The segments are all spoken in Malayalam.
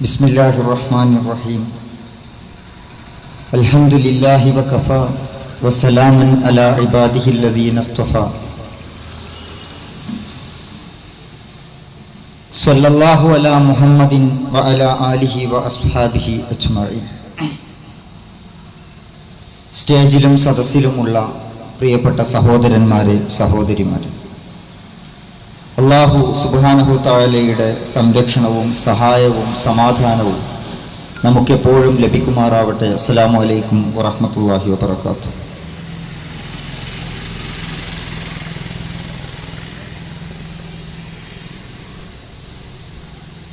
ബിസ്മില്ലാഹിർറഹ്മാനിർറഹീം. അൽഹംദുലില്ലാഹി വകഫാ വസ്സലാമുൻ അലാ ഇബാദിഹില്ലദീന ഇസ്തഫാ. സ്വല്ലല്ലാഹു അലാ മുഹമ്മദിൻ വഅലാ ആലിഹി വഅസ്ഹാബിഹി അജ്മഈൻ. സ്റ്റേജിലും സദസ്സിലുമുള്ള പ്രിയപ്പെട്ട സഹോദരന്മാരെ, സഹോദരിമാരെ, അല്ലാഹു സുബ്ഹാനഹു തആലയുടെ സംരക്ഷണവും സഹായവും സമാധാനവും നമുക്കെപ്പോഴും ലഭിക്കുമാറാവട്ടെ. അസ്സലാമു അലൈക്കും വറഹ്മത്തുള്ളാഹി വബറകാതുഹു.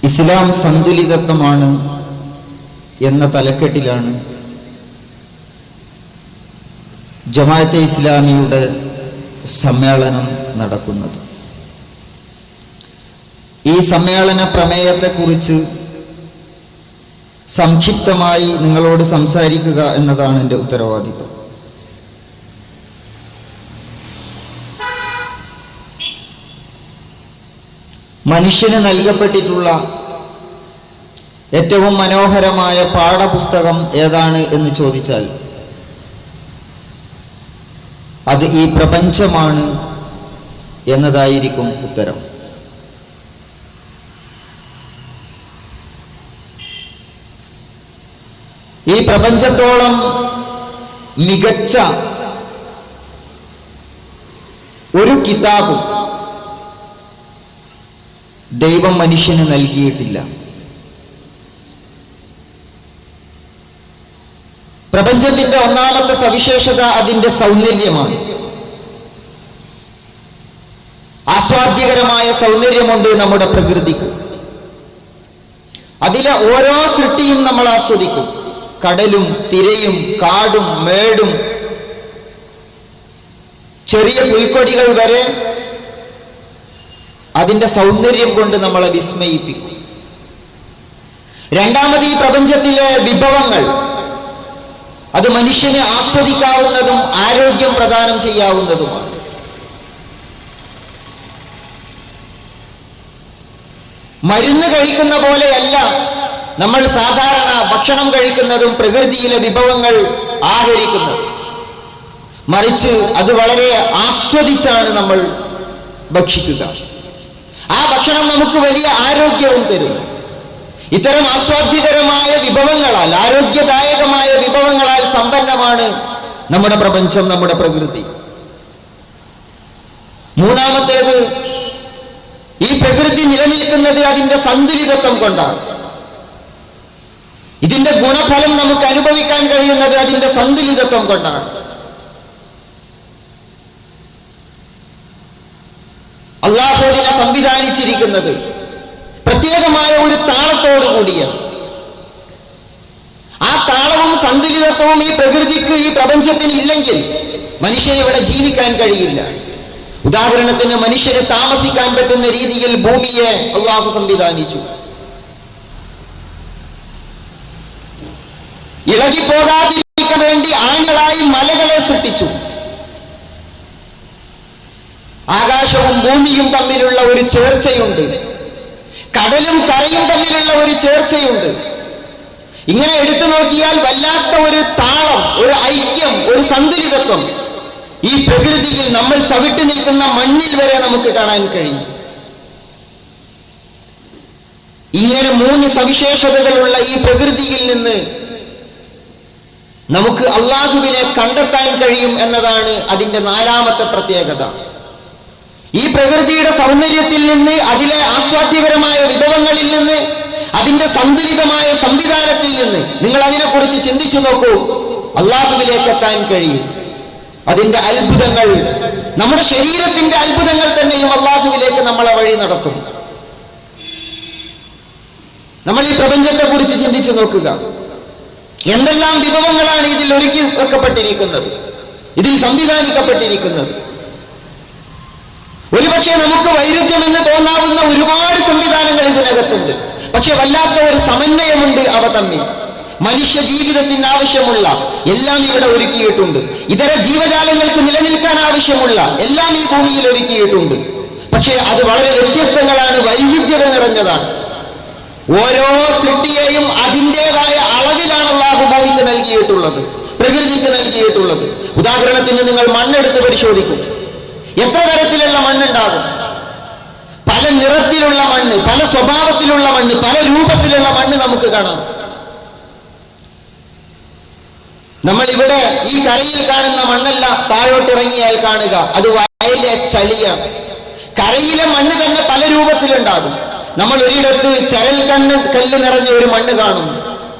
ഇസ്ലാം സന്തുലിതത്വമാണ് എന്ന തലക്കെട്ടിലാണ് ജമാഅത്തെ ഇസ്ലാമിയുടെ സമ്മേളനം നടക്കുന്നത്. ഈ സമ്മേളന പ്രമേയത്തെക്കുറിച്ച് സംക്ഷിപ്തമായി നിങ്ങളോട് സംസാരിക്കുക എന്നതാണ് എൻ്റെ ഉത്തരവാദിത്വം. മനുഷ്യന് നൽകപ്പെട്ടിട്ടുള്ള ഏറ്റവും മനോഹരമായ പാഠപുസ്തകം ഏതാണ് എന്ന് ചോദിച്ചാൽ അത് ഈ പ്രപഞ്ചമാണ് എന്നതായിരിക്കും ഉത്തരം. ഈ പ്രപഞ്ചത്തോളം മികച്ച ഒരു കിതാബും ദൈവം മനുഷ്യന് നൽകിയിട്ടില്ല. പ്രപഞ്ചത്തിന്റെ ഒന്നാമത്തെ സവിശേഷത അതിന്റെ സൗന്ദര്യമാണ്. ആസ്വാദ്യകരമായ സൗന്ദര്യമുണ്ട് നമ്മുടെ പ്രകൃതിക്ക്. അതിലെ ഓരോ സൃഷ്ടിയും നമ്മൾ ആസ്വദിക്കും. കടലും തിരയും കാടും മേടും ചെറിയ പുൽക്കൊടികൾ വരെ അതിന്റെ സൗന്ദര്യം കൊണ്ട് നമ്മളെ വിസ്മയിപ്പിക്കും. രണ്ടാമത്, ഈ പ്രപഞ്ചത്തിലെ വിഭവങ്ങൾ അത് മനുഷ്യന് ആസ്വദിക്കാവുന്നതും ആരോഗ്യം പ്രദാനം ചെയ്യാവുന്നതുമാണ്. മരുന്ന് കഴിക്കുന്ന പോലെയല്ല നമ്മൾ സാധാരണ ഭക്ഷണം കഴിക്കുന്നതും പ്രകൃതിയിലെ വിഭവങ്ങൾ ആഹരിക്കുന്നത്. മറിച്ച് അത് വളരെ ആസ്വദിച്ചാണ് നമ്മൾ ഭക്ഷിക്കുക. ആ ഭക്ഷണം നമുക്ക് വലിയ ആരോഗ്യവും തരും. ഇത്തരം ആസ്വാദ്യകരമായ വിഭവങ്ങളാൽ, ആരോഗ്യദായകമായ വിഭവങ്ങളാൽ സമ്പന്നമാണ് നമ്മുടെ പ്രപഞ്ചം, നമ്മുടെ പ്രകൃതി. മൂന്നാമത്തേത്, ഈ പ്രകൃതി നിലനിൽക്കുന്നത് അതിന്റെ സന്തുലിതത്വം കൊണ്ടാണ്. ഇതിന്റെ ഗുണഫലം നമുക്ക് അനുഭവിക്കാൻ കഴിയുന്നത് അതിന്റെ സന്തുലിതത്വം കൊണ്ടാണ്. അല്ലാഹു ഇതിനെ സംവിധാനിച്ചിരിക്കുന്നത് പ്രത്യേകമായ ഒരു താളത്തോടു കൂടിയാണ്. ആ താളവും സന്തുലിതത്വവും ഈ പ്രകൃതിക്ക്, ഈ പ്രപഞ്ചത്തിന് ഇല്ലെങ്കിൽ മനുഷ്യന് ഇവിടെ ജീവിക്കാൻ കഴിയില്ല. ഉദാഹരണത്തിന്, മനുഷ്യന് താമസിക്കാൻ പറ്റുന്ന രീതിയിൽ ഭൂമിയെ അല്ലാഹു സംവിധാനിച്ചു. ഇളകിപ്പോകാതിരിക്കാൻ വേണ്ടി ആണികളായി മലകളെ സൃഷ്ടിച്ചു. ആകാശവും ഭൂമിയും തമ്മിലുള്ള ഒരു ചേർച്ചയുണ്ട്. കടലും കരയും തമ്മിലുള്ള ഒരു ചേർച്ചയുണ്ട്. ഇങ്ങനെ എടുത്തു നോക്കിയാൽ വല്ലാത്ത ഒരു താളം, ഒരു ഐക്യം, ഒരു സന്തുലിതത്വം ഈ പ്രകൃതിയിൽ, നമ്മൾ ചവിട്ടി നിൽക്കുന്ന മണ്ണിൽ വരെ നമുക്ക് കാണാൻ കഴിയും. ഇങ്ങനെ മൂന്ന് സവിശേഷതകളുള്ള ഈ പ്രകൃതിയിൽ നിന്ന് നമുക്ക് അല്ലാഹുവിനെ കണ്ടെത്താൻ കഴിയും എന്നതാണ് അതിന്റെ നാലാമത്തെ പ്രത്യേകത. ഈ പ്രകൃതിയുടെ സൗന്ദര്യത്തിൽ നിന്ന്, അതിലെ ആസ്വാദ്യകരമായ വിഭവങ്ങളിൽ നിന്ന്, അതിന്റെ സന്തുലിതമായ സംവിധാനത്തിൽ നിന്ന് നിങ്ങൾ അതിനെക്കുറിച്ച് ചിന്തിച്ചു നോക്കൂ. അല്ലാഹുവിലേക്ക് എത്താൻ കഴിയും. അതിന്റെ അത്ഭുതങ്ങൾ, നമ്മുടെ ശരീരത്തിന്റെ അത്ഭുതങ്ങൾ തന്നെയും അല്ലാഹുവിലേക്ക് നമ്മളെ വഴി നടത്തും. നമ്മൾ ഈ പ്രപഞ്ചത്തെ കുറിച്ച് ചിന്തിച്ചു നോക്കുക. എന്തെല്ലാം വിഭവങ്ങളാണ് ഇതിൽ ഒരുക്കി വെക്കപ്പെട്ടിരിക്കുന്നത്, ഇതിൽ സംവിധാനിക്കപ്പെട്ടിരിക്കുന്നത്. ഒരുപക്ഷെ നമുക്ക് വൈരുദ്ധ്യമെന്ന് തോന്നാവുന്ന ഒരുപാട് സംവിധാനങ്ങൾ ഇതിനകത്തുണ്ട്. പക്ഷെ വല്ലാത്ത ഒരു സമന്വയമുണ്ട് അവ തമ്മിൽ. മനുഷ്യ ജീവിതത്തിന് ആവശ്യമുള്ള എല്ലാം ഇവിടെ ഒരുക്കിയിട്ടുണ്ട്. ഇതര ജീവജാലങ്ങൾക്ക് നിലനിൽക്കാൻ ആവശ്യമുള്ള എല്ലാം ഈ ഭൂമിയിൽ ഒരുക്കിയിട്ടുണ്ട്. പക്ഷേ അത് വളരെ വ്യത്യസ്തങ്ങളാണ്, വൈവിധ്യത നിറഞ്ഞതാണ്. ഓരോ സൃഷ്ടിയെയും അതിൻ്റെതായ അളവിലാണ് അല്ലാഹു ഭൂമിക്ക് നൽകിയിട്ടുള്ളത്, പ്രകൃതിക്ക് നൽകിയിട്ടുള്ളത്. ഉദാഹരണത്തിന് നിങ്ങൾ മണ്ണെടുത്ത് പരിശോധിക്കും. എത്ര തരത്തിലുള്ള മണ്ണുണ്ടാകും? പല നിറത്തിലുള്ള മണ്ണ്, പല സ്വഭാവത്തിലുള്ള മണ്ണ്, പല രൂപത്തിലുള്ള മണ്ണ് നമുക്ക് കാണാം. നമ്മൾ ഇവിടെ ഈ കരയിൽ കാണുന്ന മണ്ണല്ല താഴോട്ടിറങ്ങിയാൽ കാണുക, അത് വയലിലെ ചളിയാണ്. കരയിലെ മണ്ണ് തന്നെ പല രൂപത്തിലുണ്ടാകും. നമ്മൾ ഒരിടത്ത് ചരൽ കല്ല് നിറഞ്ഞ ഒരു മണ്ണ് കാണുന്നു.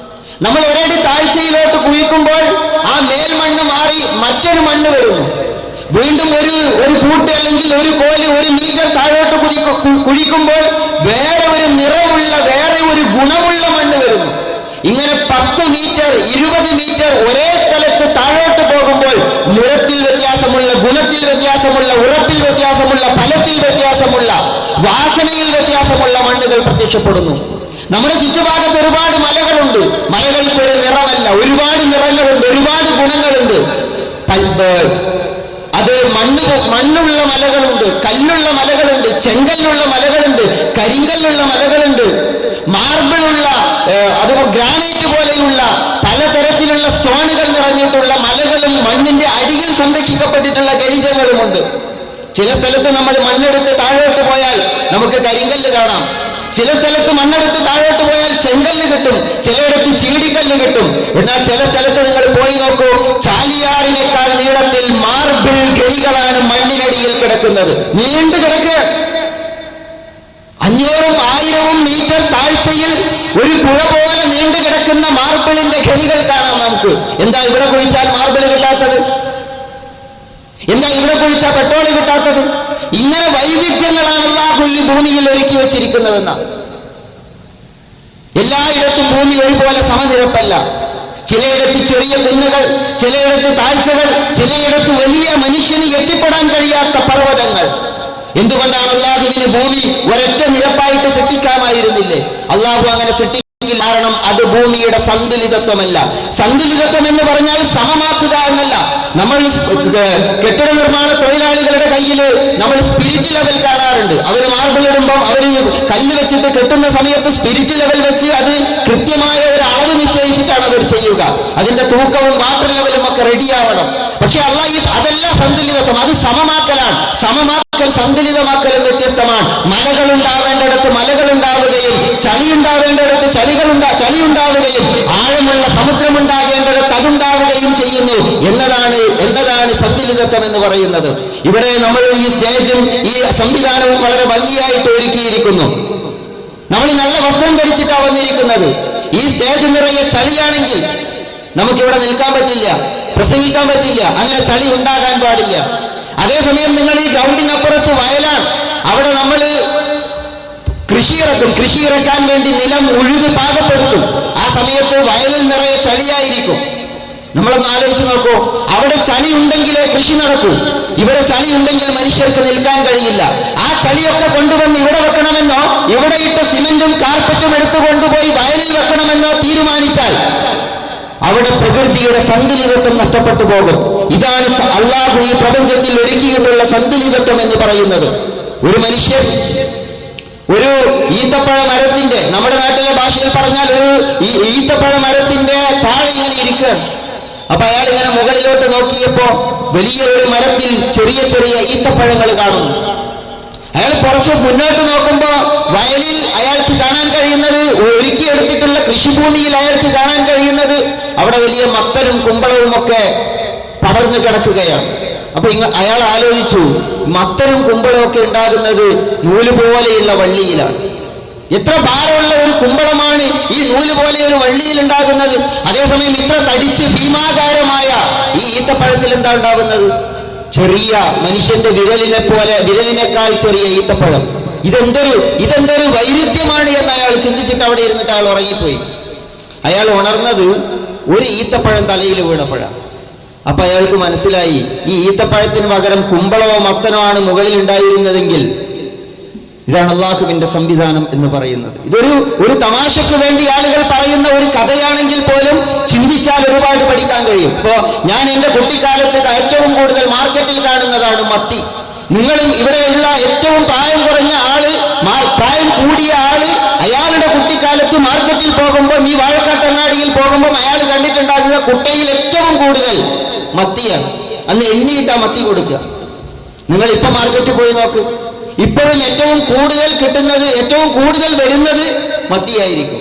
നമ്മൾ ഒരടി താഴ്ചയിലോട്ട് കുഴിക്കുമ്പോൾ ആ മേൽമണ്ണ് മാറി മറ്റൊരു മണ്ണ് വരുന്നു. വീണ്ടും ഒരു കൂട്ട് അല്ലെങ്കിൽ ഒരു കോല് 1 മീറ്റർ താഴോട്ട് കുഴിക്കുമ്പോൾ വേറെ ഒരു നിറമുള്ള, വേറെ ഒരു ഗുണമുള്ള മണ്ണ് വരുന്നു. ഇങ്ങനെ 10 മീറ്റർ 20 മീറ്റർ ഒരേ സ്ഥലത്ത് താഴോട്ട് പോകുമ്പോൾ നിറത്തിൽ വ്യത്യാസമുള്ള, ഗുണത്തിൽ വ്യത്യാസമുള്ള, ഉറപ്പിൽ വ്യത്യാസമുള്ള, ഫലത്തിൽ വ്യത്യാസമുള്ള, വാസനയിൽ വ്യത്യാസമുള്ള മണ്ണുകൾ പ്രത്യക്ഷപ്പെടുന്നു. നമ്മുടെ ചുറ്റുഭാഗത്ത് ഒരുപാട് മലകളുണ്ട്. മലകൾക്ക് ഒരു നിറമല്ല, ഒരുപാട് നിറങ്ങളുണ്ട്, ഒരുപാട് ഗുണങ്ങളുണ്ട്. അത് മണ്ണുള്ള മലകളുണ്ട്, കല്ലുള്ള മലകളുണ്ട്, ചെങ്കല്ലുള്ള മലകളുണ്ട്, കരിങ്കല്ലുള്ള മലകളുണ്ട്, മാർബിളുള്ള, അതുപോലെ ഗ്രാനൈറ്റ് പോലെയുള്ള പലതരത്തിലുള്ള സ്റ്റോണുകൾ നിറഞ്ഞിട്ടുള്ള മലകളും മണ്ണിന്റെ അടിയിൽ സംരക്ഷിക്കപ്പെട്ടിട്ടുള്ള ഖനിജങ്ങളുമുണ്ട്. ചില സ്ഥലത്ത് നമ്മൾ മണ്ണെടുത്ത് താഴോട്ട് പോയാൽ നമുക്ക് കരിങ്കല്ല് കാണാം. ചില സ്ഥലത്ത് മണ്ണെടുത്ത് താഴോട്ട് പോയാൽ ചെങ്കല്ല് കിട്ടും, ചിലയിടത്ത് ചീടിക്കല്ല് കിട്ടും. എന്നാൽ ചില സ്ഥലത്ത് നിങ്ങൾ പോയി നോക്കൂ, ചാലിയാറിനേക്കാൾ നീളത്തിൽ മാർബിൾ ഖനികളാണ് മണ്ണിനടിയിൽ കിടക്കുന്നത്. നീണ്ടു കിടക്കുക 500-1000 മീറ്റർ താഴ്ചയിൽ ഒരു പുഴ പോലെ നീണ്ടു കിടക്കുന്ന മാർബിളിന്റെ ഖനികൾ കാണാം നമുക്ക്. എന്താ ഇവിടെ കുഴിച്ചാൽ മാർബിൾ കിട്ടാത്തത്? എന്താ ഇവിടെ കുഴിച്ചാൽ പെട്രോൾ കിട്ടാത്തത്? ഇങ്ങനെ വൈവിധ്യങ്ങളാണ് അല്ലാഹു ഈ ഭൂമിയിൽ ഒരുക്കി വെച്ചിരിക്കുന്നതെന്നാണ്. എല്ലായിടത്തും ഭൂമി ഒരുപോലെ സമനിരപ്പല്ല. ചിലയിടത്ത് ചെറിയ കുന്നുകൾ, ചിലയിടത്ത് താഴ്ചകൾ, ചിലയിടത്ത് വലിയ മനുഷ്യന് എത്തിപ്പെടാൻ കഴിയാത്ത പർവ്വതങ്ങൾ. എന്തുകൊണ്ടാണ് അല്ലാഹുവിന് ഭൂമി ഒരൊറ്റ നിരപ്പായിട്ട് സൃഷ്ടിക്കാമായിരുന്നില്ലേ? അല്ലാഹു അങ്ങനെ സൃഷ്ടിക്കില്ല. കാരണം അത് ഭൂമിയുടെ സന്തുലിതത്വമല്ല. സന്തുലിതത്വം എന്ന് പറഞ്ഞാൽ സമമാക്കുക എന്നല്ല. നമ്മൾ കെട്ടിട നിർമ്മാണ തൊഴിലാളികളുടെ കയ്യിൽ നമ്മൾ സ്പിരിറ്റ് ലെവൽ കാണാറുണ്ട്. അവർ മാർബിൾ ഇടുമ്പം അവർ കല്ല് വെച്ചിട്ട് കെട്ടുന്ന സമയത്ത് സ്പിരിറ്റ് ലെവൽ വെച്ച് അത് കൃത്യമായ ഒരു അളവ് നിശ്ചയിച്ചിട്ടാണ് അവർ ചെയ്യുക. അതിന്റെ തൂക്കവും വാട്ടർ ലെവലും ഒക്കെ റെഡിയാവണം. പക്ഷെ അല്ലാഹു അതല്ല സന്തുലിതത്വം, അത് സമമാക്കലാണ്. സന്തുലിതമാക്കലും വ്യത്യസ്തമാണ്. മലകൾ ഉണ്ടാവേണ്ടിടത്ത് മലകൾ ഉണ്ടാവുകയും ചളി ഉണ്ടാവേണ്ടിടത്ത് ചളി ഉണ്ടാവുകയും ആഴമുള്ള സമുദ്രം ഉണ്ടാകേണ്ടിടത്ത് അതുണ്ടാവുകയും ചെയ്യുന്നു എന്നതാണ് സന്തുലിതത്വം എന്ന് പറയുന്നത്. ഇവിടെ നമ്മൾ ഈ സ്റ്റേജും ഈ സംവിധാനവും വളരെ ഭംഗിയായിട്ട് ഒരുക്കിയിരിക്കുന്നു. നമ്മൾ നല്ല വസ്ത്രം ധരിച്ചിട്ടാണ് വന്നിരിക്കുന്നത്. ഈ സ്റ്റേജ് നിറയെ ചളിയാണെങ്കിൽ നമുക്കിവിടെ നിൽക്കാൻ പറ്റില്ല, പ്രസംഗിക്കാൻ പറ്റില്ല. അങ്ങനെ ചളി ഉണ്ടാകാൻ പാടില്ല. അതേസമയം നിങ്ങൾ ഈ ഗ്രൗണ്ടിനപ്പുറത്ത് വയലാണ്, അവിടെ നമ്മൾ കൃഷി ഇറക്കാൻ വേണ്ടി നിലം ഉഴുത് പാകപ്പെടുത്തും. ആ സമയത്ത് വയലിൽ നിറയെ ചളിയായിരിക്കും. നമ്മളൊന്ന് ആലോചിച്ച് നോക്കൂ, അവിടെ ചളി ഉണ്ടെങ്കിലേ കൃഷി നടക്കൂ. ഇവിടെ ചളി ഉണ്ടെങ്കിൽ മനുഷ്യർക്ക് നിൽക്കാൻ കഴിയില്ല. ആ ചളിയൊക്കെ കൊണ്ടുവന്ന് ഇവിടെ വെക്കണമെന്നോ, ഇവിടെ ഇട്ട സിമെന്റും കാർപ്പറ്റും എടുത്തുകൊണ്ടുപോയി വയലിൽ വെക്കണമെന്നോ തീരുമാനിച്ചാൽ അവിടെ പ്രകൃതിയുടെ സന്തുലിതത്വം നഷ്ടപ്പെട്ടു പോകും. ഇതാണ് അല്ലാഹു ഈ പ്രപഞ്ചത്തിൽ ഒരുക്കിയിട്ടുള്ള സന്തുലിതത്വം എന്ന് പറയുന്നത്. ഒരു മനുഷ്യൻ ഒരു ഈത്തപ്പഴ മരത്തിന്റെ, നമ്മുടെ നാട്ടിലെ ഭാഷയിൽ പറഞ്ഞാൽ ഒരു ഈത്തപ്പഴ മരത്തിന്റെ താഴെ ഇങ്ങനെ ഇരിക്കുകയാണ്. അപ്പൊ അയാൾ ഇങ്ങനെ മുകളിലോട്ട് നോക്കിയപ്പോ വലിയ ഒരു മരത്തിൽ ചെറിയ ചെറിയ ഈത്തപ്പഴങ്ങൾ കാണുന്നു. അയാൾ കുറച്ച് മുന്നോട്ട് നോക്കുമ്പോ വയലിൽ അയാൾക്ക് കാണാൻ കഴിയുന്നത്, ഒരുക്കിയെടുത്തിട്ടുള്ള കൃഷിഭൂമിയിൽ അയാൾക്ക് കാണാൻ കഴിയുന്നത് അവിടെ വലിയ മത്തനും കുമ്പളവും ഒക്കെ പടർന്നു കിടക്കുകയാണ്. അപ്പൊ അയാൾ ആലോചിച്ചു, മത്തനും കുമ്പളവും ഒക്കെ ഉണ്ടാകുന്നത് നൂല് പോലെയുള്ള വള്ളിയിലാണ്. എത്ര ഭാരമുള്ള ഒരു കുമ്പളമാണ് ഈ നൂല് പോലെ ഒരു വള്ളിയിൽ ഉണ്ടാകുന്നത്. അതേസമയം ഇത്ര തടിച്ച് ഭീമാകാരമായ ഈ ഈത്തപ്പഴത്തിൽ എന്താ ഉണ്ടാകുന്നത്? ചെറിയ മനുഷ്യന്റെ വിരലിനേക്കാൾ ചെറിയ ഈത്തപ്പഴം. ഇതെന്തൊരു വൈരുദ്ധ്യമാണ് എന്ന് അയാൾ ചിന്തിച്ചിട്ട് അവിടെ ഇരുന്നിട്ട് അയാൾ ഉറങ്ങിപ്പോയി. അയാൾ ഉണർന്നത് ഒരു ഈത്തപ്പഴം തലയിൽ വീണപ്പോഴാണ്. അപ്പൊ അയാൾക്ക് മനസ്സിലായി, ഈ ഈത്തപ്പഴത്തിന് പകരം കുമ്പളമോ മത്തനോ ആണ് മുകളിൽ ഉണ്ടായിരുന്നതെങ്കിൽ ഇതാണ് അല്ലാഹുവിന്റെ സംവിധാനം എന്ന് പറയുന്നത്. ഇതൊരു തമാശയ്ക്ക് വേണ്ടി ആളുകൾ പറയുന്ന ഒരു കഥയാണെങ്കിൽ പോലും ചിന്തിച്ചാൽ ഒരുപാട് പഠിക്കാൻ കഴിയും. ഇപ്പോ ഞാൻ എന്റെ കുട്ടിക്കാലത്ത് ഏറ്റവും കൂടുതൽ മാർക്കറ്റിൽ കാണുന്നതാണ് മത്തി. നിങ്ങളും ഇവിടെയുള്ള ഏറ്റവും പ്രായം കുറഞ്ഞ ആള്, പ്രായം കൂടിയ ആള്, അയാളുടെ കുട്ടിക്കാലത്ത് കാലത്ത് മാർക്കറ്റിൽ പോകുമ്പോൾ, ഈ വാഴക്കാട്ടങ്ങാടിയിൽ പോകുമ്പോൾ അയാൾ കണ്ടിട്ടുണ്ടാകുക കുട്ടയിൽ ഏറ്റവും കൂടുതൽ മത്തിയാണ്. അന്ന് എണ്ണിയിട്ടാ മത്തി കൊടുക്കുക. നിങ്ങൾ ഇപ്പൊ മാർക്കറ്റിൽ പോയി നോക്ക്, ഇപ്പോഴും ഏറ്റവും കൂടുതൽ കിട്ടുന്നത്, ഏറ്റവും കൂടുതൽ വരുന്നത് മത്തിയായിരിക്കും.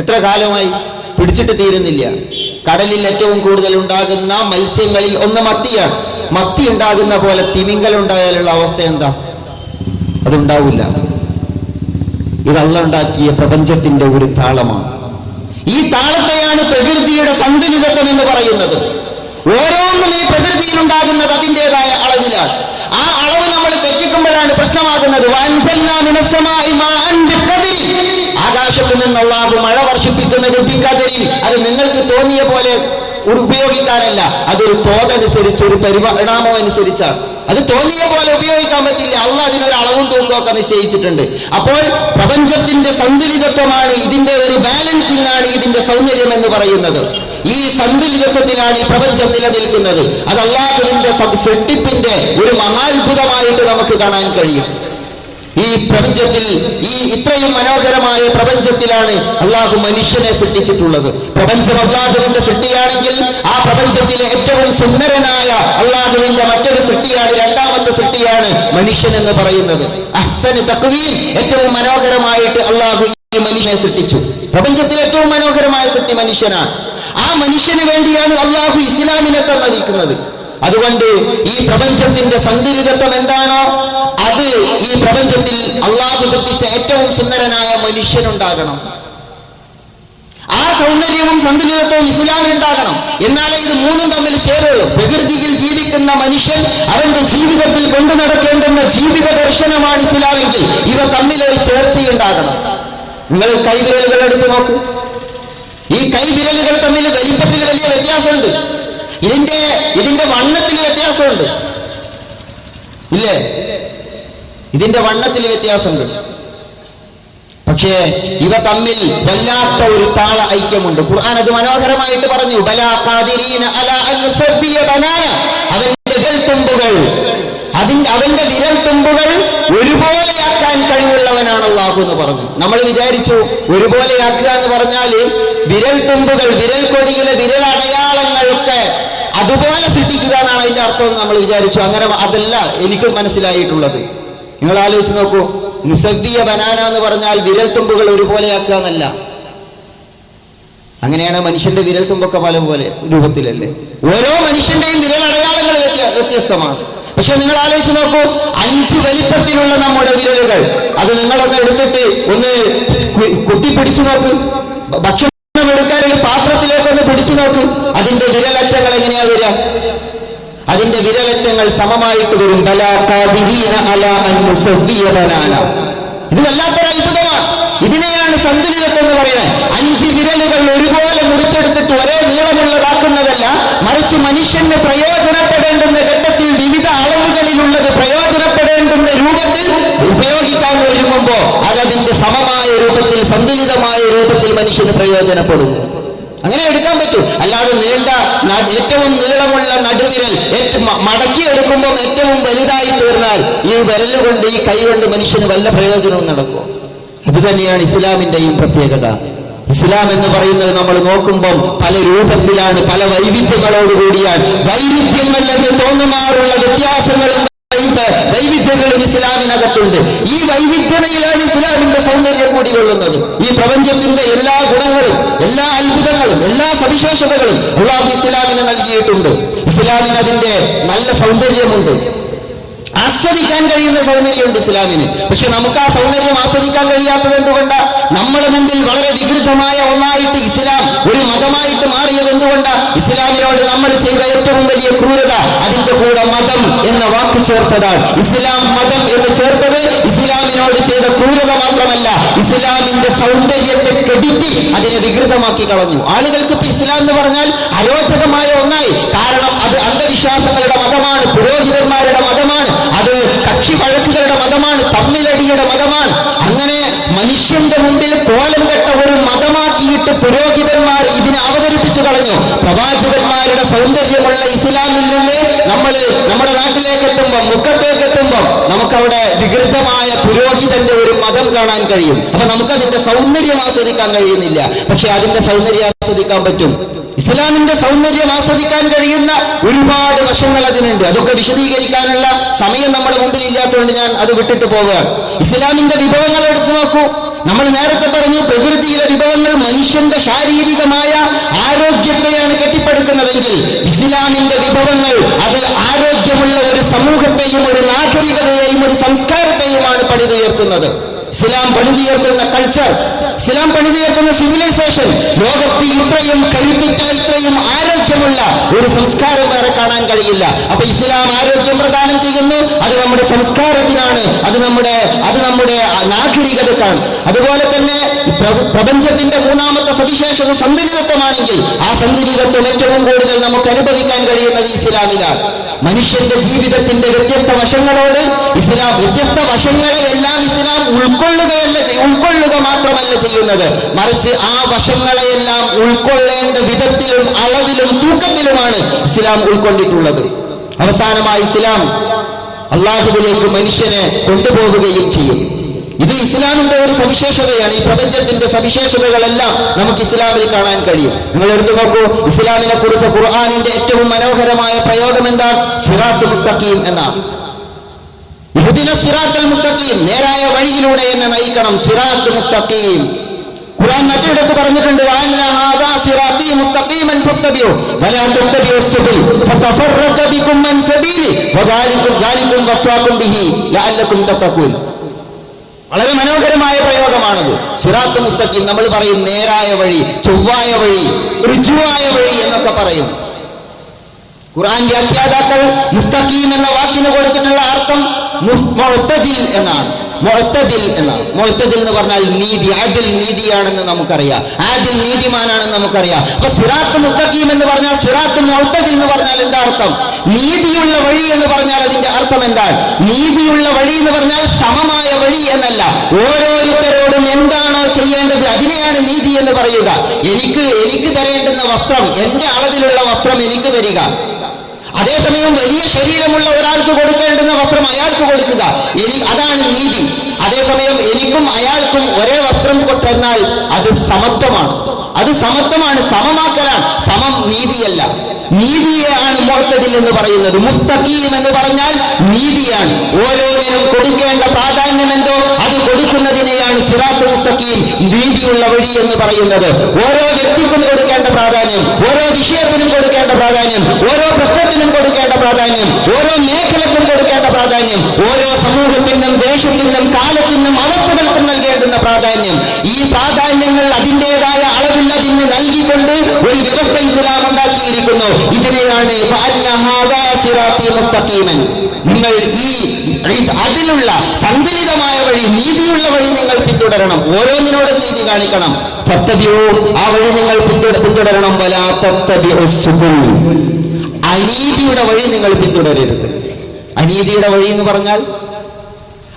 എത്ര കാലമായി പിടിച്ചിട്ട് തീരുന്നില്ല. കടലിൽ ഏറ്റവും കൂടുതൽ ഉണ്ടാകുന്ന മത്സ്യങ്ങളിൽ ഒന്ന് മത്തിയാണ്. മത്തി ഉണ്ടാകുന്ന പോലെ തിമിംഗൽ ഉണ്ടായാലുള്ള അവസ്ഥ എന്താ? അതുണ്ടാവില്ല. ഇത് അല്ലാഹ് ഉണ്ടാക്കിയ പ്രപഞ്ചത്തിന്റെ ഒരു താളമാണ്. ഈ താളത്തെയാണ് പ്രകൃതിയുടെ സന്തുലിതത്വം എന്ന് പറയുന്നത്. ഓരോന്നും ഈ പ്രകൃതിയിൽ ഉണ്ടാകുന്നത് അതിൻ്റെതായ അളവിലാണ്. ആ അളവ് നമ്മൾ തെറ്റിക്കുമ്പോഴാണ് പ്രശ്നമാകുന്നത്. ആകാശത്ത് നിന്ന് അല്ലാഹു മഴ വർഷിപ്പിക്കുന്നത് ബിഖദരി, അത് നിങ്ങൾക്ക് തോന്നിയ പോലെ ഉപയോഗിക്കാനല്ല, അതൊരു തോതനുസരിച്ച്, ഒരു പരിണാമം അനുസരിച്ചാണ്. അത് തോന്നിയ പോലെ ഉപയോഗിക്കാൻ പറ്റില്ല. അള്ളാഹ് അതിനൊരു അളവും തൂക്കമൊക്കെ നിശ്ചയിച്ചിട്ടുണ്ട്. അപ്പോൾ പ്രപഞ്ചത്തിന്റെ സന്തുലിതത്വമാണ്, ഇതിന്റെ ഒരു ബാലൻസിംഗ് ആണ് ഇതിന്റെ സൗന്ദര്യം എന്ന് പറയുന്നത്. ഈ സന്തുലിതത്വത്തിലാണ് ഈ പ്രപഞ്ചം നിലനിൽക്കുന്നത്. അത് അള്ളാഹുവിന്റെ സൃഷ്ടിപ്പിന്റെ ഒരു മഹാത്ഭുതമായിട്ട് നമുക്ക് കാണാൻ കഴിയും. ഈ പ്രപഞ്ചത്തിൽ, ഈ ഇത്രയും മനോഹരമായ പ്രപഞ്ചത്തിലാണ് അള്ളാഹു മനുഷ്യനെ സൃഷ്ടിച്ചിട്ടുള്ളത്. പ്രപഞ്ചം അള്ളാഹുവിന്റെ സൃഷ്ടിയാണെങ്കിൽ ആ പ്രപഞ്ചത്തിലെ ഏറ്റവും സുന്ദരനായ അള്ളാഹുവിന്റെ മറ്റൊരു സൃഷ്ടിയാണ്, രണ്ടാമത്തെ സൃഷ്ടിയാണ് മനുഷ്യൻ എന്ന് പറയുന്നത്. അഹ്സന തഖ്വീം, ഏറ്റവും മനോഹരമായിട്ട് അള്ളാഹു ഈ മനുഷ്യനെ സൃഷ്ടിച്ചു. പ്രപഞ്ചത്തിലെ ഏറ്റവും മനോഹരമായ സൃഷ്ടി മനുഷ്യനാണ്. ആ മനുഷ്യന് വേണ്ടിയാണ് അള്ളാഹു ഇസ്ലാമിനെ തന്നിരിക്കുന്നത്. അതുകൊണ്ട് ഈ പ്രപഞ്ചത്തിന്റെ സന്തുലിതത്വം എന്താണോ അത് ഈ പ്രപഞ്ചത്തിൽ അള്ളാഹു സൃഷ്ടിച്ച ഏറ്റവും സുന്ദരനായ മനുഷ്യനുണ്ടാകണം. ആ സൗന്ദര്യവും സന്തുലിതത്വവും ഇസ്ലാമിനുണ്ടാകണം. എന്നാലേ ഇത് മൂന്നും തമ്മിൽ ചേരുള്ളൂ. പ്രകൃതിയിൽ ജീവിക്കുന്ന മനുഷ്യൻ അവന്റെ ജീവിതത്തിൽ കൊണ്ടു നടക്കേണ്ടുന്ന ജീവിത ദർശനമാണ് ഇസ്ലാമെങ്കിൽ ഇവ തമ്മിലൊരു ചേർച്ചയുണ്ടാകണം. നിങ്ങൾ കൈവിരലുകൾ എടുത്തു നോക്ക്. ഈ കൈവിരലുകൾ തമ്മിൽ വലിപ്പത്തിൽ വലിയ വ്യത്യാസമുണ്ട്. ഇതിന്റെ വണ്ണത്തിൽ വ്യത്യാസമുണ്ട്, ഇല്ലേ? ഇതിന്റെ വണ്ണത്തിൽ വ്യത്യാസമുണ്ട്. പക്ഷേ ഇവ തമ്മിൽ വല്ലാത്ത ഒരു താള ഐക്യമുണ്ട്. ഖുർആൻ അത് മനോഹരമായിട്ട് പറഞ്ഞു. ബലാ ഖാദിരീന അലാ അൻ നുസബ്ബിയ ബനാന, അവന്റെ വിരൽത്തുമ്പുകൾ ഒരുപോലെയാക്കാൻ കഴിവുള്ളവനാണ് അല്ലാഹു എന്ന് പറഞ്ഞു. നമ്മൾ വിചാരിച്ചു ഒരുപോലെയാക്കുക എന്ന് പറഞ്ഞാൽ വിരൽത്തുമ്പുകൾ, വിരൽക്കൊടിയിലെ വിരലടയാളങ്ങൾക്ക് അതുപോലെ സൃഷ്ടിക്കുക എന്നാണ് അതിന്റെ അർത്ഥം നമ്മൾ വിചാരിച്ചു. അങ്ങനെ അതല്ല എനിക്ക് മനസ്സിലായിട്ടുള്ളത്. നിങ്ങൾ ആലോചിച്ച് നോക്കൂ, മുസവ്വിയ ബനാന എന്ന് പറഞ്ഞാൽ വിരൽത്തുമ്പുകൾ ഒരുപോലെയാക്കുക എന്നല്ല. അങ്ങനെയാണ് മനുഷ്യന്റെ വിരൽത്തുമ്പൊക്കെ പല പോലെ രൂപത്തിലല്ലേ? ഓരോ മനുഷ്യന്റെയും വിരലടയാളങ്ങൾ വ്യത്യസ്തമാണ്. പക്ഷെ നിങ്ങൾ ആലോചിച്ച് നോക്കൂ, 5 വലിപ്പത്തിലുള്ള നമ്മുടെ വിരലുകൾ, അത് നിങ്ങളൊന്ന് എടുത്തിട്ട് ഒന്ന് കുത്തിപ്പിടിച്ചു നോക്ക്. ഭക്ഷണം എടുക്കാൻ ഒരു പാത്രത്തിലേക്കൊന്ന് പിടിച്ചു നോക്ക്. അതിന്റെ വിരലറ്റങ്ങൾ എങ്ങനെയാ വരിക? അതിന്റെ വിരലറ്റങ്ങൾ സമമായിട്ട് വരും. ബലാ ഖാദിരീന അലാ അൻ നുസവ്വിയ ബനാന. ഇത് വല്ലാത്തൊരു അത്ഭുതമാണ്. ഇതിനെയാണ് സന്തുലിതത്വം എന്ന് പറയുന്നത്. 5 വിരലുകൾ ഒരുപോലെ മുറിച്ചെടുത്തിട്ട് ഒരേ നീളമുള്ളതാക്കുന്നതല്ല, മറിച്ച് മനുഷ്യന് പ്രയോജനപ്പെടേണ്ടുന്ന ഘട്ടത്തിൽ വിവിധ അളവുകളിലുള്ളത് പ്രയോജനപ്പെടേണ്ടുന്ന രൂപത്തിൽ ഉപയോഗിക്കാൻ ഒരുങ്ങുമ്പോൾ അതതിന്റെ സമമായ രൂപത്തിൽ, സന്തുലിതമായ രൂപത്തിൽ മനുഷ്യന് പ്രയോജനപ്പെടുന്നു. അങ്ങനെ എടുക്കാൻ പറ്റൂ. അല്ലാതെ നീണ്ട ഏറ്റവും നീളമുള്ള നടുവിരൽ മടക്കി എടുക്കുമ്പോൾ ഏറ്റവും വലുതായി തീർന്നാൽ ഈ വിരലുകൊണ്ട്, ഈ കൈ കൊണ്ട് മനുഷ്യന് വല്ല പ്രയോജനവും നടക്കും. അത് തന്നെയാണ് ഇസ്ലാമിന്റെയും പ്രത്യേകത. ഇസ്ലാം എന്ന് പറയുന്നത് നമ്മൾ നോക്കുമ്പോൾ പല രൂപത്തിലാണ്, പല വൈവിധ്യങ്ങളോടുകൂടിയാണ്. വൈവിധ്യങ്ങൾ എന്ന് തോന്നുമാറുള്ള വ്യത്യാസങ്ങളും വൈവിധ്യങ്ങളും ഇസ്ലാമിനകത്തുണ്ട്. ഈ വൈവിധ്യതയിലാണ് ഇസ്ലാമിന്റെ സൗന്ദര്യം കൂടികൊള്ളുന്നത്. ഈ പ്രപഞ്ചത്തിന്റെ എല്ലാ ഗുണങ്ങളും, എല്ലാ അത്ഭുതങ്ങളും, എല്ലാ സവിശേഷതകളും അല്ലാഹു ഇസ്ലാമിന് നൽകിയിട്ടുണ്ട്. ഇസ്ലാമിന് അതിന്റെ നല്ല സൗന്ദര്യമുണ്ട്, ആസ്വദിക്കാൻ കഴിയുന്ന സൗന്ദര്യമുണ്ട് ഇസ്ലാമിന്. പക്ഷെ നമുക്ക് ആ സൗന്ദര്യം ആസ്വദിക്കാൻ കഴിയാത്തത് എന്തുകൊണ്ടാ? നമ്മുടെ മുമ്പിൽ വളരെ വികൃതമായ ഒന്നായിട്ട് ഇസ്ലാം ഒരു മതമായിട്ട് മാറിയത് എന്തുകൊണ്ടാ? ഇസ്ലാമിനോട് നമ്മൾ ചെയ്ത ഏറ്റവും വലിയ ക്രൂരത അതിന്റെ കൂടെ മതം എന്ന വാക്ക് ചേർത്തതാണ്. ഇസ്ലാം മതം എന്ന് ചേർത്തത് ഇസ്ലാമിനോട് ചെയ്ത ക്രൂരത മാത്രമല്ല, ഇസ്ലാമിന്റെ സൗന്ദര്യത്തെ കെടുത്തി അതിനെ വികൃതമാക്കി കളഞ്ഞു. ആളുകൾക്ക് ഇപ്പൊ ഇസ്ലാം എന്ന് പറഞ്ഞാൽ അരോചകമായ ഒന്നായി. കാരണം അത് അന്ധവിശ്വാസങ്ങളുടെ മതമാണ്, പുരോഹിതന്മാരുടെ മതമാണ്, അത് കക്ഷി വഴക്കുകളുടെ മതമാണ്, തമ്മിലടിയുടെ മതമാണ്. അങ്ങനെ മനുഷ്യന്റെ മുമ്പിൽ കോലം കെട്ട ഒരു മതമാക്കിയിട്ട് പുരോഹിതന്മാർ ഇതിനെ അവതരിപ്പിച്ചു കളഞ്ഞു. പ്രവാചകന്മാരുടെ സൗന്ദര്യമുള്ള ഇസ്ലാമിൽ നിന്ന് നമ്മൾ നമ്മുടെ നാട്ടിലേക്ക് എത്തുമ്പോൾ, മുക്കത്തേക്ക് എത്തുമ്പോൾ നമുക്കവിടെ വികൃതമായ പുരോഹിതന്റെ ഒരു മതം കാണാൻ കഴിയും. അപ്പൊ നമുക്കതിന്റെ സൗന്ദര്യം ആസ്വദിക്കാൻ കഴിയുന്നില്ല. പക്ഷെ അതിന്റെ സൗന്ദര്യം ആസ്വദിക്കാൻ പറ്റും. ഇസ്ലാമിന്റെ സൗന്ദര്യം ആസ്വദിക്കാൻ കഴിയുന്ന ഒരുപാട് വശങ്ങൾ അതിനുണ്ട്. അതൊക്കെ വിശദീകരിക്കാനുള്ള സമയം നമ്മുടെ മുമ്പിൽ ഇല്ലാത്തതുകൊണ്ട് ഞാൻ അത് വിട്ടിട്ട് പോവുകയാണ്. ഇസ്ലാമിന്റെ വിഭവങ്ങൾ എടുത്തു നോക്കൂ. നമ്മൾ നേരത്തെ പറഞ്ഞു, പ്രകൃതിയിലെ വിഭവങ്ങൾ മനുഷ്യന്റെ ശാരീരികമായ ആരോഗ്യത്തെയാണ് കെട്ടിപ്പടുക്കുന്നതെങ്കിൽ ഇസ്ലാമിന്റെ വിഭവങ്ങൾ അത് ആരോഗ്യമുള്ള ഒരു സമൂഹത്തെയും ഒരു നാഗരികതയെയും ഒരു സംസ്കാരത്തെയുമാണ് പണിതുയർത്തുന്നത്. ഇസ്ലാം പണിതുയർത്തുന്ന കൾച്ചർ, ഇസ്ലാം പണിതുയർത്തുന്ന സിവിലൈസേഷൻ, ലോകത്ത് ഇത്രയും കരുത്തുറ്റ, ഇത്രയും ആരോഗ്യമുള്ള ഒരു സംസ്കാരം വേറെ കാണാൻ കഴിയില്ല. അപ്പൊ ഇസ്ലാം ആരോഗ്യം പ്രദാനം ചെയ്യുന്നു. അത് നമ്മുടെ സംസ്കാരത്തിനാണ്, അത് നമ്മുടെ നാഗരികതക്കാണ്. അതുപോലെ തന്നെ പ്രപഞ്ചത്തിന്റെ മൂന്നാമത്തെ സവിശേഷത സന്തുലിതത്വമാണെങ്കിൽ ആ സന്തുലിതത്വം ഏറ്റവും കൂടുതൽ നമുക്ക് അനുഭവിക്കാൻ കഴിയുന്നത് ഇസ്ലാമിലാണ്. മനുഷ്യന്റെ ജീവിതത്തിന്റെ വ്യത്യസ്ത വശങ്ങളോട് ഇസ്ലാം, വ്യത്യസ്ത വശങ്ങളെയെല്ലാം ഇസ്ലാം ഉൾക്കൊള്ളുക മാത്രമല്ല ചെയ്യുന്നത്, മറിച്ച് ആ വശങ്ങളെയെല്ലാം ഉൾക്കൊള്ളേണ്ട വിധത്തിലും അളവിലും തൂക്കത്തിലുമാണ് ഇസ്ലാം ഉൾക്കൊണ്ടിട്ടുള്ളത്. അവസാനമായി ഇസ്ലാം അള്ളാഹുവിലേക്ക് മനുഷ്യനെ കൊണ്ടുപോവുകയും ചെയ്യും. ഇത് ഇസ്ലാമിന്റെ ഒരു സവിശേഷതയാണ്. ഈ പ്രപഞ്ചത്തിന്റെ സവിശേഷതകളെല്ലാം നമുക്ക് ഇസ്ലാമിൽ കാണാൻ കഴിയും. നിങ്ങൾ എടുത്തു നോക്കൂ, ഇസ്ലാമിനെ കുറിച്ച് ഖുർആനിന്റെ ഏറ്റവും മനോഹരമായ പ്രയോഗം എന്താണ്? സിറാത്തുൽ മുസ്തഖീം എന്നാണ്. ഇഹ്ദിന സിറാത്തുൽ മുസ്തഖീം, നേരായ വഴിയിലൂടെ എന്നെ നയിക്കണം. സിറാത്തുൽ മുസ്തഖീം ഖുർആൻ മറ്റൊരിടത്ത് പറഞ്ഞിട്ടുണ്ട്, വഅന്ന ഹാദാ സിറാത്തീ മുസ്തഖീമൻ ഫത്തബിഉ വലാ തത്തബിഉ സുബുൽ ഫതഫറഖ ബികും അൻ സബീലി വദാലികും വസ്വാകും ബിഹി ലഅല്ലകും തത്തഖൂൻ. വളരെ മനോഹരമായ പ്രയോഗമാണത്. സിറാത്തുൽ മുസ്തഖീം, നമ്മൾ പറയും നേരായ വഴി, ചൊവ്വായ വഴി, ഋജുവായ വഴി എന്നൊക്കെ പറയും. ഖുർആൻ വ്യാഖ്യാതാക്കൾ മുസ്തഖീം എന്ന വാക്കിന് കൊടുത്തിട്ടുള്ള അർത്ഥം മുഅ്തദിൽ എന്നാണ്. മുഅ്തദിൽ എന്നാണ്. മുഅ്തദിൽ എന്ന് പറഞ്ഞാൽ നീതി, ആദിൽ നീതിയാണെന്ന് നമുക്കറിയാം. ആദിൽ നീതിമാനാണെന്ന് നമുക്കറിയാം. അപ്പൊ സിറാത്ത് മുസ്തഖീം എന്ന് പറഞ്ഞാൽ, സിറാത്ത് മുഅ്തദിൽ എന്ന് പറഞ്ഞാൽ എന്താ അർത്ഥം? നീതിയുള്ള വഴി എന്ന് പറഞ്ഞാൽ അതിന്റെ അർത്ഥം എന്താണ്? നീതിയുള്ള വഴി എന്ന് പറഞ്ഞാൽ സമമായ വഴി എന്നല്ല. ഓരോരുത്തരോടും എന്താണോ ചെയ്യേണ്ടത് അതിനെയാണ് നീതി എന്ന് പറയുക. എനിക്ക് തരേണ്ടുന്ന വസ്ത്രം, എന്റെ അളവിലുള്ള വസ്ത്രം എനിക്ക് തരിക. അതേസമയം വലിയ ശരീരമുള്ള ഒരാൾക്ക് കൊടുക്കേണ്ടുന്ന വസ്ത്രം അയാൾക്ക് കൊടുക്കുക, അതാണ് നീതി. അതേസമയം എനിക്കും അയാൾക്കും ഒരേ വസ്ത്രം കൊണ്ടെന്നാൽ അത് സമത്വമാണ്. അത് സമത്വമാണ്, സമമാക്കലാണ്. സമം നീതിയല്ല. നീതിയെയാണ് മുഅ്തദിൽ എന്ന് പറയുന്നത്. മുസ്തഖീം എന്ന് പറഞ്ഞാൽ നീതിയാണ്. ഓരോന്നിനും കൊടുക്കേണ്ട പ്രാധാന്യം എന്തോ അത് കൊടുക്കുന്നതിനെയാണ് സിറാത്തുൽ മുസ്തഖീം, നീതിയുള്ള വഴി എന്ന് പറയുന്നത്. ഓരോ വ്യക്തിക്കും കൊടുക്കേണ്ട പ്രാധാന്യം, ഓരോ വിഷയത്തിനും കൊടുക്കേണ്ട പ്രാധാന്യം, ഓരോ പ്രശ്നത്തിനും കൊടുക്കേണ്ട പ്രാധാന്യം, ഓരോ മേഖലക്കും കൊടുക്കേണ്ട പ്രാധാന്യം, ഓരോ സമൂഹത്തിനും ദേശത്തിനും കാലത്തിനും അവസ്ഥകൾക്കും നൽകേണ്ടുന്ന പ്രാധാന്യം, ഈ പ്രാധാന്യങ്ങൾ അതിൻ്റെതായ അളവിൽ അതിന് നൽകിക്കൊണ്ട് ഒരു വ്യവസ്ഥ ഇസ്ലാം ഉണ്ടാക്കിയിരിക്കുന്നു. ഇതിനെയാണ് നിങ്ങൾ ഈ അതിലുള്ള സന്തുലിതമായ വഴി, നീതിയുള്ള വഴി നിങ്ങൾ പിന്തുടരണം. ഓരോന്നിനോടും നീതി കാണിക്കണം. ആ വഴി നിങ്ങൾ പിന്തുടരണം. വലാ തത്തബിഉ സുബുൽ, അനീതിയുടെ വഴി നിങ്ങൾ പിന്തുടരരുത്. അനീതിയുടെ വഴി എന്ന് പറഞ്ഞാൽ,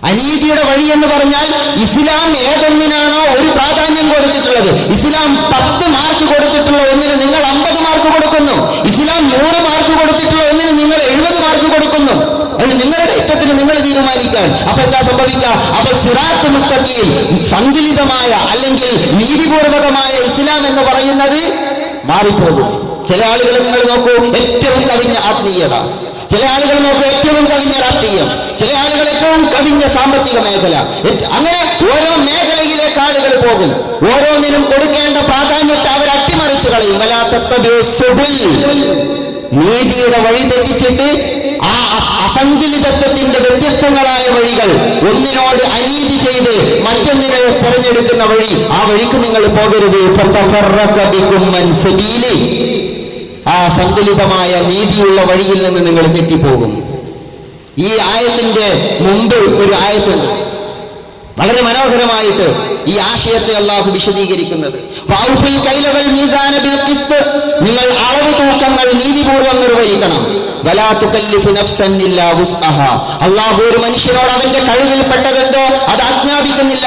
അനീതിയുടെ വഴി എന്ന് പറഞ്ഞാൽ ഇസ്ലാം ഏതൊന്നിനാണോ ഒരു പ്രാധാന്യം കൊടുത്തിട്ടുള്ളത്, ഇസ്ലാം 10 മാർക്ക് കൊടുത്തിട്ടുള്ള ഒന്നിന് നിങ്ങൾ 50 മാർക്ക് കൊടുക്കുന്നു. ഇസ്ലാം 100 മാർക്ക് കൊടുത്തിട്ടുള്ള ഒന്നിന് നിങ്ങൾ 70 മാർക്ക് കൊടുക്കുന്നു. അത് നിങ്ങളുടെ ഇഷ്ടത്തിന് നിങ്ങൾ തീരുമാനിക്കാൻ. അപ്പൊ എന്താ സംഭവിക്കുക? അപ്പോൾ സിറാത്ത് മുസ്തഖീം, സന്തുലിതമായ അല്ലെങ്കിൽ നീതിപൂർവകമായ ഇസ്ലാം എന്ന് പറയുന്നത് മാറിപ്പോകും. ചില ആളുകൾ നിങ്ങൾ നോക്കൂ, ഏറ്റവും കവിഞ്ഞ ആത്മീയത. ചില ആളുകൾ നോക്കൂ, ഏറ്റവും കവിഞ്ഞ രാഷ്ട്രീയം. ചില ആളുകൾ ഏറ്റവും കവിഞ്ഞ സാമ്പത്തിക മേഖല. അങ്ങനെ ഓരോ മേഖലയിലേക്ക് ആളുകൾ പോകും. ഓരോന്നിനും കൊടുക്കേണ്ട പ്രാധാന്യത്തെ അവർ അട്ടിമറിച്ചു കളയും. വലാ തത്തബിഉ സുബുൽ, നീതിയുടെ വഴി തെറ്റിച്ചിട്ട് ആ അസന്തുലിതത്വത്തിന്റെ വ്യത്യസ്തങ്ങളായ വഴികൾ, ഒന്നിനോട് അനീതി ചെയ്ത് മറ്റൊന്നിനെ തെരഞ്ഞെടുക്കുന്ന വഴി, ആ വഴിക്ക് നിങ്ങൾ പോകരുത്. ഫതഫറഖ ബികും അൻ സബീലി, ആ സന്തുലിതമായ നീതിയുള്ള വഴിയിൽ നിന്ന് നിങ്ങൾ തെറ്റിപ്പോകും. ഈ ആയത്തിന്റെ മുമ്പ് ഒരു ആയത്തുണ്ട്, വളരെ മനോഹരമായിട്ട് ഈ ആശയത്തെ അല്ലാഹു വിശദീകരിക്കുന്നത്. നിങ്ങൾ അളവ് തൂക്കങ്ങൾ നീതിപൂർവ്വം നിർവഹിക്കണം. വലാ തുകല്ലിഫു നഫ്സൻ ഇല്ലാ വുസ്അഹാ, അല്ലാഹു ഒരു മനുഷ്യനോട് അവന്റെ കഴിവിൽപ്പെട്ടതെന്തോ അത് ആജ്ഞാപിക്കുന്നില്ല,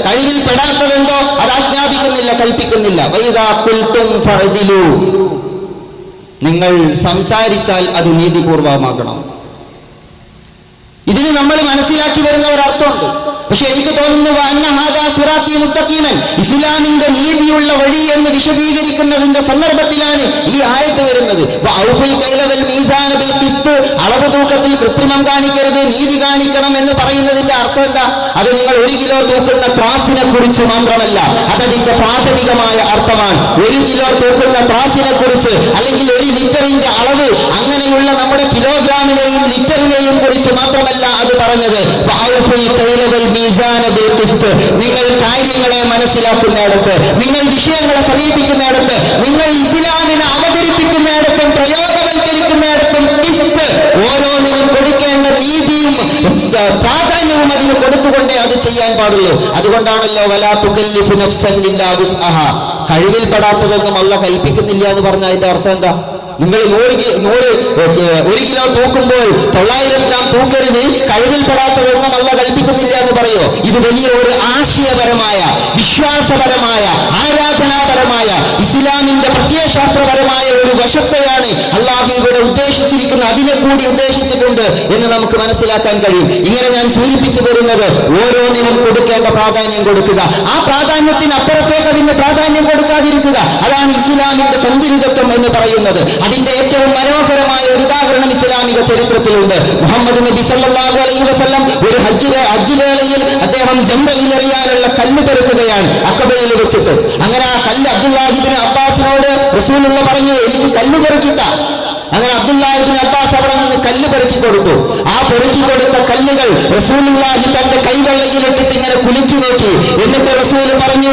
കഴിവിൽ പെടാത്തതെന്തോ അത് ആജ്ഞാപിക്കുന്നില്ല, കൽപ്പിക്കുന്നില്ല. വൈദാ ഖുൽതും ഫഅദിലു, നിങ്ങൾ സംസാരിച്ചാൽ അത് നീതിപൂർവമാകണം. ഇതിന് നമ്മൾ മനസ്സിലാക്കി വരുന്ന ഒരർത്ഥമുണ്ട്. പക്ഷെ എനിക്ക് തോന്നുന്നു ഇസ്ലാമിന്റെ നീതിയുള്ള വഴി എന്ന് വിശദീകരിക്കുന്നതിന്റെ സന്ദർഭത്തിലാണ് ഈ ആയത്ത് വരുന്നത്. അളവ് തൂക്കത്തിൽ കൃത്രിമം കാണിക്കരുത്, നീതി കാണിക്കണം എന്ന് പറയുന്നതിന്റെ അർത്ഥം എന്താ? അത് നിങ്ങൾ 1 കിലോ തൂക്കുന്ന ത്രാസിനെ കുറിച്ച് മാത്രമല്ല, അതതിന്റെ പ്രാഥമികമായ അർത്ഥമാണ്. 1 കിലോ തൂക്കുന്ന ത്രാസിനെ കുറിച്ച്, അല്ലെങ്കിൽ 1 ലിറ്ററിന്റെ അളവ്, അങ്ങനെയുള്ള നമ്മുടെ കിലോഗ്രാമിനെയും ലിറ്ററിനെയും കുറിച്ച് മാത്രമല്ല അത് പറഞ്ഞത്. നിങ്ങൾ കാര്യങ്ങളെ മനസ്സിലാക്കുന്നിടത്ത്, നിങ്ങൾ വിഷയങ്ങളെ സമീപിക്കുന്നിടത്ത്, നിങ്ങൾ ഇസ്ലാമിനെ അവതരിപ്പിക്കുന്നിടത്തും പ്രയോഗവൽക്കരിക്കുന്നിടത്തും ഓരോന്നിനും കൊടുക്കേണ്ട നീതിയും പ്രാധാന്യവും അതിന് കൊടുത്തുകൊണ്ടേ അത് ചെയ്യാൻ പാടുള്ളൂ. അതുകൊണ്ടാണല്ലോ വലാ തുകല്ലിഫു നഫ്സൻ ഇല്ലാ വുസ്അഹാ, കഴിവിൽപ്പെടാത്തതൊന്നും അല്ലാഹ് കൽപ്പിക്കുന്നില്ല എന്ന് പറഞ്ഞാൽ അതിന്റെ അർത്ഥം എന്താ? നിങ്ങൾ 1 കിലോ തൂക്കുമ്പോൾ 900 ഗ്രാം തൂക്കരുത്, കഴിവിൽപ്പെടാത്തതൊന്നും അല്ലാഹ് കൽപ്പിക്കുന്നില്ല എന്ന് പറയോ? ഇത് വലിയ ഒരു ആശയപരമായ, വിശ്വാസപരമായ, ആരാധനാപരമായ, ഇസ്ലാമിന്റെ പ്രത്യയശാസ്ത്രപരമായ ഒരു വശത്തെയാണ് അല്ലാഹു ഇവിടെ ഉദ്ദേശിച്ചിരിക്കുന്നത്. അതിനെ കൂടി ഉദ്ദേശിച്ചിട്ടുണ്ട് എന്ന് നമുക്ക് മനസ്സിലാക്കാൻ കഴിയും. ഇങ്ങനെ ഞാൻ സൂചിപ്പിച്ചു വരുന്നത്, ഓരോന്നിനും കൊടുക്കേണ്ട പ്രാധാന്യം കൊടുക്കുക, ആ പ്രാധാന്യത്തിന് അപ്പുറത്തേക്ക് അതിന്റെ പ്രാധാന്യം കൊടുക്കാതിരിക്കുക, അതാണ് ഇസ്ലാമിന്റെ സന്തുലിതത്വം എന്ന് പറയുന്നത്. അതിന്റെ ഏറ്റവും മനോഹരമായ ഒരു ഉദാഹരണം ഇസ്ലാമിക ചരിത്രത്തിലുണ്ട്. മുഹമ്മദ് നബി സല്ലല്ലാഹു അലൈഹി വസല്ലം ഒരു ഹജ്ജ് വേളയിൽ അദ്ദേഹം ജംറയിൽ എറിയാനുള്ള കല്ല് പെറുക്കുകയാണ് അക്കബയിൽ വെച്ചിട്ട്. അങ്ങനെ ആ കല്ല് അബ്ദുല്ലാഹി ഇബ്നു അബ്ബാസിനോട് റസൂലുള്ള പറഞ്ഞു, എനിക്ക് കല്ല് പെറുക്കിത്ത. അങ്ങനെ അബ്ദുല്ലാഹി ഇബ്നു അബ്ബാസ് അവിടെ നിന്ന് കല്ല് പെറുക്കി കൊടുത്തു. ആ പെറുക്കി കൊടുത്ത കല്ലുകൾ റസൂലുള്ളാഹി തന്റെ കൈവെള്ളയിലിട്ടിട്ട് ഇങ്ങനെ കുലുക്കി നോക്കി. എന്നിട്ട് റസൂൽ പറഞ്ഞു,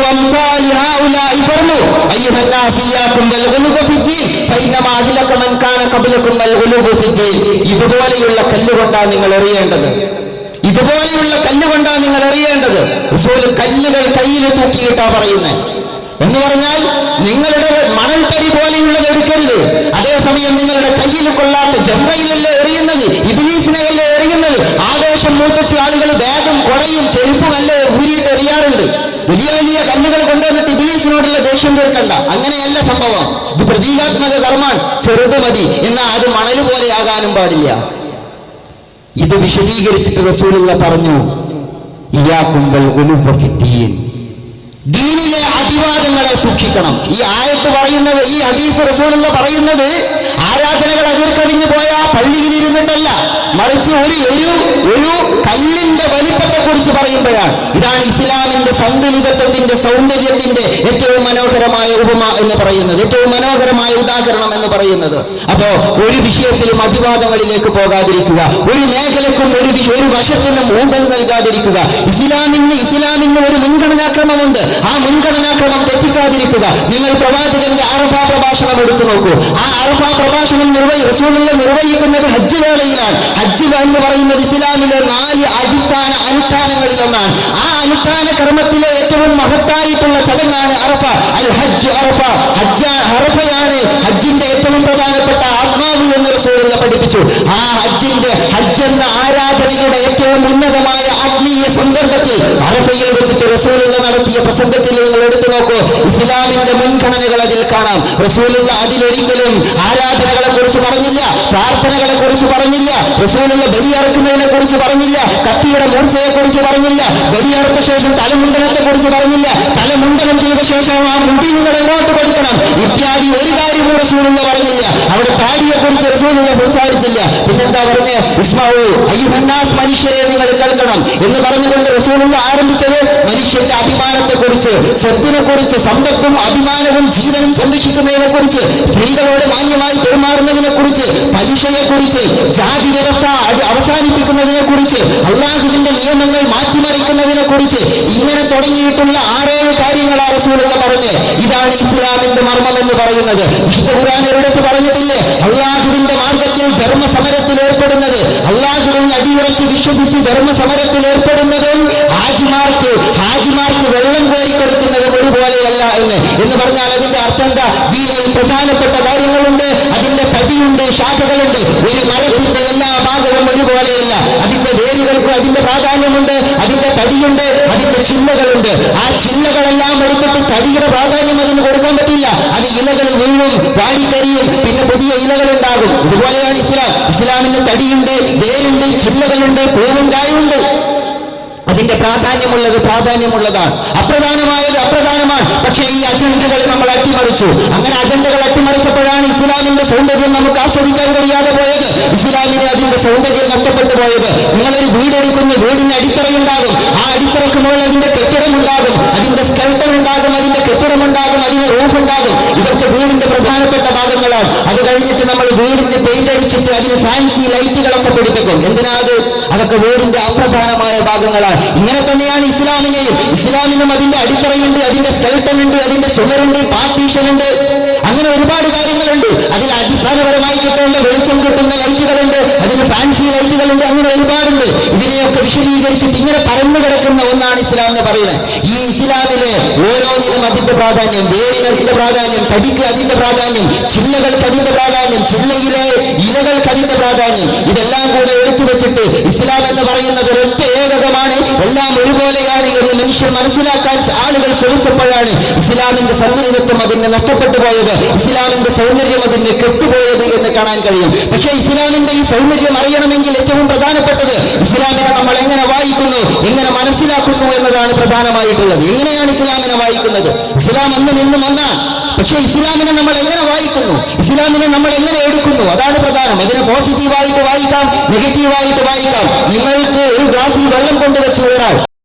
ഇതുപോലെയുള്ള കല്ലുകൊണ്ടാണ് നിങ്ങൾ എറിയേണ്ടത്, ഇതുപോലെയുള്ള കല്ലുകൊണ്ടാണ് നിങ്ങൾ എറിയേണ്ടത്. റസൂൽ കല്ലുകൾ കയ്യിൽ തൂക്കിയിട്ടാ പറയുന്നത്. എന്ന് പറഞ്ഞാൽ നിങ്ങളുടെ മണൽത്തരി പോലെയുള്ളത് എടുക്കരുത്, അതേസമയം നിങ്ങളുടെ കയ്യിൽ കൊള്ളാത്ത ജംറയിലല്ലേ എറിയുന്നത്, ഇബ്ലീസിനെയല്ലേ എറിയുന്നത്. ആവേശം മൂത്തിട്ട് ആളുകൾ ബാഗും കൊടയും ചെരുപ്പുമല്ലേ ഊരിയിട്ട് എറിയാറുണ്ട്. വലിയ വലിയ കല്ലുകൾ കൊണ്ടുവന്നിട്ട് ഇബ്ലീസിനോടുള്ള ദേഷ്യം തീർക്കണ്ട, അങ്ങനെയല്ല സംഭവം. ഇത് പ്രതീകാത്മക കർമ്മമാണ്, ചെറുത് മതി. എന്നാൽ അത് മണൽ പോലെ ആകാനും പാടില്ല. ഇത് വിശദീകരിച്ചിട്ട് റസൂലുള്ള പറഞ്ഞു, ഇയ്യാകും വൽ ഗുലൂബ ഫിദ്ദീൻ, ദീനിലെ അതിവാദങ്ങളെ സൂക്ഷിക്കണം. ഈ ആയത്ത് പറയുന്നത്, ഈ ഹദീസ് റസൂലുള്ള പറയുന്നത് ആരാധനകൾ അതിർക്കടിഞ്ഞു പോയ പള്ളിയിൽ ഇരുന്നിട്ടല്ല, മറിച്ച് ഒരു കല്ലിന്റെ വലിപ്പത്തെ കുറിച്ച് പറയുമ്പോഴാണ്. ഇതാണ് ഇസ്ലാമിന്റെ സന്തുലിതത്വത്തിന്റെ, സൗന്ദര്യത്തിന്റെ ഏറ്റവും മനോഹരമായ ഉപമ എന്ന് പറയുന്നത്, ഏറ്റവും മനോഹരമായ ഉദാഹരണം എന്ന് പറയുന്നത്. അപ്പോ ഒരു വിഷയത്തിലും അതിവാദങ്ങളിലേക്ക് പോകാതിരിക്കുക, ഒരു മേഖലക്കും ഒരു വശത്തിനും ഊന്നൽ നൽകാതിരിക്കുക. ഇസ്ലാമിന് ഒരു മുൻഗണനാക്രമമുണ്ട്, ആ മുൻഗണനാക്രമം തെറ്റിക്കാതിരിക്കുക. നിങ്ങൾ പ്രവാചകന്റെ അറഫാ പ്രഭാഷണം എടുത്തു നോക്കൂ. ആ അറഫാ പ്രഭാഷണം റസൂലുള്ള നിർവഹിക്കുന്നത് ഹജ്ജ് വേളയിലാണ്. ഹജ്ജ് എന്ന് പറയുന്നത് ഇസ്ലാമിലെ 4 അടിസ്ഥാന അനുഷ്ഠാനങ്ങളിലൊന്നാണ്. ആ അനുഷ്ഠാന കർമ്മത്തിലെ ഏറ്റവും മഹത്തായിട്ടുള്ള ചടങ്ങാണ് അറഫ, അൽ ഹജ്ജ് അറഫ. അറഫയാണ് ഹജ്ജിന്റെ ഏറ്റവും പ്രധാനപ്പെട്ട ആത്മാവ് എന്ന് റസൂലുള്ള പഠിപ്പിച്ചു. ആ ഹജ്ജ് എന്ന ആരാധനയുടെ ഏറ്റവും ഉന്നതമായ ആത്മീയ സന്ദർഭത്തിൽ അറഫയിൽ വെച്ചിട്ട് റസൂലുള്ള നടത്തിയ പ്രസംഗത്തിൽ നിങ്ങൾ എടുത്തു നോക്കൂ. ഇസ്ലാമിന്റെ മുൻഗണനകൾ അതിൽ കാണാം. റസൂലുള്ള അതിലൊരിക്കലും ആരാധനകളെ കുറിച്ച് പറഞ്ഞില്ല, പ്രാർത്ഥനകളെ കുറിച്ച് പറഞ്ഞില്ല, റസൂലുള്ള ബലിയറക്കുന്നതിനെ കുറിച്ച് പറഞ്ഞില്ല, കത്തിയുടെ മൂർച്ചയെ കുറിച്ച് പറഞ്ഞില്ല, ബലിയറത്ത ശേഷം തലമുണ്ടനത്തെ കുറിച്ച് പറഞ്ഞില്ല, തലമുണ്ടനം ചെയ്ത ശേഷം ആ മുടി നിങ്ങൾ എങ്ങോട്ട് കൊടുക്കണം ഇത്യാദി ഒരു കാര്യവും റസൂലുള്ള പറഞ്ഞില്ല. അവിടെ താടിയെ കുറിച്ച് റസൂലുള്ള സംസാരിച്ചില്ല. പിന്നെന്താ പറഞ്ഞേ? ഇസ്മാഉ അയ്യുഹന്നാസ്, മനുഷ്യരെ നിങ്ങൾ കേൾക്കണം എന്ന് പറഞ്ഞുകൊണ്ട് റസൂലുള്ള ആരംഭിച്ചത് മനുഷ്യന്റെ അഭിമാനത്തെ കുറിച്ച്, സ്വത്തിനെ കുറിച്ച്, സമ്പത്തും അഭിമാനവും ജീവനും സംരക്ഷിക്കുന്നതിനെ കുറിച്ച്, സ്ത്രീകളോട് മാന്യമായി പെരുമാറുന്നതിനെ കുറിച്ച്, പലിശയെ കുറിച്ച്, ജാതി വ്യവസ്ഥ അവസാനിപ്പിക്കുന്നതിനെ കുറിച്ച്, അല്ലാഹുവിന്റെ നിയമങ്ങൾ മാറ്റിമറിക്കുന്നതിനെ കുറിച്ച്, ഇങ്ങനെ തുടങ്ങിയിട്ടുള്ള 6-7 കാര്യങ്ങളാ റസൂലുള്ള പറഞ്ഞ്. ഇതാണ് ഇസ്ലാമിന്റെ മർമ്മം എന്ന് പറയുന്നത്. വിശുദ്ധ ഖുർആൻ ഒരിടത്ത് പറഞ്ഞിട്ടില്ലേ, അല്ലാഹുവിന്റെ മാർഗത്തിൽ ധർമ്മസമരത്തിൽ ഏർപ്പെടുന്നത്, അല്ലാഹുവിൽ അടിയുറച്ച് വിശ്വസിച്ച് ധർമ്മസമരത്തിൽ ഏർപ്പെടുന്നതും ഹാജിമാർക്ക് വെള്ളം കോരി കൊടുക്കുന്നതും ഒരുപോലെയല്ല എന്ന് പറഞ്ഞാൽ അതിന്റെ അർത്ഥം എന്താ? ദീനിൽ പ്രധാനപ്പെട്ട കാര്യങ്ങളുണ്ട്, അതിന്റെ തടിയുണ്ട്, ശാഖകളുണ്ട്. ഒരു മരത്തിന്റെ എല്ലാ ഭാഗവും ഒരുപോലെയല്ല. അതിന്റെ വേരുകൾക്ക് അതിന്റെ പ്രാധാന്യമുണ്ട്, അതിന്റെ തടിയുണ്ട്, അതിന്റെ ചില്ലകളുണ്ട്. ആ ചില്ലകളെല്ലാം എടുത്തിട്ട് തടിയുടെ പ്രാധാന്യം അതിന് കൊടുക്കാൻ പറ്റില്ല. അത് ഇലകൾ വീഴും, വാടിക്കരിയും, പിന്നെ പുതിയ ഇലകൾ ഉണ്ടാകും. ഇതുപോലെയാണ് ഇസ്ലാം. ഇസ്ലാമിന് തടിയുണ്ട്, വേരുണ്ട്, ചില്ലകളുണ്ട്, പൂവും കായുണ്ട്. അതിന്റെ പ്രാധാന്യമുള്ളതാണ്, അപ്രധാനമായത് അപ്രധാനമാണ്. പക്ഷേ ഈ അജണ്ടകൾ നമ്മൾ അട്ടിമറിച്ചു. അങ്ങനെ അജണ്ടകൾ അട്ടിമറിച്ചപ്പോഴാണ് ഇസ്ലാമിന്റെ സൗന്ദര്യം നമുക്ക് ആസ്വദിക്കാൻ കഴിയാതെ പോയത്. ഇസ്ലാമിന് അതിന്റെ സൗന്ദര്യം നഷ്ടപ്പെട്ടു പോയത്. നിങ്ങളൊരു വീടെടുക്കുന്നു, വീടിന് അടിത്തറയുണ്ടാകും, ആ അടിത്തറയ്ക്ക് മുകളിൽ അതിന്റെ കെട്ടിടമുണ്ടാകും, അതിന്റെ സ്കെൽട്ടൻ ഉണ്ടാകും, അതിന്റെ കെട്ടിടമുണ്ടാകും, അതിന് റൂഫുണ്ടാകും. ഇതൊക്കെ വീടിന്റെ പ്രധാനപ്പെട്ട ഭാഗങ്ങളാണ്. അത് കഴിഞ്ഞിട്ട് നമ്മൾ വീടിന് പെയിന്റ് അടിച്ചിട്ട് അതിന് ഫാൻസി ലൈറ്റുകളൊക്കെ പിടിപ്പിക്കും. എന്തിനാ അത്? അതൊക്കെ വീടിന്റെ അപ്രധാനമായ ഭാഗങ്ങളാണ്. ഇങ്ങനെ തന്നെയാണ് ഇസ്ലാമിനെയും. ഇസ്ലാമിനും അതിന്റെ അടിത്തറയുണ്ട്, അതിന്റെ സ്കെൽട്ടൻ ഉണ്ട്, അതിന്റെ ചുമരുണ്ട്, പാർട്ടീഷൻ ഉണ്ട്, അങ്ങനെ ഒരുപാട് കാര്യങ്ങളുണ്ട്. അതിൽ അടിസ്ഥാനപരമായി കിട്ടേണ്ട വെളിച്ചം കിട്ടുന്ന ലൈറ്റുകളുണ്ട്, അതിന് ഫാൻസി ലൈറ്റുകളുണ്ട്, അങ്ങനെ ഒരുപാടുണ്ട്. ഇതിനെയൊക്കെ വിശദീകരിച്ചിട്ട് ഇങ്ങനെ പരന്നു കിടക്കുന്ന ഒന്നാണ് ഇസ്ലാം എന്ന് പറയുന്നത്. ഈ ഇസ്ലാമിലെ ഓരോന്നിനും അതിന്റെ പ്രാധാന്യം, വേരിന് അതിന്റെ പ്രാധാന്യം, തടിക്ക് അതിന്റെ പ്രാധാന്യം, ചില്ലകൾക്ക് അതിന്റെ പ്രാധാന്യം, ചില്ലയിലെ ഇലകൾക്ക് അതിന്റെ പ്രാധാന്യം, ഇതെല്ലാം കൂടെ എടുത്തു വെച്ചിട്ട് ഇസ്ലാം എന്ന് പറയുന്നത് ഒരൊറ്റ ഏകകമാണ്, എല്ലാം ഒരുപോലെയാണ് എന്ന് മനുഷ്യർ മനസ്സിലാക്കാൻ ആളുകൾ ശ്രമിച്ചപ്പോഴാണ് ഇസ്ലാമിന്റെ സൗന്ദര്യത്വം അതിന് നഷ്ടപ്പെട്ടു പോയത്, ഇസ്ലാമിന്റെ സൗന്ദര്യം അതിന് കെട്ടുപോയത് എന്ന് കാണാൻ കഴിയും. പക്ഷേ ഇസ്ലാമിന്റെ ഈ സൗന്ദര്യം അറിയണമെങ്കിൽ ഏറ്റവും പ്രധാനപ്പെട്ടത് ഇസ്ലാമിനെ നമ്മൾ എങ്ങനെ വായിക്കുന്നു, എങ്ങനെ മനസ്സിലാക്കുന്നു എന്നതാണ് പ്രധാനമായിട്ടുള്ളത്. എങ്ങനെയാണ് ഇസ്ലാമിനെ വായിക്കുന്നത്? ഇസ്ലാം അന്നും ഇന്നും ഒന്നാണ്. പക്ഷേ ഇസ്ലാമിനെ നമ്മൾ എങ്ങനെ വായിക്കുന്നു, ഇസ്ലാമിനെ നമ്മൾ എങ്ങനെ എടുക്കുന്നു, അതാണ് പ്രധാനം. അതിനെ പോസിറ്റീവായിട്ട് വായിക്കാം, നെഗറ്റീവായിട്ട് വായിക്കാം. നിങ്ങൾക്ക് ഒരു ഗ്ലാസിൽ വെള്ളം കൊണ്ടുവച്ചു ഒരാൾ,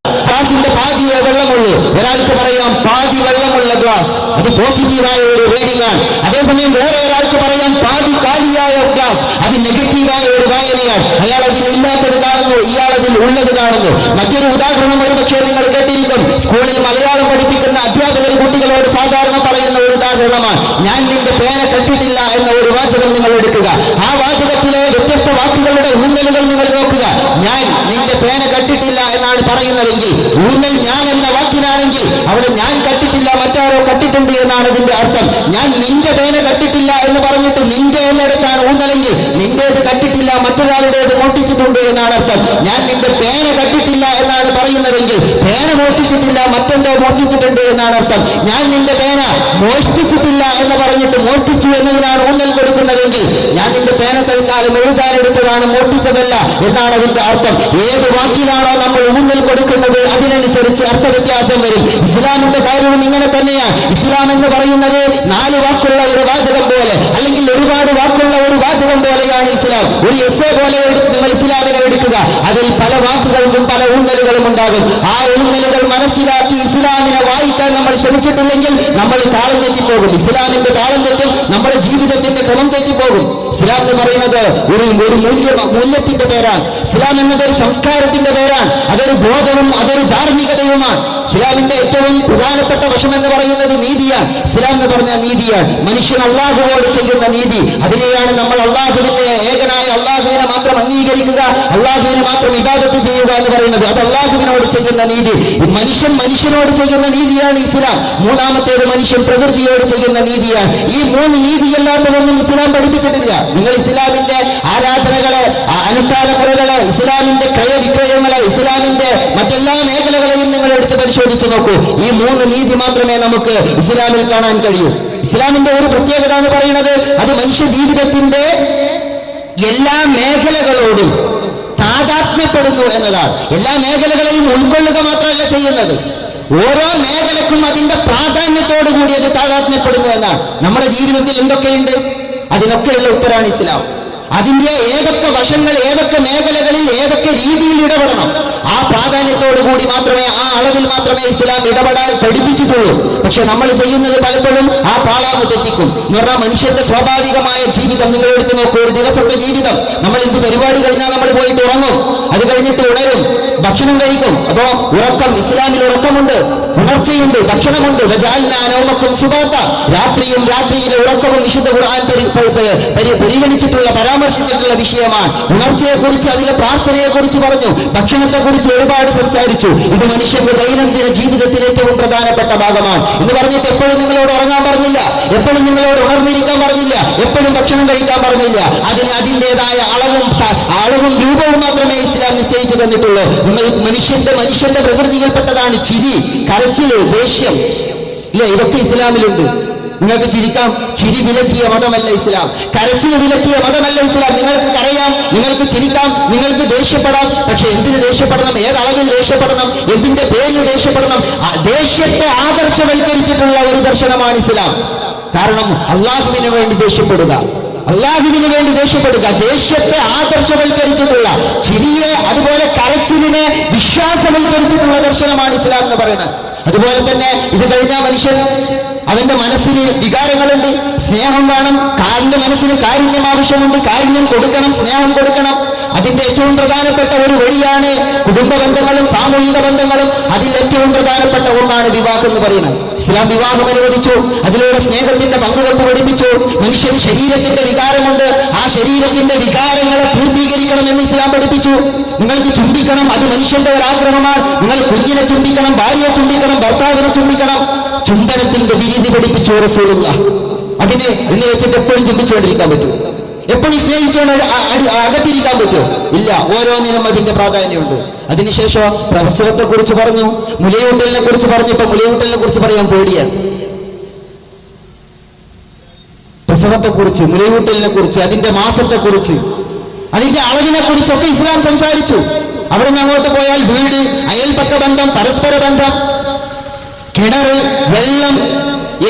ഗ്ലാസിന്റെ പാതിയെ വെള്ളമുള്ളൂ, ഒരാൾക്ക് പറയാം പാതി വെള്ളമുള്ള ഗ്ലാസ്, അത് പോസിറ്റീവായ ഒരു റീഡിംഗ് ആണ്. അതേസമയം വേറെ ഒരാൾക്ക് പറയാം പാതി കാലിയായ ഗ്ലാസ്, അത് നെഗറ്റീവായ ഒരു വായനയാണ്. അയാൾ അതിൽ ഇല്ലാത്തത് കാണുന്നു, ഇയാൾ അതിൽ ഉള്ളത് കാണുന്നു. മറ്റൊരു ഉദാഹരണം ഒരുപക്ഷെ നിങ്ങൾ കേട്ടിരിക്കും. സ്കൂളിൽ മലയാളം പഠിപ്പിക്കുന്ന അധ്യാപകർ കുട്ടികളോട് സാധാരണ പറയുന്ന ഒരു ഉദാഹരണമാണ്, ഞാൻ നിന്റെ പേന കെട്ടിട്ടില്ല എന്ന ഒരു വാചകം നിങ്ങൾ എടുക്കുക. ആ വാചകത്തിലെ വ്യത്യസ്ത വാക്കുകളുടെ ഊന്നലുകൾ നിങ്ങൾ നോക്കുക. ഞാൻ നിന്റെ പേന കെട്ടിട്ടില്ല എന്നാണ് പറയുന്നതെങ്കിൽ, ഊന്നൽ ഞാൻ എന്ന വാക്കിനാണെങ്കിൽ അവിടെ ഞാൻ കട്ടിട്ടില്ല മറ്റാരോ കട്ടിട്ടുണ്ട് എന്നാണ് അതിന്റെ അർത്ഥം. ഞാൻ നിന്റെ പേന കട്ടിട്ടില്ല എന്ന് പറഞ്ഞിട്ട് നിന്റെ എന്നിടത്താണ് ഊന്നലെങ്കിൽ നിന്റേത് കട്ടിട്ടില്ല മറ്റൊരാളുടേത് മോഷ്ടിച്ചിട്ടുണ്ട് എന്നാണ് അർത്ഥം. ഞാൻ നിന്റെ പേന കട്ടിട്ടില്ല എന്നാണ് പറയുന്നതെങ്കിൽ പേന മോഷ്ടിച്ചിട്ടില്ല മറ്റെന്തോ മോഷ്ടിച്ചിട്ടുണ്ട് എന്നാണ് അർത്ഥം. ഞാൻ നിന്റെ പേന മോഷ്ടിച്ചിട്ടില്ല എന്ന് പറഞ്ഞിട്ട് മോഷ്ടിച്ചു എന്നതിനാണ് ഊന്നൽ കൊടുക്കുന്നതെങ്കിൽ ഞാൻ നിന്റെ പേന തൽക്കാലം എഴുതാനെടുത്തതാണ്, മോഷ്ടിച്ചതല്ല എന്നാണ് അതിന്റെ അർത്ഥം. ഏത് വാക്കിലാണോ നമ്മൾ ഊന്നൽ കൊടുക്കുന്നത് അതിനനുസരിച്ച് അർത്ഥവ്യത്യാസം വരും. ഇസ്ലാമിന്റെ കാര്യവും ഇങ്ങനെ തന്നെയാണ്. ഇസ്ലാം എന്ന് പറയുന്നത് 4 വാക്കുള്ള ഒരു വാചകം പോലെ, അല്ലെങ്കിൽ ഒരുപാട് വാക്കുള്ള ഒരു വാചകം പോലെയാണ് ഇസ്ലാം. ഒരു എസ്സേ പോലെ നിങ്ങൾ ഇസ്ലാമിനെ എടുക്കുക, അതിൽ പല വാക്കുകൾക്കും പല ഊന്നലുകളും ഉണ്ടാകും. ആ ഊന്നലുകൾ മനസ്സിലാക്കി ഇസ്ലാമിനെ വായിക്കാൻ നമ്മൾ ശ്രമിച്ചിട്ടില്ലെങ്കിൽ നമ്മൾ താളം തെറ്റിപ്പോകും. ഇസ്ലാമിന്റെ താളം തെറ്റും, നമ്മുടെ ജീവിതത്തിന്റെ ക്രമം തെറ്റിപ്പോകും. ഇസ്ലാം എന്ന് പറയുന്നത് ഒരു മൂല്യത്തിന്റെ പേരാണ്. ഇസ്ലാം എന്നത് ഒരു സംസ്കാരത്തിന്റെ പേരാണ്. അതൊരു ബോധവും അതൊരു ധാർമ്മികതയുമാണ്. ഇസ്ലാമിന്റെ ഏറ്റവും പ്രധാനപ്പെട്ട വശം എന്ന് പറയുന്നത് നീതിയാണ്. ഇസ്ലാം എന്ന് പറഞ്ഞാൽ നീതിയാണ്. മനുഷ്യൻ അള്ളാഹുവോട് ചെയ്യുന്ന നീതി, അതിനെയാണ് നമ്മൾ അള്ളാഹുവിന്റെ ഏകനായ അള്ളാഹുവിനെ മാത്രം അംഗീകരിക്കുക, അള്ളാഹുവിനെ മാത്രം ഇബാദത്ത് ചെയ്യുക എന്ന് പറയുന്നത്. അത് അള്ളാഹുവിനോട് ചെയ്യുന്ന നീതി. മനുഷ്യൻ മനുഷ്യനോട് ചെയ്യുന്ന നീതിയാണ് ഇസ്ലാം. മൂന്നാമത്തേത് മനുഷ്യൻ പ്രകൃതിയോട് ചെയ്യുന്ന നീതിയാണ്. ഈ 3 നീതിയല്ലാത്തതൊന്നും ഇസ്ലാം പഠിപ്പിച്ചിട്ടില്ല. നിങ്ങൾ ഇസ്ലാമിന്റെ ആരാധനകളെ, അനുഷ്ഠാന മുറകളെ, ഇസ്ലാമിന്റെ ക്രയവിക്രയങ്ങളെ, ഇസ്ലാമിന്റെ മറ്റെല്ലാ മേഖലകളെയും നിങ്ങൾ എടുത്ത് പരിശോധിച്ച് നോക്കൂ. ഈ 3 നീതി മാത്രമേ നമുക്ക് ഇസ്ലാമിൽ കാണാൻ കഴിയൂ. ഇസ്ലാമിന്റെ ഒരു പ്രത്യേകത എന്ന് പറയുന്നത് അത് മനുഷ്യ ജീവിതത്തിന്റെ എല്ലാ മേഖലകളോടും താദാത്മ്യപ്പെടുന്നു എന്നതാണ്. എല്ലാ മേഖലകളെയും ഉൾക്കൊള്ളുക മാത്രമല്ല ചെയ്യുന്നത്, ഓരോ മേഖലക്കും അതിന്റെ പ്രാധാന്യത്തോടു കൂടി അത് താദാത്മ്യപ്പെടുന്നു എന്നാണ്. നമ്മുടെ ജീവിതത്തിൽ എന്തൊക്കെയുണ്ട് അതിനൊക്കെയുള്ള ഉത്തരാണ് ഇസ്ലാം. അതിന്റെ ഏതൊക്കെ വശങ്ങൾ, ഏതൊക്കെ മേഖലകളിൽ, ഏതൊക്കെ രീതിയിൽ ഇടപെടണം, ആ പ്രാധാന്യത്തോടു കൂടി മാത്രമേ, ആ അളവിൽ മാത്രമേ ഇസ്ലാം ഇടപെടാൻ പഠിപ്പിച്ചിട്ടുള്ളൂ. പക്ഷെ നമ്മൾ ചെയ്യുന്നത് പലപ്പോഴും ആ പാളാന്ന് തെറ്റിക്കും. എന്ന് പറഞ്ഞാൽ മനുഷ്യന്റെ സ്വാഭാവികമായ ജീവിതം നിങ്ങൾ എടുത്തു നോക്കൂ. ഒരു ദിവസത്തെ ജീവിതം, നമ്മൾ എന്ത് പരിപാടി കഴിഞ്ഞാൽ നമ്മൾ പോയിട്ട് ഉറങ്ങും, അത് കഴിഞ്ഞിട്ട് ഉണരും, ഭക്ഷണം കഴിക്കും. അപ്പോ ഉറക്കം, ഇസ്ലാമിൽ ഉറക്കമുണ്ട്, ഉണർച്ചയുണ്ട്, ഭക്ഷണമുണ്ട്. രാത്രിയും രാത്രിയിലെ ഉറക്കവും വിശുദ്ധ ഖുർആൻ പരിഗണിച്ചിട്ടുള്ള പരാമർശം പരാമർശിച്ചിട്ടുള്ള വിഷയമാണ്. ഉണർച്ചയെക്കുറിച്ച്, അതിലെ പ്രാർത്ഥനയെക്കുറിച്ച് പറഞ്ഞു, ഭക്ഷണത്തെക്കുറിച്ച് ഒരുപാട് സംസാരിച്ചു. ഇത് മനുഷ്യന്റെ ദൈനംദിന ജീവിതത്തിൽ ഏറ്റവും പ്രധാനപ്പെട്ട ഭാഗമാണ് എന്ന് പറഞ്ഞിട്ട് എപ്പോഴും നിങ്ങളോട് ഉറങ്ങാൻ പറഞ്ഞില്ല, എപ്പോഴും നിങ്ങളോട് ഉണർന്നിരിക്കാൻ പറഞ്ഞില്ല, എപ്പോഴും ഭക്ഷണം കഴിക്കാൻ പറഞ്ഞില്ല. അതിന് അതിൻ്റെതായ അളവും രൂപവും മാത്രമേ ഇസ്ലാം നിശ്ചയിച്ചു തന്നിട്ടുള്ളൂ. മനുഷ്യന്റെ പ്രകൃതിയിൽപ്പെട്ടതാണ് ചിരി, കരച്ചില്, ദേഷ്യം, ഇല്ലേ? ഇതൊക്കെ ഇസ്ലാമിലുണ്ട്. നിങ്ങൾക്ക് ചിരിക്കാം, ചിരി വിലക്കിയ മതമല്ല ഇസ്ലാം. കരച്ചിൽ വിലക്കിയ മതമല്ല ഇസ്ലാം. നിങ്ങൾക്ക് കരയാം, നിങ്ങൾക്ക് ചിരിക്കാം, നിങ്ങൾക്ക് ദേഷ്യപ്പെടാം. പക്ഷെ എന്തിന് ദേഷ്യപ്പെടണം? ഏതളവിൽ ദേഷ്യപ്പെടണം? എന്തിന്റെ പേരിൽ ദേഷ്യപ്പെടണം? ദേഷ്യത്തെ ആദർശവൽക്കരിച്ചിട്ടുള്ള ഒരു ദർശനമാണ് ഇസ്ലാം. കാരണം അള്ളാഹുവിന് വേണ്ടി ദേഷ്യപ്പെടുക, അള്ളാഹുവിന് വേണ്ടി ദേഷ്യപ്പെടുക, ദേഷ്യത്തെ ആദർശവൽക്കരിച്ചിട്ടുള്ള, ചിരിയെ അതുപോലെ കരച്ചിലിനെ വിശ്വാസവൽക്കരിച്ചിട്ടുള്ള ദർശനമാണ് ഇസ്ലാം എന്ന് പറയുന്നത്. അതുപോലെ തന്നെ ഇത് കഴിഞ്ഞ മനുഷ്യൻ അവന്റെ മനസ്സിന് വികാരങ്ങളുണ്ട്, സ്നേഹം വേണം. കാലിന്റെ മനസ്സിന് കാരുണ്യം ആവശ്യമുണ്ട്, കാരുണ്യം കൊടുക്കണം, സ്നേഹം കൊടുക്കണം. അതിന്റെ ഏറ്റവും പ്രധാനപ്പെട്ട ഒരു വഴിയാണ് കുടുംബ ബന്ധങ്ങളും സാമൂഹിക ബന്ധങ്ങളും. അതിൽ ഏറ്റവും പ്രധാനപ്പെട്ട ഒന്നാണ് വിവാഹം എന്ന് പറയുന്നത്. ഇസ്ലാം വിവാഹം അനുവദിച്ചു, അതിലൂടെ സ്നേഹത്തിന്റെ പങ്കുവെപ്പ് പഠിപ്പിച്ചു. മനുഷ്യന് ശരീരത്തിന്റെ വികാരമുണ്ട്, ആ ശരീരത്തിന്റെ വികാരങ്ങളെ പൂർത്തീകരിക്കണം എന്ന് ഇസ്ലാം പഠിപ്പിച്ചു. നിങ്ങൾക്ക് ചുംബിക്കണം, അത് മനുഷ്യന്റെ ഒരു ആഗ്രഹമാണ്. നിങ്ങൾ കുഞ്ഞിനെ ചുംബിക്കണം, ഭാര്യയെ ചുംബിക്കണം, ഭർത്താവിനെ ചുംബിക്കണം. ചുംബനത്തിന്റെ രീതി പഠിപ്പിച്ചു റസൂലുള്ളാഹ്. അതിന് എന്ന് വെച്ചിട്ട് എപ്പോഴും ചുംബിച്ചുകൊണ്ടിരിക്കാൻ പറ്റും? എപ്പോഴും സ്നേഹിച്ചുകൊണ്ട് അകത്തിരിക്കാൻ പറ്റുമോ? ഇല്ല. ഓരോന്നിനും അതിന്റെ പ്രാധാന്യമുണ്ട്. അതിനുശേഷം പ്രസവത്തെ കുറിച്ച് പറഞ്ഞു, മുലയൂട്ടലിനെ കുറിച്ച് പറഞ്ഞു. ഇപ്പൊ മുലയൂട്ടലിനെ കുറിച്ച് പറയാൻ പേടിയാണ്. പ്രസവത്തെക്കുറിച്ച്, മുലയൂട്ടലിനെ കുറിച്ച്, അതിന്റെ മാസത്തെക്കുറിച്ച്, അതിന്റെ അളവിനെ കുറിച്ചൊക്കെ ഇസ്ലാം സംസാരിച്ചു. അവിടെ നിന്ന് അങ്ങോട്ട് പോയാൽ വീട്, അയൽപക്ക ബന്ധം, പരസ്പര ബന്ധം, കിണറ്, വെള്ളം,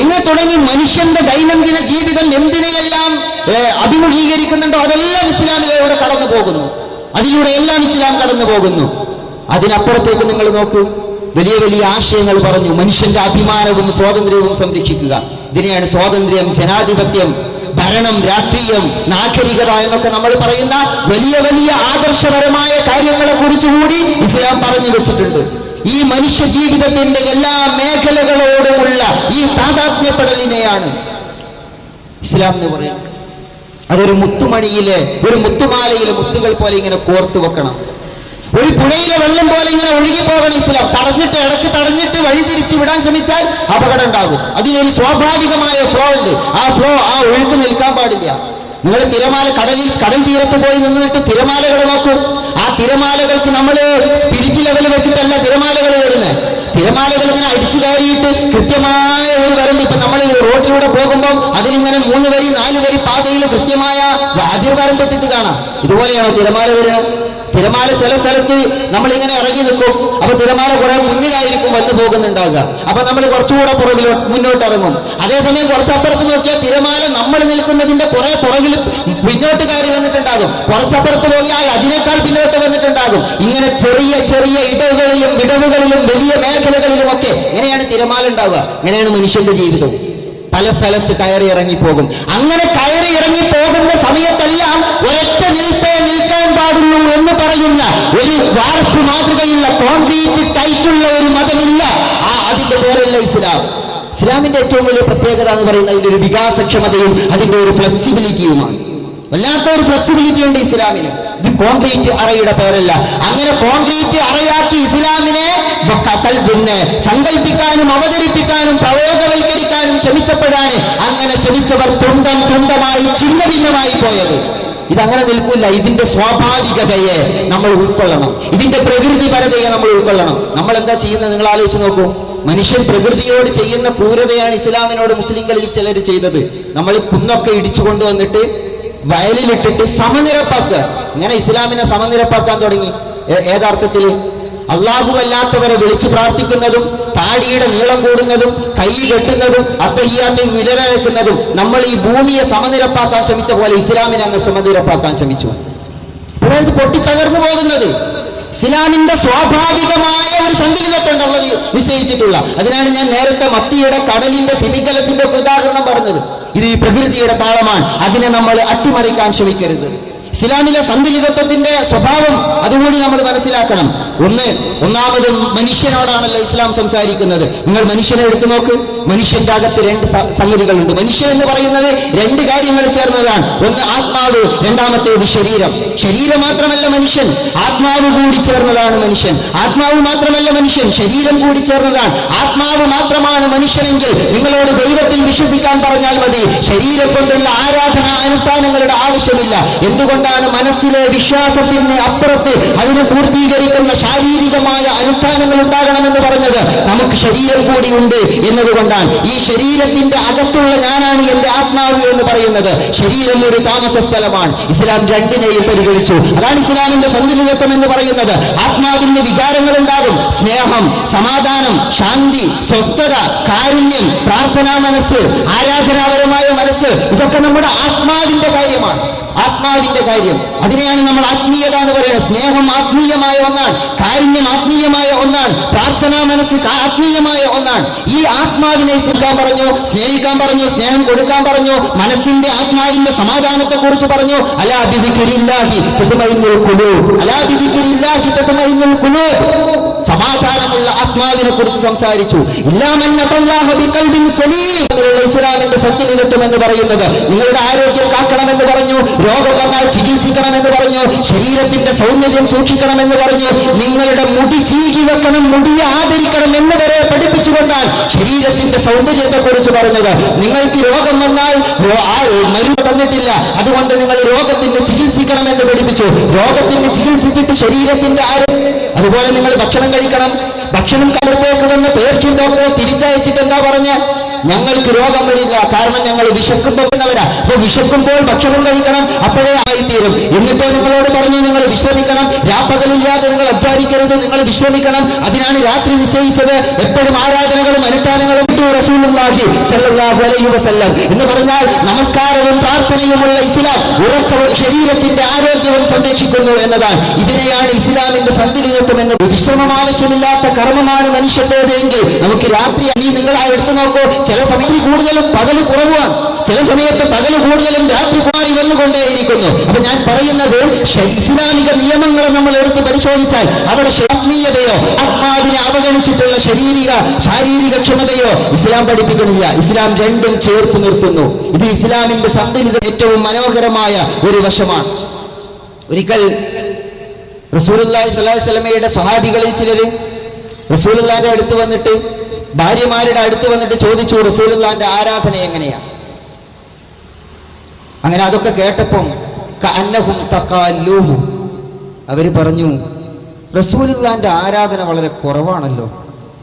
എങ്ങനെ തുടങ്ങി മനുഷ്യന്റെ ദൈനംദിന ജീവിതം എന്തിനെയെല്ലാം അഭിമുഖീകരിക്കുന്നുണ്ടോ അതെല്ലാം ഇസ്ലാമിലൂടെ കടന്നു പോകുന്നു. അതിലൂടെ എല്ലാം ഇസ്ലാം കടന്നു പോകുന്നു. അതിനപ്പുറത്തേക്ക് നിങ്ങൾ നോക്കൂ, വലിയ വലിയ ആശയങ്ങൾ പറഞ്ഞു. മനുഷ്യന്റെ അഭിമാനവും സ്വാതന്ത്ര്യവും സംരക്ഷിക്കുക. ഇതിനെയാണ് സ്വാതന്ത്ര്യം, ജനാധിപത്യം, ഭരണം, രാഷ്ട്രീയം, നാഗരികത എന്നൊക്കെ നമ്മൾ പറയുന്ന വലിയ വലിയ ആദർശപരമായ കാര്യങ്ങളെ കുറിച്ചുകൂടി ഇസ്ലാം പറഞ്ഞു വെച്ചിട്ടുണ്ട്. ഈ മനുഷ്യ ജീവിതത്തിന്റെ എല്ലാ മേഖലകളോടുമുള്ള ഈ താതാത്മ്യപ്പെടലിനെയാണ് ഇസ്ലാം എന്ന് പറയുന്നത്. അതൊരു മുത്തുമണിയിലെ, ഒരു മുത്തുമാലയിലെ മുത്തുകൾ പോലെ ഇങ്ങനെ കോർത്തു വെക്കണം. ഒരു പുഴയിലെ വെള്ളം പോലെ ഇങ്ങനെ ഒഴുകിപ്പോകണം ഇസ്ലാം. ഇടക്ക് തടഞ്ഞിട്ട് വഴിതിരിച്ചു വിടാൻ ശ്രമിച്ചാൽ അപകടം ഉണ്ടാകും. അതിനൊരു സ്വാഭാവികമായ ഫ്ലോ ഉണ്ട്. ആ ഒഴുക്ക് നിൽക്കാൻ പാടില്ല. നിങ്ങൾ കടൽ തീരത്ത് പോയി നിന്നിട്ട് തിരമാലകൾ നോക്കൂ. ആ തിരമാലകൾക്ക് നമ്മൾ സ്പിരിറ്റ് ലെവൽ വെച്ചിട്ടല്ല തിരമാലകൾ വരുന്നത്. തിരമാലകൾ ഇങ്ങനെ അടിച്ചു കയറിയിട്ട് കൃത്യമായ ഒരു വരമ്പ്, ഇപ്പൊ നമ്മൾ റോഡിലൂടെ പോകുമ്പോൾ അതിലിങ്ങനെ 3 വരി 4 വരി പാതയിൽ കൃത്യമായ അതിർവരമ്പിട്ടിട്ട് കാണാം. ഇതുപോലെയാണോ തിരമാല വരുന്നത്? തിരമാല ചില സ്ഥലത്ത് നമ്മളിങ്ങനെ ഇറങ്ങി നിൽക്കും, അപ്പൊ തിരമാല കുറെ മുന്നിലായിരിക്കും വന്നു പോകുന്നുണ്ടാകുക. അപ്പൊ നമ്മൾ കുറച്ചുകൂടെ മുന്നോട്ട് ഇറങ്ങും. അതേസമയം കുറച്ചപ്പുറത്ത് നോക്കിയാൽ തിരമാല നമ്മൾ നിൽക്കുന്നതിന്റെ കുറെ പുറകിൽ പിന്നോട്ട് കയറി വന്നിട്ടുണ്ടാകും. കുറച്ചപ്പുറത്ത് പോയാൽ അതിനേക്കാൾ പിന്നോട്ട് വന്നിട്ടുണ്ടാകും. ഇങ്ങനെ ചെറിയ ചെറിയ ഇടവുകളിലും വിടവുകളിലും വലിയ മേഖലകളിലുമൊക്കെ ഇങ്ങനെയാണ് തിരമാല ഉണ്ടാവുക. ഇങ്ങനെയാണ് മനുഷ്യന്റെ ജീവിതം. പല സ്ഥലത്ത് കയറി ഇറങ്ങിപ്പോകും. അങ്ങനെ കയറി ഇറങ്ങി പോകുന്ന സമയത്തെല്ലാം ഒരൊറ്റ നിൽപ്പേ നിൽക്കാൻ പാടുള്ളൂ എന്ന് പറയുന്ന ഒരു വാർപ്പ് മാതൃകയുള്ള കോൺക്രീറ്റ് ടൈറ്റുള്ള ഒരു മതമില്ല. അതിന്റെ പേരല്ല ഇസ്ലാം. ഇസ്ലാമിന്റെ ഏറ്റവും വലിയ പ്രത്യേകത എന്ന് പറയുന്നത് അതിന്റെ ഒരു വികാസക്ഷമതയും അതിന്റെ ഒരു ഫ്ലെക്സിബിലിറ്റിയുമാണ്. വല്ലാത്ത ഒരു ഫ്ലെക്സിബിലിറ്റി ഉണ്ട് ഇസ്ലാമിന്. ഇത് കോൺക്രീറ്റ് അറയുടെ പേരല്ല. അങ്ങനെ കോൺക്രീറ്റ് അറയാക്കി ഇസ്ലാമിനെ പിന്നെ സങ്കല്പിക്കാനും അവതരിപ്പിക്കാനും പ്രയോഗവൽക്കരിക്കാനും ശ്രമിച്ചപ്പോഴാണ് അങ്ങനെ ശ്രമിച്ചവർ തുണ്ടമായി ചിന്ന ഭിന്നമായി പോയത്. ഇതങ്ങനെ നിൽക്കില്ല. ഇതിന്റെ സ്വാഭാവികതയെ നമ്മൾ ഉൾക്കൊള്ളണം. ഇതിന്റെ പ്രകൃതിപരതയെ നമ്മൾ ഉൾക്കൊള്ളണം. നമ്മൾ എന്താ ചെയ്യുന്നത് നിങ്ങൾ ആലോചിച്ച് നോക്കൂ. മനുഷ്യൻ പ്രകൃതിയോട് ചെയ്യുന്ന ക്രൂരതയാണ് ഇസ്ലാമിനോട് മുസ്ലിങ്ങളിൽ ചിലർ ചെയ്തത്. നമ്മൾ കുന്നൊക്കെ ഇടിച്ചു കൊണ്ടുവന്നിട്ട് വയലിലിട്ടിട്ട് സമനിരപ്പാക്കുക. ഇങ്ങനെ ഇസ്ലാമിനെ സമനിരപ്പാക്കാൻ തുടങ്ങി. ഏതർത്ഥത്തിൽ? അല്ലാഹുവല്ലാത്തവരെ വിളിച്ചു പ്രാർത്ഥിക്കുന്നതും താടിയുടെ നീളം കൂടുന്നതും കൈ കെട്ടുന്നതും അത്തഹിയ്യാത്തിൽ വിരലനക്കുന്നതും നമ്മൾ ഈ ഭൂമിയെ സമനിരപ്പാക്കാൻ ശ്രമിച്ച പോലെ ഇസ്ലാമിനെ അങ്ങ് സമനിരപ്പാക്കാൻ ശ്രമിച്ചു. അപ്പോഴത് പൊട്ടിത്തകർന്നു പോകുന്നത്. ഇസ്ലാമിന്റെ സ്വാഭാവികമായ ഒരു സന്തുലിതത്വം ഉള്ളത് നിശ്ചയിച്ചിട്ടുള്ള. അതിനാണ് ഞാൻ നേരത്തെ മത്തിയുടെ കടലിന്റെ തിമിംഗലത്തിന്റെ ഉദാഹരണം പറഞ്ഞത്. ഇത് ഈ പ്രകൃതിയുടെ താളമാണ്. അതിനെ നമ്മൾ അട്ടിമറിക്കാൻ ശ്രമിക്കരുത്. ഇസ്ലാമിലെ സന്തുലിതത്വത്തിന്റെ സ്വഭാവം അതുകൂടി നമ്മൾ മനസ്സിലാക്കണം. ഒന്നാമത് മനുഷ്യനോടാണല്ലോ ഇസ്ലാം സംസാരിക്കുന്നത്. നിങ്ങൾ മനുഷ്യനെ എടുത്തു നോക്ക്. മനുഷ്യന്റെ അകത്ത് രണ്ട് സംഗതികളുണ്ട്. മനുഷ്യൻ എന്ന് പറയുന്നത് രണ്ട് കാര്യങ്ങൾ ചേർന്നതാണ്. ഒന്ന് ആത്മാവ്, രണ്ടാമത്തേത് ശരീരം. ശരീരം മാത്രമല്ല മനുഷ്യൻ, ആത്മാവ് കൂടി ചേർന്നതാണ് മനുഷ്യൻ. ആത്മാവ് മാത്രമല്ല മനുഷ്യൻ, ശരീരം കൂടി ചേർന്നതാണ്. ആത്മാവ് മാത്രമാണ് മനുഷ്യനെങ്കിൽ നിങ്ങളോട് ദൈവത്തിൽ വിശ്വസിക്കാൻ പറഞ്ഞാൽ മതി. ശരീരം കൊണ്ടുള്ള ആരാധന അനുഷ്ഠാനങ്ങളുടെ ആവശ്യമില്ല. എന്തുകൊണ്ടാണ് മനസ്സിലെ വിശ്വാസത്തിന് അപ്പുറത്ത് അതിനെ പൂർത്തീകരിക്കുന്ന ശാരീരികമായ അനുഷ്ഠാനങ്ങൾ ഉണ്ടാകണമെന്ന് പറഞ്ഞത്? നമുക്ക് ശരീരം കൂടി ഉണ്ട് എന്നതുകൊണ്ടാണ്. ഈ ശരീരത്തിന്റെ അകത്തുള്ള ഞാനാണ് എന്റെ ആത്മാവ് എന്ന് പറയുന്നത്. ശരീരം ഒരു താമസ സ്ഥലമാണ്. ഇസ്ലാം രണ്ടിനെയും പരിഗണിച്ചു. അതാണ് ഇസ്ലാമിന്റെ സന്തുലിതത്വം എന്ന് പറയുന്നത്. ആത്മാവിന്റെ വികാരങ്ങൾ ഉണ്ടാകും. സ്നേഹം, സമാധാനം, ശാന്തി, സ്വസ്ഥത, കാരുണ്യം, പ്രാർത്ഥനാ മനസ്സ്, ആരാധനാപരമായ മനസ്സ്, ഇതൊക്കെ നമ്മുടെ ആത്മാവിന്റെ കാര്യമാണ്. ആത്മാവിന്റെ കാര്യം, അതിനെയാണ് നമ്മൾ ആത്മീയത എന്ന് പറയുന്നത്. സ്നേഹം ആത്മീയമായ ഒന്നാണ്, കാരുണ്യം ആത്മീയമായ ഒന്നാണ്, പ്രാർത്ഥനാ മനസ്സ് ആത്മീയമായ ഒന്നാണ്. ഈ ആത്മാവിനെ സ്നേഹിക്കാൻ പറഞ്ഞു, സ്നേഹിക്കാൻ പറഞ്ഞു, സ്നേഹം കൊടുക്കാൻ പറഞ്ഞു, മനസ്സിന്റെ ആത്മാവിന്റെ സമാധാനത്തെ കുറിച്ച് പറഞ്ഞു. അലാ ബിദിക്രില്ലാഹി തത്മഇന്നുൽ ഖുലൂബ്, അലാ ബിദിക്രില്ലാഹി തത്മഇന്നുൽ ഖുലൂബ്. സമാധാനമുള്ള ആത്മാവിനെ കുറിച്ച് സംസാരിച്ചു. ഇസ്ലാമിന്റെ സത്യനിരത്വം എന്ന് പറയുന്നത് നിങ്ങളുടെ ആരോഗ്യം കാക്കണമെന്ന് പറഞ്ഞു, രോഗം വന്നാൽ ചികിത്സിക്കണമെന്ന് പറഞ്ഞു, ശരീരത്തിന്റെ സൗന്ദര്യം സൂക്ഷിക്കണമെന്ന് പറഞ്ഞു, നിങ്ങളുടെ മുടി ചീകി വെക്കണം, മുടിയെ ആദരിക്കണം എന്ന് വരെ പഠിപ്പിച്ചുകൊണ്ടാണ് ശരീരത്തിന്റെ സൗന്ദര്യത്തെ കുറിച്ച് പറഞ്ഞത്. നിങ്ങൾക്ക് രോഗം വന്നാൽ മരുന്ന് തന്നിട്ടില്ല, അതുകൊണ്ട് നിങ്ങൾ രോഗത്തിന് ചികിത്സിക്കണമെന്ന് പഠിപ്പിച്ചു. രോഗത്തിന് ചികിത്സിച്ചിട്ട് ശരീരത്തിന്റെ അതുപോലെ നിങ്ങൾ ഭക്ഷണം കഴിക്കണം. ഭക്ഷണം കടുത്തേക്ക് വന്ന് പേർഷ്യൻ ഡോക്ടറെ തിരിച്ചയച്ചിട്ട് എന്താ പറഞ്ഞ? ഞങ്ങൾക്ക് രോഗം വരില്ല, കാരണം ഞങ്ങൾ വിശക്കുമ്പോഴവരാ. അപ്പൊ വിശക്കുമ്പോൾ ഭക്ഷണം കഴിക്കണം, അപ്പോഴേ ആയിത്തീരും. എന്നിട്ടോ നിങ്ങളോട് പറഞ്ഞു നിങ്ങൾ വിശ്രമിക്കണം, രാപ്പകലില്ലാതെ നിങ്ങൾ അധ്വാനിക്കരുത്, നിങ്ങൾ വിശ്രമിക്കണം. അതിനാണ് രാത്രി നിശ്ചയിച്ചത്. എപ്പോഴും ആരാധനകളും അനുഷ്ഠാനങ്ങളും റസൂലുള്ളാഹി സ്വല്ലല്ലാഹു അലൈഹി വസല്ലം എന്ന് പറഞ്ഞാൽ നമസ്കാരവും പ്രാർത്ഥനയുമുള്ള ഇസ്ലാം ഉറക്കവും ശരീരത്തിന്റെ ആരോഗ്യവും സംരക്ഷിക്കുന്നു എന്നതാണ്. ഇതിനെയാണ് ഇസ്ലാമിന്റെ സന്തുലിതത്വം എന്ന്. വിശ്രമം ആവശ്യമില്ലാത്ത കർമ്മമാണ് മനുഷ്യന്റേത് എങ്കിൽ നമുക്ക് രാത്രി നിങ്ങൾ എടുത്തു നോക്കൂ. ചില സമയത്ത് കൂടുതലും പകല് കുറവാണ്, ചില സമയത്ത് പകല് കൂടുതലും രാത്രി മാറി വന്നുകൊണ്ടേയിരിക്കുന്നു. അപ്പൊ ഞാൻ പറയുന്നത് ഇസ്ലാമിക നിയമങ്ങളെ നമ്മൾ എടുത്ത് പരിശോധിച്ചാൽ അവിടെ ആത്മീയതയോ ആത്മാവിനെ അവഗണിച്ചിട്ടുള്ള ശാരീരിക ക്ഷമതയോ ഇസ്ലാം പഠിപ്പിക്കുന്നില്ല. ഇസ്ലാം രണ്ടും ചേർത്ത് നിർത്തുന്നു. ഇത് ഇസ്ലാമിന്റെ സന്തുലിത ഏറ്റവും മനോഹരമായ ഒരു വശമാണ്. ഒരിക്കൽ റസൂലുള്ളാഹി സ്വല്ലല്ലാഹു അലൈഹി വസല്ലമയുടെ സ്വഹാബികളിൽ ചിലര് റസൂലുള്ളാഹിന്റെ അടുത്ത് വന്നിട്ട്, ഭാര്യമാരുടെ അടുത്ത് വന്നിട്ട് ചോദിച്ചു, റസൂലുള്ളാഹിന്റെ ആരാധന എങ്ങനെയാ? അങ്ങനെ അതൊക്കെ കേട്ടപ്പം കഅന്നഹും തഖാലൂഹു, അവര് പറഞ്ഞു റസൂലുള്ളാഹിന്റെ ആരാധന വളരെ കുറവാണല്ലോ.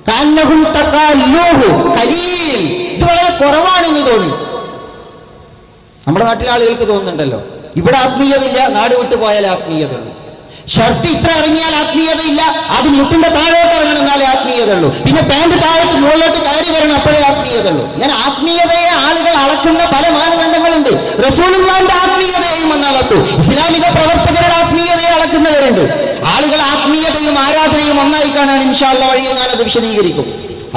കഅന്നഹും തഖാലൂഹു ഖലീൽ, ഇത് വളരെ കുറവാണെന്ന് തോന്നി. നമ്മുടെ നാട്ടിലെ ആളുകൾക്ക് തോന്നുന്നുണ്ടല്ലോ, ഇവിടെ ആത്മീയതയില്ല, നാട് വിട്ടു പോയാൽ ആത്മീയതയുള്ളൂ. ഷർട്ട് ഇത്ര ഇറങ്ങിയാൽ ആത്മീയതയില്ല, അത് മുട്ടിന്റെ താഴോട്ട് ഇറങ്ങണം എന്നാലേ ആത്മീയതയുള്ളൂ. പിന്നെ പാന്റ് താഴോട്ട് മുകളിലോട്ട് കയറി വരണം, അപ്പോഴേ ആത്മീയതയുള്ളൂ. ഇങ്ങനെ ആത്മീയതയെ ആളുകൾ അളക്കുന്ന പല മാനദണ്ഡങ്ങളുണ്ട്. റസൂലുള്ളാഹിന്റെ ആത്മീയതയെയും അളത്തു, ഇസ്ലാമിക പ്രവർത്തകരുടെ ആത്മീയതയെ അളക്കുന്നവരുണ്ട്. ആളുകൾ ആത്മീയതയും ആരാധനയും ഒന്നായി കാണാൻ ഇൻഷാ അല്ലാഹ് വഴിയെ ഞാനത് വിശദീകരിക്കും.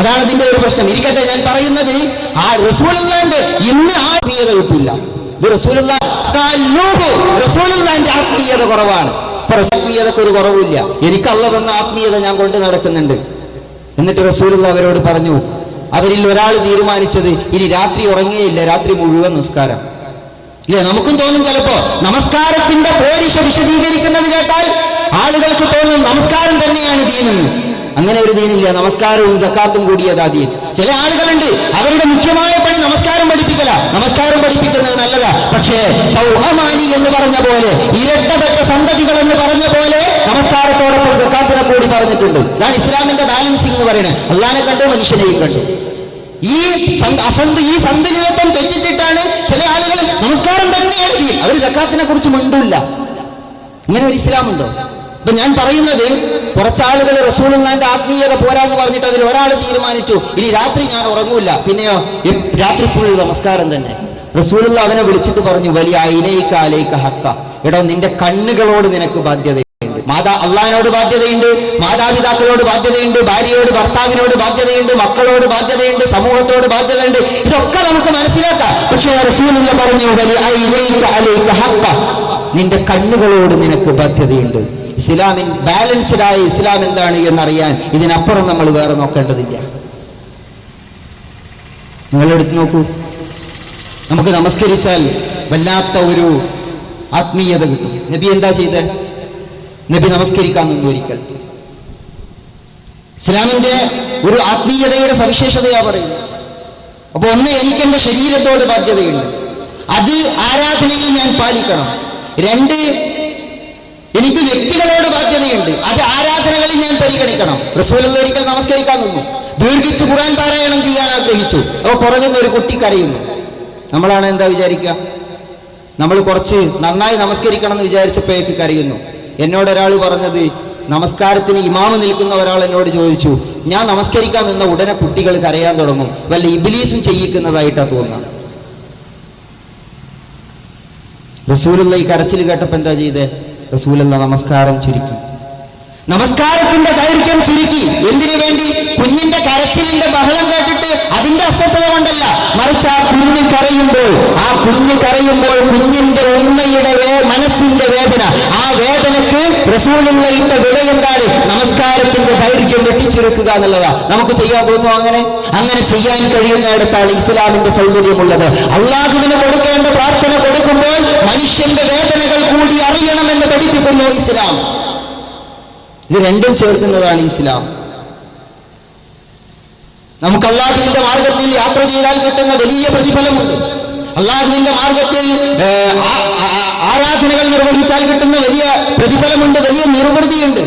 അതാണ് അതിന്റെ ഒരു പ്രശ്നം. ഇരിക്കട്ടെ, ഞാൻ പറയുന്നത് ആ റസൂലുള്ളാഹിന്റെ ഇന്ന് ആത്മീയത കിട്ടില്ല. ഇത് റസൂലുള്ളാഹിന്റെ ആത്മീയത കുറവാണ്. ആത്മീയതക്ക് ഒരു കുറവില്ല. എനിക്ക് അല്ലാഹ് തന്ന ആത്മീയത ഞാൻ കൊണ്ട് നടക്കുന്നുണ്ട്. എന്നിട്ട് റസൂലുള്ളാഹി അവരോട് പറഞ്ഞു, അവരിൽ ഒരാൾ തീരുമാനിച്ചത് ഇനി രാത്രി ഉറങ്ങുകയില്ല, രാത്രി മുഴുവൻ നിസ്കാരം. ഇല്ലേ, നമുക്കും തോന്നും ചിലപ്പോ നമസ്കാരത്തിന്റെ പോരിശ വിശദീകരിക്കുന്നത് കേട്ടാൽ ആളുകൾക്ക് തോന്നും നമസ്കാരം തന്നെയാണ് ദീനെന്ന്. അങ്ങനെ ഒരു ദീനില്ല. നമസ്കാരവും സക്കാത്തും കൂടിയതാ ദീൻ. ചില ആളുകളുണ്ട്, അവരുടെ മുഖ്യമായ പണി നമസ്കാരം പഠിപ്പിക്കല. നമസ്കാരം പഠിപ്പിക്കുന്നത് നല്ലതാ, പക്ഷേ സൗഹമാനി എന്ന് പറഞ്ഞ പോലെ, ഇരട്ടപ്പെട്ട സന്തതികൾ എന്ന് പറഞ്ഞ പോലെ നമസ്കാരത്തോടൊപ്പം സക്കാത്തിനെ കൂടി പറഞ്ഞിട്ടുണ്ട്. ഇതാണ് ഇസ്ലാമിന്റെ ബാലൻസിംഗ് എന്ന് പറയുന്നത്. അള്ളാനെ കണ്ടു, മനുഷ്യനെയും കണ്ടു. ഈ സന്തുലിതത്വം തെറ്റിച്ചിട്ടാണ് ചില ആളുകൾ നമസ്കാരം തന്നെയാണ് ദീൻ, അവർ സക്കാത്തിനെ കുറിച്ച് മിണ്ടില്ല. ഇങ്ങനെ ഒരു ഇസ്ലാമുണ്ടോ? അപ്പൊ ഞാൻ പറയുന്നത്, കുറച്ചാളുകൾ റസൂലുള്ളാഹിന്റെ ആത്മീയത പോരാന്ന് പറഞ്ഞിട്ട് അതിൽ ഒരാൾ തീരുമാനിച്ചു ഇനി രാത്രി ഞാൻ ഉറങ്ങൂല, പിന്നെയോ രാത്രി ഫുൾ നമസ്കാരം തന്നെ. റസൂലുള്ളാഹി അവനെ വിളിച്ചിട്ട് പറഞ്ഞു, വലിയ അലൈക അലൈക ഹഖ, എടോ നിന്റെ കണ്ണുകളോട് നിനക്ക് ബാധ്യതയുണ്ട്. അള്ളാഹിനോട് ബാധ്യതയുണ്ട്, മാതാപിതാക്കളോട് ബാധ്യതയുണ്ട്, ഭാര്യയോട് ഭർത്താവിനോട് ബാധ്യതയുണ്ട്, മക്കളോട് ബാധ്യതയുണ്ട്, സമൂഹത്തോട് ബാധ്യതയുണ്ട്. ഇതൊക്കെ നമുക്ക് മനസ്സിലാക്കാം. പക്ഷേ റസൂലുള്ളാഹി പറഞ്ഞു, വലിയ അലൈക അലൈക ഹഖ, നിന്റെ കണ്ണുകളോട് നിനക്ക് ബാധ്യതയുണ്ട്. ഇസ്ലാമിൻ ബാലൻസ്ഡായ ഇസ്ലാം എന്താണ് എന്നറിയാൻ ഇതിനപ്പുറം നമ്മൾ വേറെ നോക്കേണ്ടതില്ല. നിങ്ങളെടുത്ത് നോക്കൂ, നമുക്ക് നമസ്കരിച്ചാൽ വല്ലാത്ത ഒരു ആത്മീയത കിട്ടും. നബി എന്താ ചെയ്തേ? നബി നമസ്കരിക്കാൻ നിന്നു ഒരിക്കൽ. ഇസ്ലാമിന്റെ ഒരു ആത്മീയതയുടെ സവിശേഷതയാ പറയുന്നത്. അപ്പൊ ഒന്ന്, എനിക്കെന്റെ ശരീരത്തോട് ബാധ്യതയുണ്ട്, അത് ആരാധനയിൽ ഞാൻ പാലിക്കണം. രണ്ട്, എനിക്ക് വ്യക്തികളോട് ബാധ്യതയുണ്ട്, അത് ആരാധനകളിൽ ഞാൻ പരിഗണിക്കണം. റസൂലുള്ള ഒരിക്കൽ നമസ്കരിക്കാൻ നിന്നു, ദീർഘിച്ച് ഖുർആൻ പാരായണം ചെയ്യാൻ ആഗ്രഹിച്ചു. അപ്പൊ പുറകുന്ന ഒരു കുട്ടി കരയുന്നു. നമ്മളാണ് എന്താ വിചാരിക്കുക? നമ്മൾ കുറച്ച് നന്നായി നമസ്കരിക്കണം എന്ന് വിചാരിച്ചപ്പോഴേക്ക് കരയുന്നു. എന്നോടൊരാൾ പറഞ്ഞത്, നമസ്കാരത്തിന് ഇമാമ് നിൽക്കുന്ന ഒരാൾ എന്നോട് ചോദിച്ചു, ഞാൻ നമസ്കരിക്കാൻ നിന്ന ഉടനെ കുട്ടികൾ കരയാൻ തുടങ്ങും, വല്ല ഇബ്ലീസും ചെയ്യിക്കുന്നതായിട്ടാ തോന്നുക. റസൂലുള്ള ഈ കരച്ചിൽ കേട്ടപ്പോ എന്താ ചെയ്തേ? റസൂലുള്ള നമസ്കാരം ചുരുക്കി, നമസ്കാരത്തിന്റെ ദൈർഘ്യം ചുരുക്കി. എന്തിനു വേണ്ടി? കുഞ്ഞിന്റെ കരച്ചിലിന്റെ ബഹളം കേട്ടിട്ട് അതിന്റെ അസ്വസ്ഥത കൊണ്ടല്ല, മറിച്ച് ആ കുഞ്ഞ് കരയുമ്പോൾ കുഞ്ഞിന്റെ ഉമ്മയുടെ മനസ്സിന്റെ വേദന, ആ വേദനക്ക് റസൂലുള്ള ഇട്ട വിലയെന്താണ്? നമസ്കാരത്തിന്റെ ദൈർഘ്യം വെട്ടിച്ചുരുക്കുക എന്നുള്ളതാ. നമുക്ക് ചെയ്യാൻ തോന്നുന്നു അങ്ങനെ ചെയ്യാൻ കഴിയുന്നിടത്താണ് ഇസ്ലാമിന്റെ സൗന്ദര്യമുള്ളത്. അള്ളാഹുവിന് കൊടുക്കേണ്ട പ്രാർത്ഥന കൊടുക്കുമ്പോൾ മനുഷ്യന്റെ വേദനകൾ കൂടി അറിയണമെന്ന് പഠിപ്പിക്കുന്നു ഇസ്ലാം. ഇത് രണ്ടും ചേർക്കുന്നതാണ് ഇസ്ലാം. നമുക്ക് അള്ളാഹുവിന്റെ മാർഗത്തിൽ യാത്ര ചെയ്താൽ കിട്ടുന്ന വലിയ പ്രതിഫലമുണ്ട്. അള്ളാഹുവിന്റെ മാർഗത്തിൽ ആരാധനകൾ നിർവഹിച്ചാൽ കിട്ടുന്ന വലിയ പ്രതിഫലമുണ്ട്, വലിയ നിർവൃതിയുണ്ട്.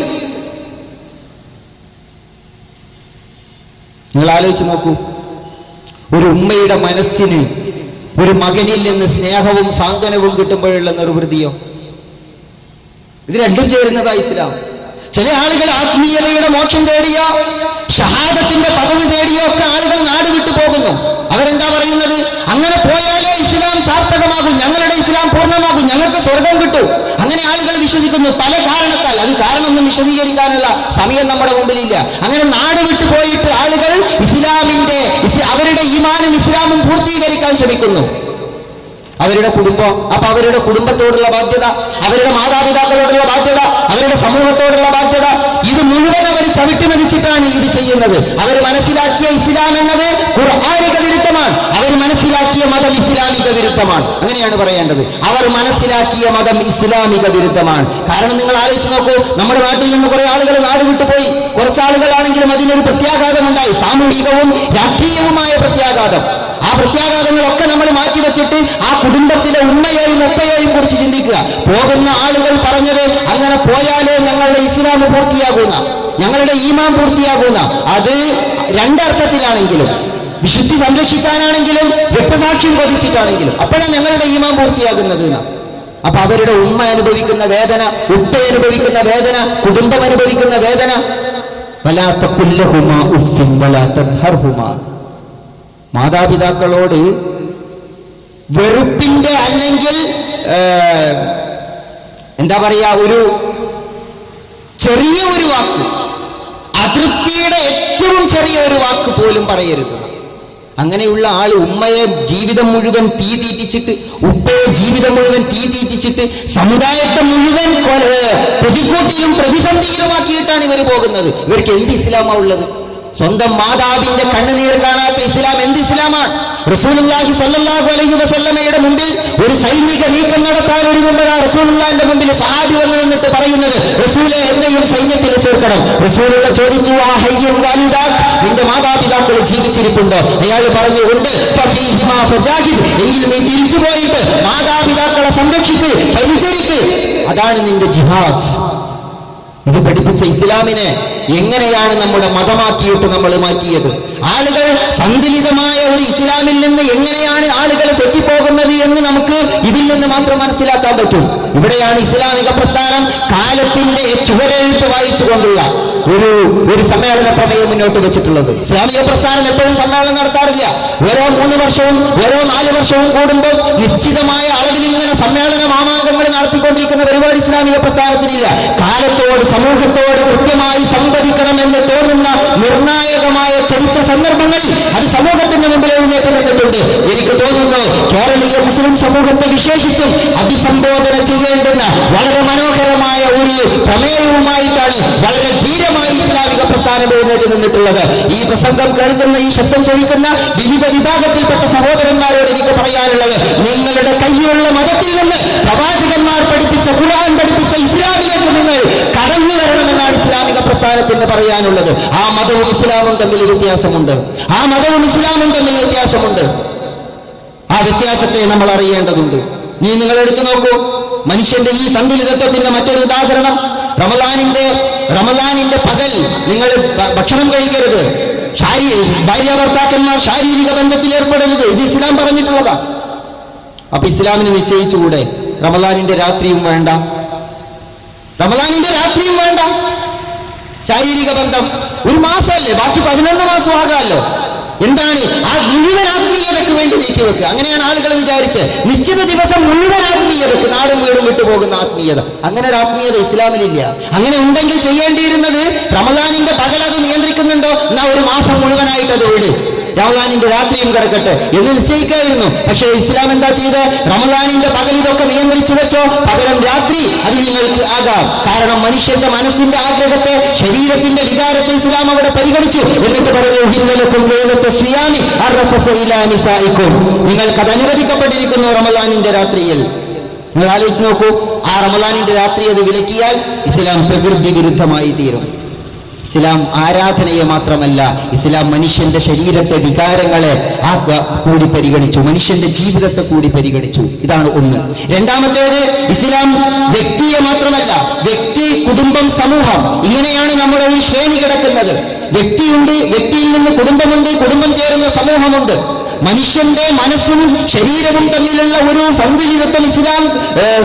നിങ്ങൾ ആലോചിച്ച് നോക്കൂ, ഒരു ഉമ്മയുടെ മനസ്സിന് ഒരു മകനിൽ നിന്ന് സ്നേഹവും സാന്ത്വനവും കിട്ടുമ്പോഴുള്ള നിർവൃതിയോ? ഇത് രണ്ടും ചേരുന്നതാ ഇസ്ലാം. ചില ആളുകൾ ആത്മീയതയുടെ മോക്ഷം തേടിയോ ഷഹാദത്തിന്റെ പദവി തേടിയോ ഒക്കെ ആളുകൾ നാട് വിട്ടു പോകുന്നു. അവരെന്താ പറയുന്നത്? അങ്ങനെ പോയാലേ ഇസ്ലാം സാർത്ഥകമാകും, ഞങ്ങളുടെ ഇസ്ലാം പൂർണ്ണമാകും, ഞങ്ങൾക്ക് സ്വർഗം കിട്ടും. അങ്ങനെ ആളുകൾ വിശ്വസിക്കുന്നു പല കാരണത്താൽ. അത് കാരണമൊന്നും വിശദീകരിക്കാനുള്ള സമയം നമ്മുടെ മുമ്പിലില്ല. അങ്ങനെ നാട് വിട്ടു പോയിട്ട് ആളുകൾ അവരുടെ ഈമാനും ഇസ്ലാമും പൂർത്തീകരിക്കാൻ ശ്രമിക്കുന്നു. അവരുടെ കുടുംബം, അപ്പൊ അവരുടെ കുടുംബത്തോടുള്ള ബാധ്യത, അവരുടെ മാതാപിതാക്കളോടുള്ള ബാധ്യത, അവരുടെ സമൂഹത്തോടുള്ള ബാധ്യത, ഇത് മുഴുവൻ അവർ ചവിട്ടിമതിച്ചിട്ടാണ് ഇത് ചെയ്യുന്നത്. അവർ മനസ്സിലാക്കിയ ഇസ്ലാം എന്നത് ഖുർആനിക വിരുദ്ധമാണ്. അവർ മനസ്സിലാക്കിയ മതം ഇസ്ലാമിക വിരുദ്ധമാണ്. അങ്ങനെയാണ് പറയേണ്ടത്. അവർ മനസ്സിലാക്കിയ മതം ഇസ്ലാമിക വിരുദ്ധമാണ്. കാരണം നിങ്ങൾ ആലോചിച്ച് നോക്കൂ, നമ്മുടെ നാട്ടിൽ നിന്ന് കുറെ ആളുകൾ നാട് വിട്ടുപോയി. കുറച്ചാളുകളാണെങ്കിലും അതിനൊരു പ്രത്യാഘാതം ഉണ്ടായി, സാമൂഹികവും രാഷ്ട്രീയവുമായ പ്രത്യാഘാതം. ആ പ്രത്യാഘാതങ്ങളൊക്കെ നമ്മൾ മാറ്റിവെച്ചിട്ട് ആ കുടുംബത്തിലെ ഉമ്മയെയും ഉപ്പയെയും കുറിച്ച് ചിന്തിക്കുക. പോകുന്ന ആളുകൾ പറഞ്ഞത്, അങ്ങനെ പോയാലേ ഞങ്ങളുടെ ഇസ്ലാം പൂർത്തിയാകുന്ന, ഞങ്ങളുടെ ഈമാൻ പൂർത്തിയാകുന്ന. അത് രണ്ടർത്ഥത്തിലാണെങ്കിലും, വിശുദ്ധി സംരക്ഷിക്കാനാണെങ്കിലും രക്തസാക്ഷ്യം കൊതിച്ചിട്ടാണെങ്കിലും അപ്പോഴാണ് ഞങ്ങളുടെ ഈമാൻ പൂർത്തിയാകുന്നത്. അപ്പൊ അവരുടെ ഉമ്മ അനുഭവിക്കുന്ന വേദന, ഉപ്പ അനുഭവിക്കുന്ന വേദന, കുടുംബം അനുഭവിക്കുന്ന വേദന. വലാ തഖുല്ലഹുമാ ഉഫ്ഫിൻ വലാ തൻഹർഹുമാ. മാതാപിതാക്കളോട് വെറുപ്പിന്റെ അല്ലെങ്കിൽ എന്താ പറയാ, ഒരു ചെറിയ ഒരു വാക്ക്, അതൃപ്തിയുടെ ഏറ്റവും ചെറിയ ഒരു വാക്ക് പോലും പറയരുത്. അങ്ങനെയുള്ള ആൾ ഉമ്മയെ ജീവിതം മുഴുവൻ തീ തീറ്റിച്ചിട്ട്, ഉപ്പയെ ജീവിതം മുഴുവൻ തീ തീറ്റിച്ചിട്ട്, സമുദായത്തെ മുഴുവൻ പ്രതികൂട്ടിലും പ്രതിസന്ധിയിലുമാക്കിയിട്ടാണ് ഇവർ പോകുന്നത്. ഇവർക്ക് എന്ത് ഇസ്ലാമാ ഉള്ളത്? സ്വന്തം മാതാവിന്റെ കണ്ണുനീർ കാണാത്ത ഇസ്ലാം എന്ത് ഇസ്ലാമാണ്? റസൂലുള്ളാഹി സ്വല്ലല്ലാഹു അലൈഹി വസല്ലമയുടെ മുമ്പിൽ ഒരു സൈനിക നീക്കം നടത്താൻ ഒരുങ്ങുമ്പോഴാണ് റസൂലുള്ളാഹിന്റെ മുമ്പിൽ സഹാബി വന്നു നിന്നിട്ട് പറയുന്നത്, റസൂലെ എന്നെയും സൈന്യത്തിൽ ചേർക്കണം. റസൂലുള്ള ചോദിച്ചു, ആ ഹയ്യൻ വാലിദാക്, നിന്റെ മാതാപിതാക്കൾ ജീവിച്ചിരിപ്പുണ്ടോ? അയാൾ പറഞ്ഞു, ഉണ്ട്. ഫഫീഹിമാ ഫജാഹിദ്, എങ്കിൽ നീ തിരിച്ചു പോയിട്ട് മാതാപിതാക്കളെ സംരക്ഷിക്ക്, പരിചരിക്ക്, അതാണ് നിന്റെ ജിഹാദ്. ഇത് പഠിപ്പിച്ച ഇസ്ലാമിനെ എങ്ങനെയാണ് നമ്മുടെ മതമാക്കിയിട്ട് നമ്മൾ മാറ്റിയത്? ആളുകൾ സന്തുലിതമായ ഒരു ഇസ്ലാമിൽ നിന്ന് എങ്ങനെയാണ് ആളുകൾ തെറ്റിപ്പോകുന്നത് എന്ന് നമുക്ക് ഇതിൽ നിന്ന് മാത്രം മനസ്സിലാക്കാൻ പറ്റും. ഇവിടെയാണ് ഇസ്ലാമിക പ്രസ്ഥാനം കാലത്തിന്റെ ചുവരെഴുത്ത് വായിച്ചുകൊണ്ടുള്ള ഒരു സമ്മേളന പ്രമേയം മുന്നോട്ട് വെച്ചിട്ടുള്ളത്. ഇസ്ലാമിക പ്രസ്ഥാനം എപ്പോഴും സമ്മേളനം നടത്താറില്ല. ഓരോ 3 വർഷവും ഓരോ 4 വർഷവും കൂടുമ്പോൾ നിശ്ചിതമായ അളവിൽ ഇങ്ങനെ സമ്മേളന മാമാങ്കങ്ങൾ നടത്തിക്കൊണ്ടിരിക്കുന്ന പരിപാടി ഇസ്ലാമിക പ്രസ്ഥാനത്തിനില്ല. കാലത്തോട് സമൂഹത്തോട് കൃത്യമായി സംവദിക്കണമെന്ന് തോന്നുന്ന നിർണായകമായ ചരിത്ര സന്ദർഭങ്ങളിൽ അത് സമൂഹത്തിന്റെ മുമ്പിൽ എഴുന്നേറ്റ് നിന്നിട്ടുണ്ട്. എനിക്ക് തോന്നുന്നു കേരളീയ മുസ്ലിം സമൂഹത്തെ വിശേഷിച്ചും അഭിസംബോധന ചെയ്യേണ്ടുന്ന വളരെ മനോഹരമായ ഒരു പ്രമേയവുമായിട്ടാണ് വളരെ ധീരമായി ഇസ്ലാമിക പ്രസ്ഥാനം എഴുന്നേറ്റ് നിന്നിട്ടുള്ളത്. ഈ പ്രസംഗം കേൾക്കുന്ന, ഈ ശബ്ദം ചോദിക്കുന്ന വിവിധ വിഭാഗത്തിൽപ്പെട്ട സഹോദരന്മാരോട് എനിക്ക് പറയാനുള്ളത്, നിങ്ങളുടെ കയ്യിലുള്ള മതത്തിൽ നിന്ന് പ്രവാചകന്മാർ പഠിപ്പിച്ച, ഖുർആൻ പഠിപ്പിച്ച ഇസ്ലാമിലേക്ക് നിങ്ങൾ കടന്നു വരണമെന്നാണ് ഇസ്ലാമിക പ്രസ്ഥാനത്തിന് പറയാനുള്ളത്. ആ മതവും ഇസ്ലാമും തമ്മിൽ വ്യത്യാസമുണ്ട്. ആ മതവും ഇസ്ലാമും തമ്മിൽ വ്യത്യാസമുണ്ട്. ആ വ്യത്യാസത്തെ നമ്മൾ അറിയേണ്ടതുണ്ട്. നിങ്ങൾ എടുത്തു നോക്കൂ, മനുഷ്യന്റെ ഈ സന്തുലിതത്വത്തിന്റെ മറ്റൊരു ഉദാഹരണം, റമദാനിന്റെ പകൽ നിങ്ങൾ ഭക്ഷണം കഴിക്കരുത്, ഭാര്യ ഭർത്താക്കന്മാർ ശാരീരിക ബന്ധത്തിൽ ഏർപ്പെടരുത്, ഇത് ഇസ്ലാം പറഞ്ഞിട്ടുള്ളതാ. അപ്പൊ ഇസ്ലാമിന് നിശ്ചയിച്ചുകൂടെ റമദാനിന്റെ രാത്രിയും വേണ്ട, റമദാനിന്റെ രാത്രിയും വേണ്ട ശാരീരിക ബന്ധം? ഒരു മാസമല്ലേ, ബാക്കി 11 മാസം ആകാമല്ലോ. എന്താണ് ആ മുഴുവൻ ആത്മീയതയ്ക്ക് വേണ്ടി നീക്കിവെക്കുക? അങ്ങനെയാണ് ആളുകൾ വിചാരിച്ച്, നിശ്ചിത ദിവസം മുഴുവൻ ആത്മീയതയ്ക്ക്, നാടും വീടും വിട്ടുപോകുന്ന ആത്മീയത. അങ്ങനെ ഒരു ആത്മീയത ഇസ്ലാമിലില്ല. അങ്ങനെ ഉണ്ടെങ്കിൽ ചെയ്യേണ്ടിയിരുന്നത്, റമദാനിന്റെ പകൽ അത് നിയന്ത്രിക്കുന്നുണ്ടോ, എന്നാ ഒരു മാസം മുഴുവനായിട്ട് അത് വിട്, റമദാനിന്റെ രാത്രിയും കിടക്കട്ടെ എന്ന് നിശ്ചയിക്കായിരുന്നു. പക്ഷേ ഇസ്ലാം എന്താ ചെയ്ത്, റമദാനിന്റെ പകൽ ഇതൊക്കെ നിയന്ത്രിച്ചു വെച്ചോ, പകരം രാത്രി അത് നിങ്ങൾക്ക് ആകാം. കാരണം മനുഷ്യന്റെ മനസ്സിന്റെ ആഗ്രഹത്തെ, ശരീരത്തിന്റെ വികാരത്തെ ഇസ്ലാം അവിടെ പരിഗണിച്ചു. എന്നിട്ട് പറഞ്ഞു, ഹിന്ദലക്കും വേദത്തെ ശ്രീയാമി നിസായിക്കും, നിങ്ങൾക്കത് അനുവദിക്കപ്പെട്ടിരിക്കുന്നു റമദാനിന്റെ രാത്രിയിൽ. നിങ്ങൾ ആലോചിച്ച് നോക്കൂ, ആ റമദാനിന്റെ രാത്രി അത് വിലക്കിയാൽ ഇസ്ലാം പ്രകൃതി വിരുദ്ധമായി തീരും. ഇസ്ലാം ആരാധനയെ മാത്രമല്ല, ഇസ്ലാം മനുഷ്യന്റെ ശരീരത്തെ, വികാരങ്ങളെ കൂടി പരിഗണിച്ചു, മനുഷ്യന്റെ ജീവിതത്തെ കൂടി പരിഗണിച്ചു. ഇതാണ് ഒന്ന്. രണ്ടാമത്തേത്, ഇസ്ലാം വ്യക്തിയെ മാത്രമല്ല, വ്യക്തി, കുടുംബം, സമൂഹം, ഇങ്ങനെയാണ് നമ്മുടെ ഒരു ശ്രേണി കിടക്കുന്നത്. വ്യക്തിയുണ്ട്, വ്യക്തിയിൽ നിന്ന് കുടുംബമുണ്ട്, കുടുംബം ചേരുന്ന സമൂഹമുണ്ട്. മനുഷ്യന്റെ മനസ്സും ശരീരവും തമ്മിലുള്ള ഒരു സന്തുലിതത്വം ഇസ്ലാം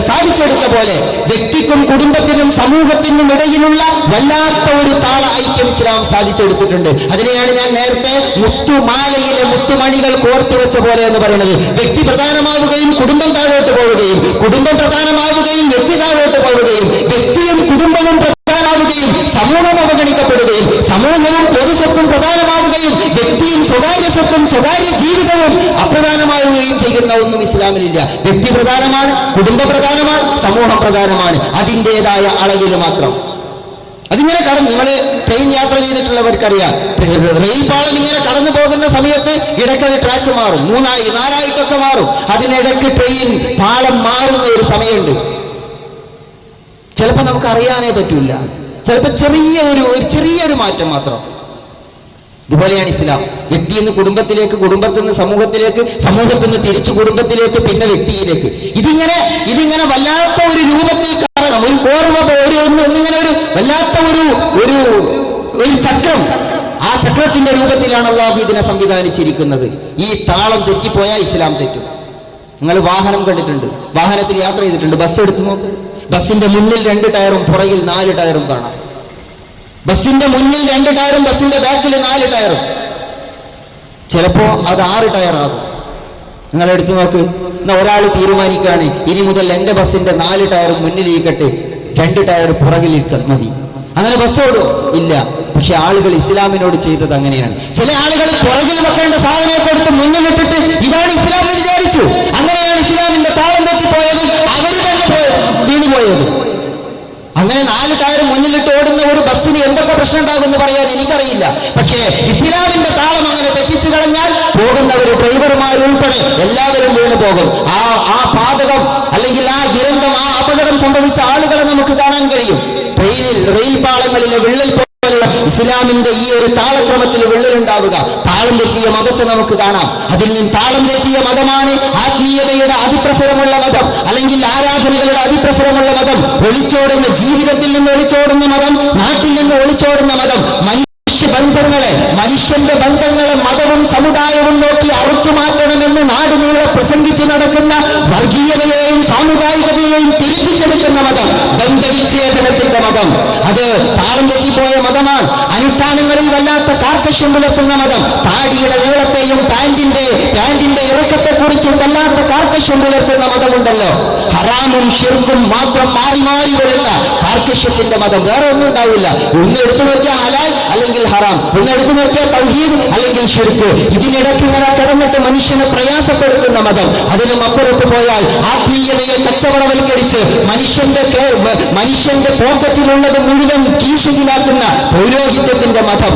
സാധിച്ചെടുത്ത പോലെ വ്യക്തിക്കും കുടുംബത്തിനും സമൂഹത്തിനും ഇടയിലുള്ള വല്ലാത്ത ഒരു താള ഐക്യം ഇസ്ലാം സാധിച്ചെടുത്തിട്ടുണ്ട്. അതിനെയാണ് ഞാൻ നേരത്തെ മുത്തുമാലയിലെ മുത്തുമണികൾ കോർത്തു വെച്ച പോലെ എന്ന് പറയുന്നത്. വ്യക്തി പ്രധാനമാവുകയും കുടുംബം താഴോട്ട് പോവുകയും, കുടുംബം പ്രധാനമാവുകയും വ്യക്തി താഴോട്ട് പോവുകയും, വ്യക്തിയും കുടുംബവും പ്രധാനമാവുകയും സമൂഹം അവഗണിക്കപ്പെടുകയും, സമൂഹവും പൊതുസ്വത്തും പ്രധാനമാവുകയും, വ്യക്തിയും സ്വകാര്യ സ്വത്തും സ്വകാര്യ ജീവിതവും അപ്രധാനമാവുകയും ചെയ്യുന്ന ഒന്നും ഇസ്ലാമിലില്ല. വ്യക്തി പ്രധാനമാണ്, കുടുംബ പ്രധാനമാണ്, സമൂഹം പ്രധാനമാണ്, അതിൻ്റെതായ അളവിൽ മാത്രം. അതിങ്ങനെ കടന്നു, നിങ്ങൾ ട്രെയിൻ യാത്ര ചെയ്തിട്ടുള്ളവർക്കറിയാം, റെയിൽ പാളം ഇങ്ങനെ കടന്നു പോകുന്ന സമയത്ത് ഇടയ്ക്കത് ട്രാക്ക് മാറും, 3ആയി 4ആയിട്ടൊക്കെ മാറും. അതിനിടയ്ക്ക് ട്രെയിൻ പാളം മാറുന്ന ഒരു സമയമുണ്ട്. ചിലപ്പോൾ നമുക്ക് അറിയാനേ പറ്റില്ല, ചിലപ്പോൾ ചെറിയൊരു മാറ്റം മാത്രം. ഇതുപോലെയാണ് ഇസ്ലാം. വ്യക്തിയിൽ നിന്ന് കുടുംബത്തിലേക്ക്, കുടുംബത്തിൽ നിന്ന് സമൂഹത്തിലേക്ക്, സമൂഹത്തിൽ നിന്ന് തിരിച്ചു കുടുംബത്തിലേക്ക്, പിന്നെ വ്യക്തിയിലേക്ക്. ഇതിങ്ങനെ വല്ലാത്ത ഒരു രൂപത്തിൽ കാരണം, ഒരു കോർമ, ഒന്നിങ്ങനെ ഒരു വല്ലാത്ത ഒരു ചക്രം, ആ ചക്രത്തിന്റെ രൂപത്തിലാണ് അല്ലാഹു ഇതിനെ സംവിധാനിച്ചിരിക്കുന്നത്. ഈ താളം തെറ്റിപ്പോയാൽ ഇസ്ലാം തെറ്റും. നിങ്ങൾ വാഹനം കണ്ടിട്ടുണ്ട്, വാഹനത്തിൽ യാത്ര ചെയ്തിട്ടുണ്ട്, ബസ് എടുത്തു നോക്കും, ബസ്സിന്റെ മുന്നിൽ 2 ടയറും പുറകിൽ 4 ടയറും കാണാം. ബസ്സിന്റെ മുന്നിൽ 2 ടയറും ബസ്സിന്റെ ബാക്കിൽ 4 ടയറും. ചിലപ്പോ അത് 6 ടയറാകും. നിങ്ങൾ എടുത്തു നോക്ക്. എന്നാ ഒരാൾ തീരുമാനിക്കുകയാണ്, ഇനി മുതൽ എന്റെ ബസ്സിന്റെ 4 ടയറും മുന്നിലിരിക്കട്ടെ, 2 ടയർ പുറകിലിരിക്കാൻ മതി. അങ്ങനെ ബസ് ഓടും? ഇല്ല. പക്ഷെ ആളുകൾ ഇസ്ലാമിനോട് ചെയ്തത് അങ്ങനെയാണ്. ചില ആളുകൾ പുറകിൽ വെക്കേണ്ട സാധനമൊക്കെ എടുത്ത് മുന്നിലിട്ടിട്ട് ഇതാണ് ഇസ്ലാം എന്ന് വിചാരിച്ചു. അങ്ങനെയാണ് ഇസ്ലാമിന്റെ താളം തെറ്റിപ്പോയത്, അവർ തന്നെ വീണുപോയത്. അങ്ങനെ 4 ടയർ മുന്നിലിട്ട് ഓടുന്ന ഒരു ബസ്സിന് എന്തൊക്കെ പ്രശ്നം ഉണ്ടാകുമെന്ന് പറയാൻ എനിക്കറിയില്ല. പക്ഷേ ഇസ്ലാമിന്റെ താളം അങ്ങനെ തെറ്റിച്ചു കളഞ്ഞാൽ പോകുന്നവർ, ഡ്രൈവർമാർ ഉൾപ്പെടെ എല്ലാവരും വീണു പോകും. ആ പാതകം അല്ലെങ്കിൽ ആ ദുരന്തം, ആ അപകടം സംഭവിച്ച ആളുകളെ നമുക്ക് കാണാൻ കഴിയും. റെയിൽ പാളങ്ങളിലെ വിള്ളൽ പോലുള്ള ഇസ്ലാമിന്റെ ഈ ഒരു താളക്രമത്തിൽ വിള്ളലുണ്ടാവുക. താളം തെറ്റിയ മതത്തെ നമുക്ക് കാണാം. അതിൽ നിന്ന് താളം തെറ്റിയ മതമാണ് ആത്മീയതയുടെ അതിപ്രസരമുള്ള മതം, അല്ലെങ്കിൽ ആരാധനകളുടെ അതിപ്രസരമുള്ള മതം, ഒളിച്ചോടുന്ന, ജീവിതത്തിൽ നിന്ന് ഒളിച്ചോടുന്ന മതം, നാട്ടിൽ നിന്ന് ഒളിച്ചോടുന്ന മതം, മനുഷ്യന്റെ ബന്ധങ്ങളെ മതവും സമുദായവും നോക്കി അറുത്തുമാറ്റണമെന്ന് നാടുനീളെ പ്രസംഗിച്ച് നടക്കുന്ന വർഗീയതയെയും സാമുദായികതയെയും തിരിച്ചെടുക്കുന്ന മതം, ബന്ധവിച്ഛേദനത്തിന്റെ മതം. മതം അത് താളം തെറ്റിപ്പോയ മതമാണ്. അനുഷ്ഠാനങ്ങളിൽ വല്ലാത്ത കാർക്കശ്യം പുലർത്തുന്ന മതം. താടിയുടെ നീളത്തെയും പാന്റിന്റെ ഇറക്കത്തെക്കുറിച്ചും വല്ലാത്ത കാർക്കശ്യം പുലർത്തുന്ന മതമുണ്ടല്ലോ. ഹറാമും ഷിർക്കും മാത്രം മാറി മാറി വരുന്ന കാർക്കശ്യത്തിന്റെ മതം. വേറെ ഒന്നും ഉണ്ടാവില്ല. ഒന്ന് എടുത്തു നോക്കിയാൽ ഹലാൽ അല്ലെങ്കിൽ ഹറാം, ഒന്ന് എടുത്തു നോക്കിയാൽ തൗഹീദ് അല്ലെങ്കിൽ ഷിർക്ക്. ഇതിനിടയ്ക്ക് ഇങ്ങനെ കിടന്നിട്ട് മനുഷ്യനെ പ്രയാസപ്പെടുത്തുന്ന മതം. അതിനും അപ്പുറത്ത് പോയാൽ ആത്മീയതയെ കച്ചവടവൽക്കരിച്ച് മനുഷ്യന്റെ പോക്കറ്റിലുള്ളത് മുഴുവൻ കീശയിലാക്കുന്ന പൗരോഹിത്യത്തിന്റെ മതം,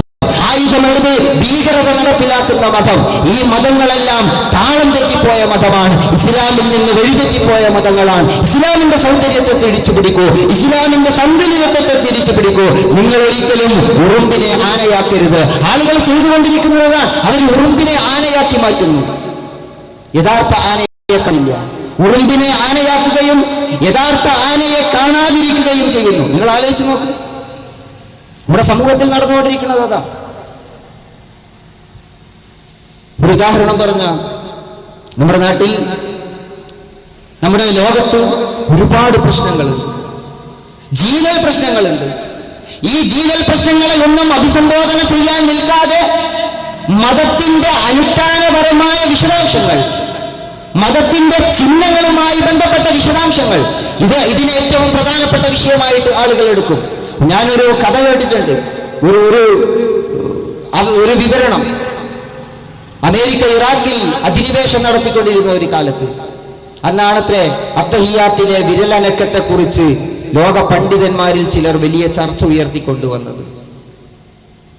ആയുധമെടുത്ത് ഭീകരത നടപ്പിലാക്കുന്ന മതം. ഈ മതങ്ങളെല്ലാം താളം തെറ്റിപ്പോയ മതമാണ്. ഇസ്ലാമിൽ നിന്ന് വഴിതെറ്റിപ്പോയ മതങ്ങളാണ്. ഇസ്ലാമിന്റെ സൗന്ദര്യത്തെ തിരിച്ചു പിടിക്കൂ, ഇസ്ലാമിന്റെ സന്തുലിതത്തെ തിരിച്ചു പിടിക്കൂ. നിങ്ങൾ ഒരിക്കലും ഉറുമ്പിനെ ആനയാക്കരുത്. ആളുകൾ ചെയ്തുകൊണ്ടിരിക്കുന്നതാണ്, അവർ ഉറുമ്പിനെ ആനയാക്കി മാറ്റുന്നു. യഥാർത്ഥ ആനയെ കാണില്ല. ഉറുമ്പിനെ ആനയാക്കുകയും യഥാർത്ഥ ആനയെ കാണാതിരിക്കുകയും ചെയ്യുന്നു. നിങ്ങൾ ആലോചിച്ച് നോക്ക്, നമ്മുടെ സമൂഹത്തിൽ നടന്നുകൊണ്ടിരിക്കുന്നത് അതാ. ഒരു ഉദാഹരണം പറഞ്ഞ, നമ്മുടെ നാട്ടിൽ, നമ്മുടെ ലോകത്ത് ഒരുപാട് പ്രശ്നങ്ങളുണ്ട്, ജീവൽ പ്രശ്നങ്ങളുണ്ട്. ഈ ജീവൽ പ്രശ്നങ്ങളെ ഒന്നും അഭിസംബോധന ചെയ്യാൻ നിൽക്കാതെ മതത്തിന്റെ അനുഷ്ഠാനപരമായ വിശദാംശങ്ങൾ, മതത്തിന്റെ ചിഹ്നങ്ങളുമായി ബന്ധപ്പെട്ട വിശദാംശങ്ങൾ, ഇതിന് ഏറ്റവും പ്രധാനപ്പെട്ട വിഷയമായിട്ട് ആളുകൾ എടുക്കും. ഞാനൊരു കഥ കേട്ടിട്ടുണ്ട്, ഒരു വിവരണം. അമേരിക്ക ഇറാഖിൽ അധിനിവേശം നടത്തിക്കൊണ്ടിരുന്ന ഒരു കാലത്ത്, അന്നാണത്രേ അത്തഹിയ്യാത്തിലെ വിരലനക്കത്തെക്കുറിച്ച് ലോക പണ്ഡിതന്മാരിൽ ചിലർ വലിയ ചർച്ച ഉയർത്തിക്കൊണ്ടുവന്നത്.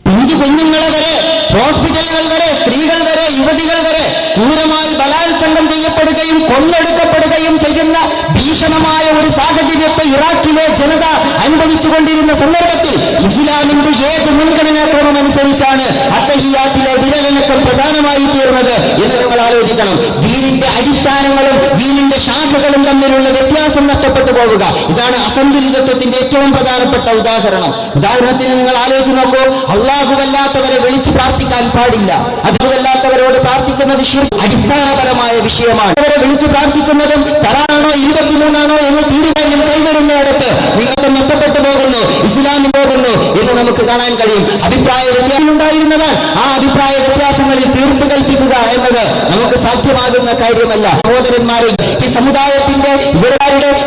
പിഞ്ചു കുഞ്ഞുങ്ങളെ വരെ, ഹോസ്പിറ്റലുകൾ വരെ, സ്ത്രീകൾ വരെ, യുവതികൾ വരെ ക്രൂരമായി ബലാത്സംഗം ചെയ്യപ്പെടുകയും കൊന്നെടുക്കപ്പെടുകയും ചെയ്യുന്ന ഭീഷണമായ ഒരു സാഹചര്യത്തെ ഇറാഖിലെ ജനത അനുഭവിച്ചുകൊണ്ടിരുന്ന സന്ദർഭത്തിൽ ഇസ്ലാമിന്റെ ഏത് മുൻഗണനാക്രമം അനുസരിച്ചാണ് അത്തഹിയ്യാത്തിലെ വിരലനക്കം പ്രധാനമായി തീർന്നത് എന്ന് നമ്മൾ ആലോചിക്കണം. ദീനിന്റെ അടിസ്ഥാനങ്ങളും ദീനിന്റെ ശാഖകളും തമ്മിലുള്ള വ്യത്യാസം നഷ്ടപ്പെട്ടു പോവുക, ഇതാണ് അസന്തുലിതത്വത്തിന്റെ ഏറ്റവും പ്രധാനപ്പെട്ട ഉദാഹരണം. ഉദാഹരണത്തിന് നിങ്ങൾ ആലോചിച്ച് നോക്കൂ, അല്ലാഹുവല്ലാത്തവരെ വിളിച്ചു പ്രാർത്ഥിക്കാൻ പാടില്ല. അതുവല്ലാത്തവരോട് പ്രാർത്ഥിക്കുന്നത് അടിസ്ഥാനപരമായ വിഷയമാണ്. അവരെ വിളിച്ചു പ്രാർത്ഥിക്കുന്നതും തറാണോ 23 എന്ന് തീരുമാനം കൈവരുന്നിടത്ത് നിങ്ങൾക്ക് നഷ്ടപ്പെട്ടു പോകുന്നു, ഇസ്ലാമിൽ പോകുന്നു എന്ന് നമുക്ക് കാണാൻ കഴിയും. അഭിപ്രായ വ്യത്യാസം ഉണ്ടായിരുന്നതാണ്. ആ അഭിപ്രായ വ്യത്യാസങ്ങളിൽ തീർപ്പ് കൽപ്പിക്കുക എന്നത് നമുക്ക് സാധ്യമാകുന്ന കാര്യമല്ല. സഹോദരന്മാരെ, ഈ സമുദായത്തിന്റെ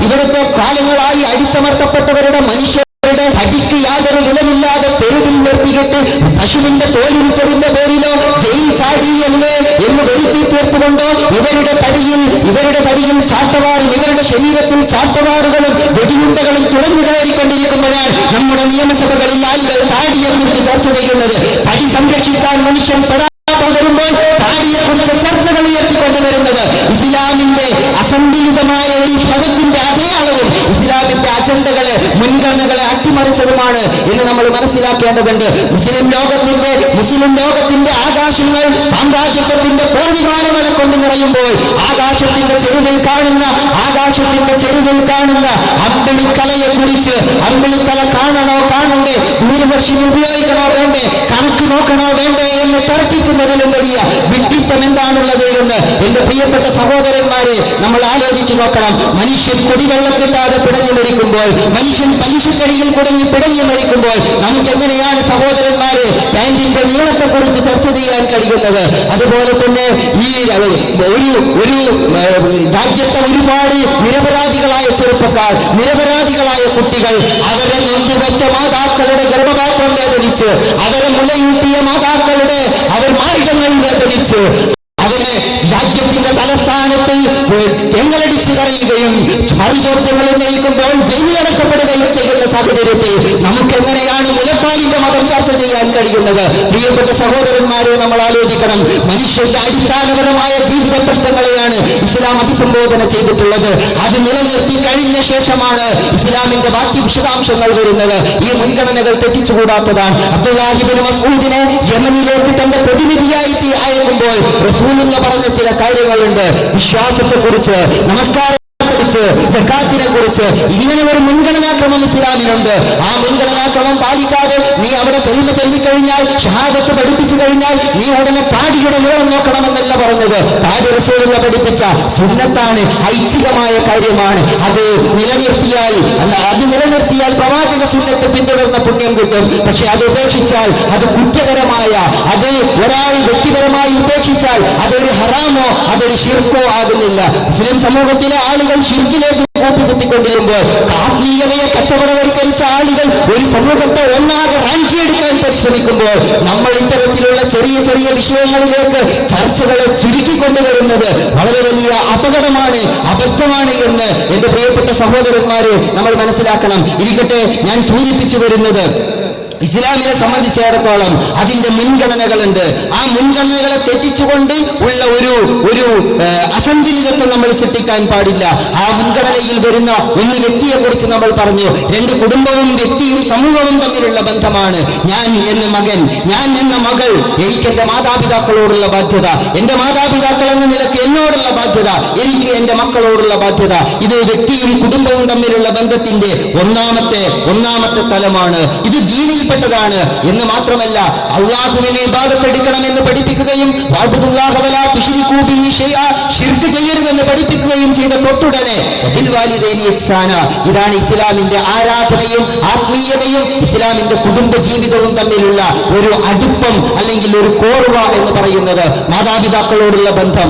ഇവിടുത്തെ കാലങ്ങളായി അടിച്ചമർത്തപ്പെട്ടവരുടെ അടിക്ക് യാതൊരു വിലമില്ലാതെ തെരുവിൽ നിർത്തിയിട്ട് പശുവിന്റെ തോലുരിച്ചതിന്റെ പേരിലോ ജയിൽ ചാടി എന്ന് വരുത്തി തീർത്തുകൊണ്ടോ ഇവരുടെ തടിയിൽ ചാട്ടവാറും ഇവരുടെ ശരീരത്തിൽ ചാട്ടവാറുകളും വെടിയുണ്ടകളും തുറന്നു കയറിക്കൊണ്ടിരിക്കുമ്പോഴാണ് നമ്മുടെ നിയമസഭകളിൽ ആളുകൾ താടിയെക്കുറിച്ച് ചർച്ച ചെയ്യുന്നത്. തടി സംരക്ഷിക്കാൻ മനുഷ്യൻ പകരുമ്പോൾ താടിയെക്കുറിച്ച് ചർച്ചകൾ ഉയർത്തിക്കൊണ്ടുവരുന്നത് ഇസ്ലാമിന്റെ അസന്തുലിതമായ ഒരു മതത്തിന്റെ അതേ അളവിൽ ഇസ്ലാമിന്റെ അജണ്ടകളെ, മുൻഗണനകളെ അട്ടിമറിച്ചതുമാണ് എന്ന് നമ്മൾ മനസ്സിലാക്കേണ്ടതുണ്ട്. മുസ്ലിം ലോകത്തിന്റെ ആകാശങ്ങൾ സാമ്രാജ്യത്വത്തിന്റെ പോർവിമാനങ്ങളെ കൊണ്ട് നിറയുമ്പോൾ ആകാശത്തിന്റെ ചെരുവിൽ കാണുന്ന അമ്പിളിക്കലയെ കുറിച്ച്, അമ്പിളിക്കല കാണണോ കാണണ്ടേ, ദൂരദർശിനി ഉപയോഗിക്കണോ വേണ്ടേ, കണക്ക് നോക്കണോ വേണ്ടേ എന്ന് തർക്കിക്കുന്നതിലും വലിയ വിഡ്ഢിത്തം എന്താണുള്ളത് എന്ന് എന്റെ പ്രിയപ്പെട്ട സഹോദരന്മാരെ നമ്മൾ ആലോചിച്ചു നോക്കണം. മനുഷ്യൻ കുടിവെള്ളം കിട്ടാതെ പിടഞ്ഞു മരിക്കുമ്പോൾ, മനുഷ്യൻ പലിശക്കടിയിൽ പിടഞ്ഞു മരിക്കുമ്പോൾ നമുക്ക് എങ്ങനെയാണ് സഹോദരന്മാരെ പാന്റിന്റെ നീളത്തെക്കുറിച്ച് ചർച്ച ചെയ്യാൻ കഴിയുന്നത്? അതുപോലെ തന്നെ ഈ ഒരു രാജ്യത്തെ ഒരുപാട് നിരപരാധികളായ ചെറുപ്പക്കാർ, നിരപരാധികളായ കുട്ടികൾ, അവരെ നൊന്തുപെറ്റ മാതാക്കളുടെ ഗർഭപാത്രം വേദനിച്ച്, അവരെ മുലയൂട്ടിയ മാതാക്കളുടെ മാർഗങ്ങൾ വേദനിച്ച്, അവരെ രാജ്യത്തിന്റെ തലസ്ഥാനത്ത് തെങ്ങളടിച്ചു കറിയുകയും മറുചോദ്യങ്ങൾ ഉന്നയിക്കുമ്പോൾ ജയിലിലടക്കപ്പെടുകയും ചെയ്യുന്ന സാഹചര്യത്തിൽ നമുക്ക് എങ്ങനെയാണ് മുലപ്പാലിന്റെ മതം ചർച്ച ചെയ്യാൻ കഴിയുന്നത്? പ്രിയപ്പെട്ട സഹോദരന്മാരെ, നമ്മൾ ആലോചിക്കണം. മനുഷ്യന്റെ അടിസ്ഥാനപരമായ ജീവിത പ്രശ്നങ്ങളെയാണ് ഇസ്ലാം അഭിസംബോധന ചെയ്തിട്ടുള്ളത്. അത് നിലനിർത്തി കഴിഞ്ഞ ശേഷമാണ് ഇസ്ലാമിന്റെ ബാക്കി വിശദാംശങ്ങൾ വരുന്നത്. ഈ മുൻഗണനകൾ തെറ്റിച്ചുകൂടാത്തതാണ്. അബ്ദുല്ലാഹി ഇബ്നു മസ്ഊദിനെ യമനിലേക്ക് തന്റെ പ്രതിനിധിയായി അയക്കുമ്പോൾ റസൂലുള്ള പറഞ്ഞ ചില കാര്യങ്ങളുണ്ട്. വിശ്വാസത്തെക്കുറിച്ച്, നമസ്കാരത്തെക്കുറിച്ച്, സക്കാത്തിനെ കുറിച്ച് ഇങ്ങനെ ഒരു മുൻഗണനാക്രമം ഇസ്ലാമിനുണ്ട്. ആ മുൻഗണനാക്രമം പാലിക്കാതെ നീ അവിടെ തെളിമ ചൊല്ലിക്കഴിഞ്ഞാൽ, ഷഹാദത്ത് പഠിപ്പിച്ചു കഴിഞ്ഞാൽ നീ ഉടനെ താടിയുടെ നീളം നോക്കണമെന്നല്ല പറഞ്ഞത്. താടി റസൂലുള്ള പഠിപ്പിച്ച സുന്നത്താണ്, ഐച്ഛികമായ കാര്യമാണ്. അത് നിലനിർത്തിയാൽ പ്രവാചക സുന്നത്ത് പിന്തുടർന്ന പുണ്യം കിട്ടും. പക്ഷെ അത് ഉപേക്ഷിച്ചാൽ, അത് കുറ്റകരമായ, അത് ഒരാൾ വ്യക്തിപരമായി ഉപേക്ഷിച്ചാൽ അതൊരു ഹറാമോ അതൊരു ശിർക്കോ ആകുന്നില്ല. മുസ്ലിം സമൂഹത്തിലെ ആളുകൾ ശിർക്കിലേക്ക് കൂട്ടിക്കുത്തിക്കൊണ്ടിരുമ്പോൾ, ആത്മീയതയെ കച്ചവടവൽക്കരിച്ച ആളുകൾ ഒരു സമൂഹത്തെ ഒന്നാകെ റാഞ്ചിയെടുക്കാൻ പരിശ്രമിക്കുമ്പോൾ, നമ്മൾ ഇത്തരത്തിലുള്ള ചെറിയ ചെറിയ വിഷയങ്ങളിലേക്ക് ചർച്ചകളെ ചുരുക്കിക്കൊണ്ടുവരുന്നത് വളരെ വലിയ അപകടമാണ്, അബദ്ധമാണ് എന്ന് എന്റെ പ്രിയപ്പെട്ട സഹോദരന്മാരെ നമ്മൾ മനസ്സിലാക്കണം. ഇരിക്കട്ടെ, ഞാൻ സൂചിപ്പിച്ചു വരുന്നത് ഇസ്ലാമിനെ സംബന്ധിച്ചിടത്തോളം അതിന്റെ മുൻഗണനകളുണ്ട്. ആ മുൻഗണനകളെ തെറ്റിച്ചുകൊണ്ട് ഉള്ള ഒരു അസന്തുലിതത്വം നമ്മൾ സൃഷ്ടിക്കാൻ പാടില്ല. ആ മുൻഗണനയിൽ വരുന്ന ഒരു വ്യക്തിയെ കുറിച്ച് നമ്മൾ പറഞ്ഞു. രണ്ട് കുടുംബവും വ്യക്തിയും സമൂഹവും തമ്മിലുള്ള ബന്ധമാണ്. ഞാൻ എന്ന മകൻ, ഞാൻ എന്ന മകൾ, എനിക്ക് എന്റെ മാതാപിതാക്കളോടുള്ള ബാധ്യത, എന്റെ മാതാപിതാക്കൾ എന്ന നിലയ്ക്ക് എന്നോടുള്ള ബാധ്യത, എനിക്ക് എന്റെ മക്കളോടുള്ള ബാധ്യത. ഇത് വ്യക്തിയും കുടുംബവും തമ്മിലുള്ള ബന്ധത്തിന്റെ ഒന്നാമത്തെ തലമാണ്. ഇത് ദീനിൽ പ്പെട്ടതാണ് എന്ന് മാത്രമല്ല, അള്ളാഹുവിനെ ഇബാദത്തെടുക്കണമെന്ന് പഠിപ്പിക്കുകയും ശിർക്ക് ചെയ്യരുതെന്ന് പഠിപ്പിക്കുകയും ചെയ്ത തൊട്ടുടനെ ഇതാണ് ഇസ്ലാമിന്റെ ആരാധനയും ആത്മീയതയും ഇസ്ലാമിന്റെ കുടുംബ ജീവിതവും തമ്മിലുള്ള ഒരു അടുപ്പം അല്ലെങ്കിൽ ഒരു കോർവ എന്ന് പറയുന്നത്. മാതാപിതാക്കളോടുള്ള ബന്ധം,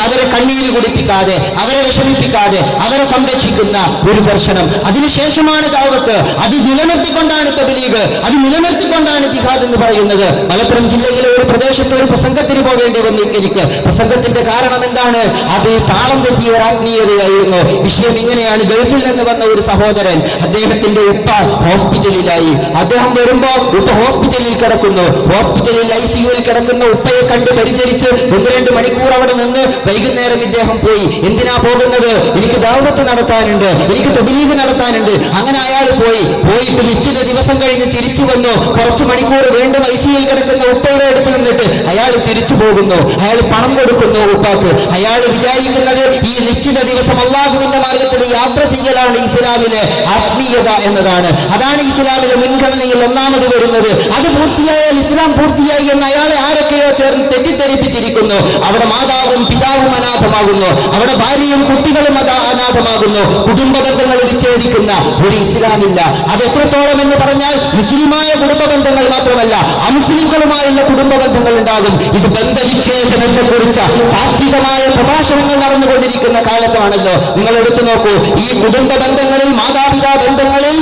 അവരെ കണ്ണീര് കുടിപ്പിക്കാതെ, അവരെ വിഷമിപ്പിക്കാതെ അവരെ സംരക്ഷിക്കുന്ന ഒരു ദർശനം. അതിനുശേഷമാണ് ദഅവത്ത്. അത് നിലനിർത്തിക്കൊണ്ടാണ് തബ്ലീഗ്, അത് നിലനിർത്തിക്കൊണ്ടാണ് ജിഹാദ് എന്ന് പറയുന്നത്. മലപ്പുറം ജില്ലയിലെ ഒരു പ്രദേശത്ത് ഒരു പ്രസംഗത്തിന് പോകേണ്ടി വന്നു എനിക്ക്. പ്രസംഗത്തിന്റെ കാരണം എന്താണ്? അത് താളം തെറ്റിയ ഒരു ആത്മീയതയായിരുന്നു. വിഷയം ഇങ്ങനെയാണ്. ഗൾഫിൽ നിന്ന് വന്ന ഒരു സഹോദരൻ, അദ്ദേഹത്തിന്റെ ഉപ്പ ഹോസ്പിറ്റലിലായി. അദ്ദേഹം വരുമ്പോ ഉപ്പ ഹോസ്പിറ്റലിൽ കിടക്കുന്നു. ഹോസ്പിറ്റലിൽ ICUവിൽ കിടക്കുന്ന ഉപ്പയെ കണ്ട് പരിചരിച്ച് 1-2 മണിക്കൂർ അവിടെ നിന്ന് വൈകുന്നേരം ഇദ്ദേഹം പോയി. എന്തിനാ പോകുന്നത്? എനിക്ക് ദഅവത്ത് നടത്താനുണ്ട്, എനിക്ക് തബ്ലീഗ് നടത്താനുണ്ട്. അങ്ങനെ അയാൾ പോയിട്ട് നിശ്ചിത ദിവസം കഴിഞ്ഞ് തിരിച്ചു വന്നു. കുറച്ച് മണിക്കൂർ വീണ്ടും ICUവിൽ കിടക്കുന്ന ഉപ്പയുടെ അടുത്ത് നിന്നിട്ട് അയാൾ തിരിച്ചു പോകുന്നു. അയാൾ പണം കൊടുക്കുന്നു ഉപ്പാക്ക്. അയാൾ വിചാരിക്കുന്നത് ഈ നിശ്ചിത ദിവസം അള്ളാഹുവിന്റെ മാർഗത്തിൽ യാത്ര ചെയ്യലാണ് ഇസ്ലാമിലെ ആത്മീയത എന്നതാണ്. അതാണ് ഇസ്ലാമിലെ മുൻഗണനയിൽ ഒന്നാമത് വരുന്നത്. അത് പൂർത്തിയായാൽ ഇസ്ലാം പൂർത്തിയായി എന്ന് അയാളെ ആരൊക്കെയോ ചേർന്ന് തെറ്റിദ്ധരിപ്പിച്ചിരിക്കുന്നു. അവിടെ മാതാവും പിതാവും അനാഥമാകുന്നു, അവിടെ ഭാര്യയും കുട്ടികളും അനാഥമാകുന്നു. കുടുംബ ബന്ധങ്ങൾ വിച്ഛേദിക്കുന്ന ഒരു ഇസ്ലാമില്ല. അത് എത്രത്തോളം എന്ന് പറഞ്ഞാൽ മുസ്ലിമായ കുടുംബ ബന്ധങ്ങൾ മാത്രമല്ല, അമുസ്ലിങ്ങളുമായുള്ള കുടുംബ ബന്ധങ്ങൾ ഉണ്ടാകും. ഇത് ബന്ധവിച്ഛേദനത്തെ കുറിച്ച് താത്വികമായ പ്രഭാഷണങ്ങൾ നടന്നുകൊണ്ടിരിക്കുന്ന കാലത്താണല്ലോ. നിങ്ങൾ എടുത്തു നോക്കൂ, ഈ കുടുംബ ബന്ധങ്ങളിൽ, മാതാപിതാ ബന്ധങ്ങളിൽ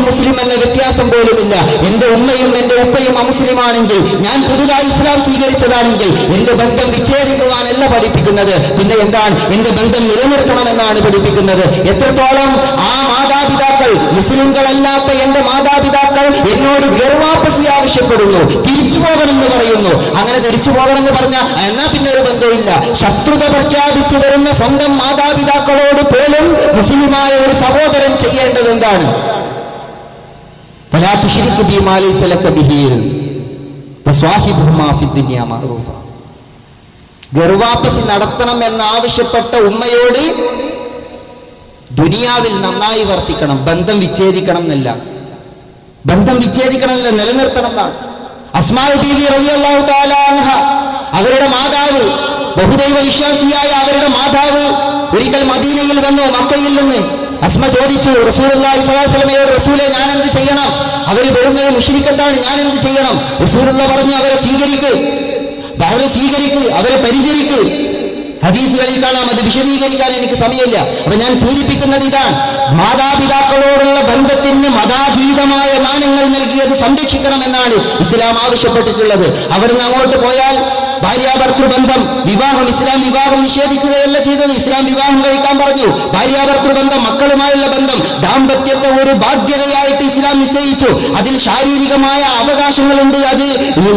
മുസ്ലിം എന്ന വ്യത്യാസം പോലുമില്ല. എന്റെ ഉമ്മയും എന്റെ ഉപ്പയും അമുസ്ലിമാണെങ്കിൽ, ഞാൻ പുതുതായി ഇസ്ലാം സ്വീകരിച്ചതാണെങ്കിൽ എന്റെ ബന്ധം വിച്ഛേദിക്കുവാനല്ല പഠിപ്പിക്കുന്നത്. പിന്നെ എന്താണ്? എന്റെ ബന്ധം നിലനിർത്തണമെന്നാണ് പഠിപ്പിക്കുന്നത്. എത്രത്തോളം ആ മാതാപിതാക്കൾ, മുസ്ലിംകളല്ലാത്ത എന്റെ മാതാപിതാക്കൾ എന്നോട് ഗർവാപ്പസി ആവശ്യപ്പെടുന്നു, തിരിച്ചു പോകണമെന്ന് പറയുന്നു. അങ്ങനെ തിരിച്ചു പോകണമെന്ന് പറഞ്ഞാൽ എന്നാ പിന്നെ ഒരു ബന്ധമില്ല. ശത്രുത പ്രഖ്യാപിച്ചു വരുന്ന സ്വന്തം മാതാപിതാക്കളോട് പോലും മുസ്ലിമായ ഒരു സഹോദരൻ ചെയ്യേണ്ടത് എന്താണ്? ഗർവാപ്പസി നടത്തണം എന്നാവശ്യപ്പെട്ട ഉമ്മയോട് ദുനിയാവിൽ നന്നായി വർത്തിക്കണം, ബന്ധം വിച്ഛേദിക്കണം എന്നല്ല. ബന്ധം വിച്ഛേദിക്കണം എന്നല്ല, നിലനിർത്തണം എന്നാണ്. അസ്മാ ബീവി റളിയല്ലാഹു തആല അൻഹ, അവരുടെ മാതാവ്, ബഹുദൈവ വിശ്വാസിയായ അവരുടെ മാതാവ് ഒരിക്കൽ മദീനയിൽ വന്നു, മക്കയിൽ നിന്ന്. അസ്മ ചോദിച്ചു റസൂലുള്ളാഹി സ്വല്ലല്ലാഹു അലൈഹി വസല്ലമയോട്, റസൂലേ ഞാൻ എന്ത് ചെയ്യണം? അവർ വരുന്നത് മുശ്രിക്കത്താണ്, ഞാൻ എന്ത് ചെയ്യണം? റസൂലുള്ളാഹി പറഞ്ഞു, അവരെ സ്വീകരിക്ക്, അവരെ പരിചരിക്ക്. ഹദീസുകളിൽ കാണാം, അത് വിശദീകരിക്കാൻ എനിക്ക് സമയമില്ല. അപ്പൊ ഞാൻ സൂചിപ്പിക്കുന്നത് ഇതാണ്, മാതാപിതാക്കളോടുള്ള ബന്ധത്തിന് മതാതീതമായ മാനങ്ങൾ നൽകിയത് സംരക്ഷിക്കണമെന്നാണ് ഇസ്ലാം ആവശ്യപ്പെട്ടിട്ടുള്ളത്. അവിടുന്ന് അങ്ങോട്ട് പോയാൽ ഭാര്യാഭർത്തൃബന്ധം, വിവാഹം, ഇസ്ലാം വിവാഹം നിഷേധിക്കുകയല്ല ചെയ്തത്. ഇസ്ലാം വിവാഹം കഴിക്കാൻ പറഞ്ഞു. ഭാര്യാഭർത്തൃബന്ധം, മക്കളുമായുള്ള ബന്ധം, ദാമ്പത്യത്തെ ഒരു ബാധ്യതയായിട്ട് ഇസ്ലാം നിശ്ചയിച്ചു. അതിൽ ശാരീരികമായ അവകാശങ്ങളുണ്ട്, അത്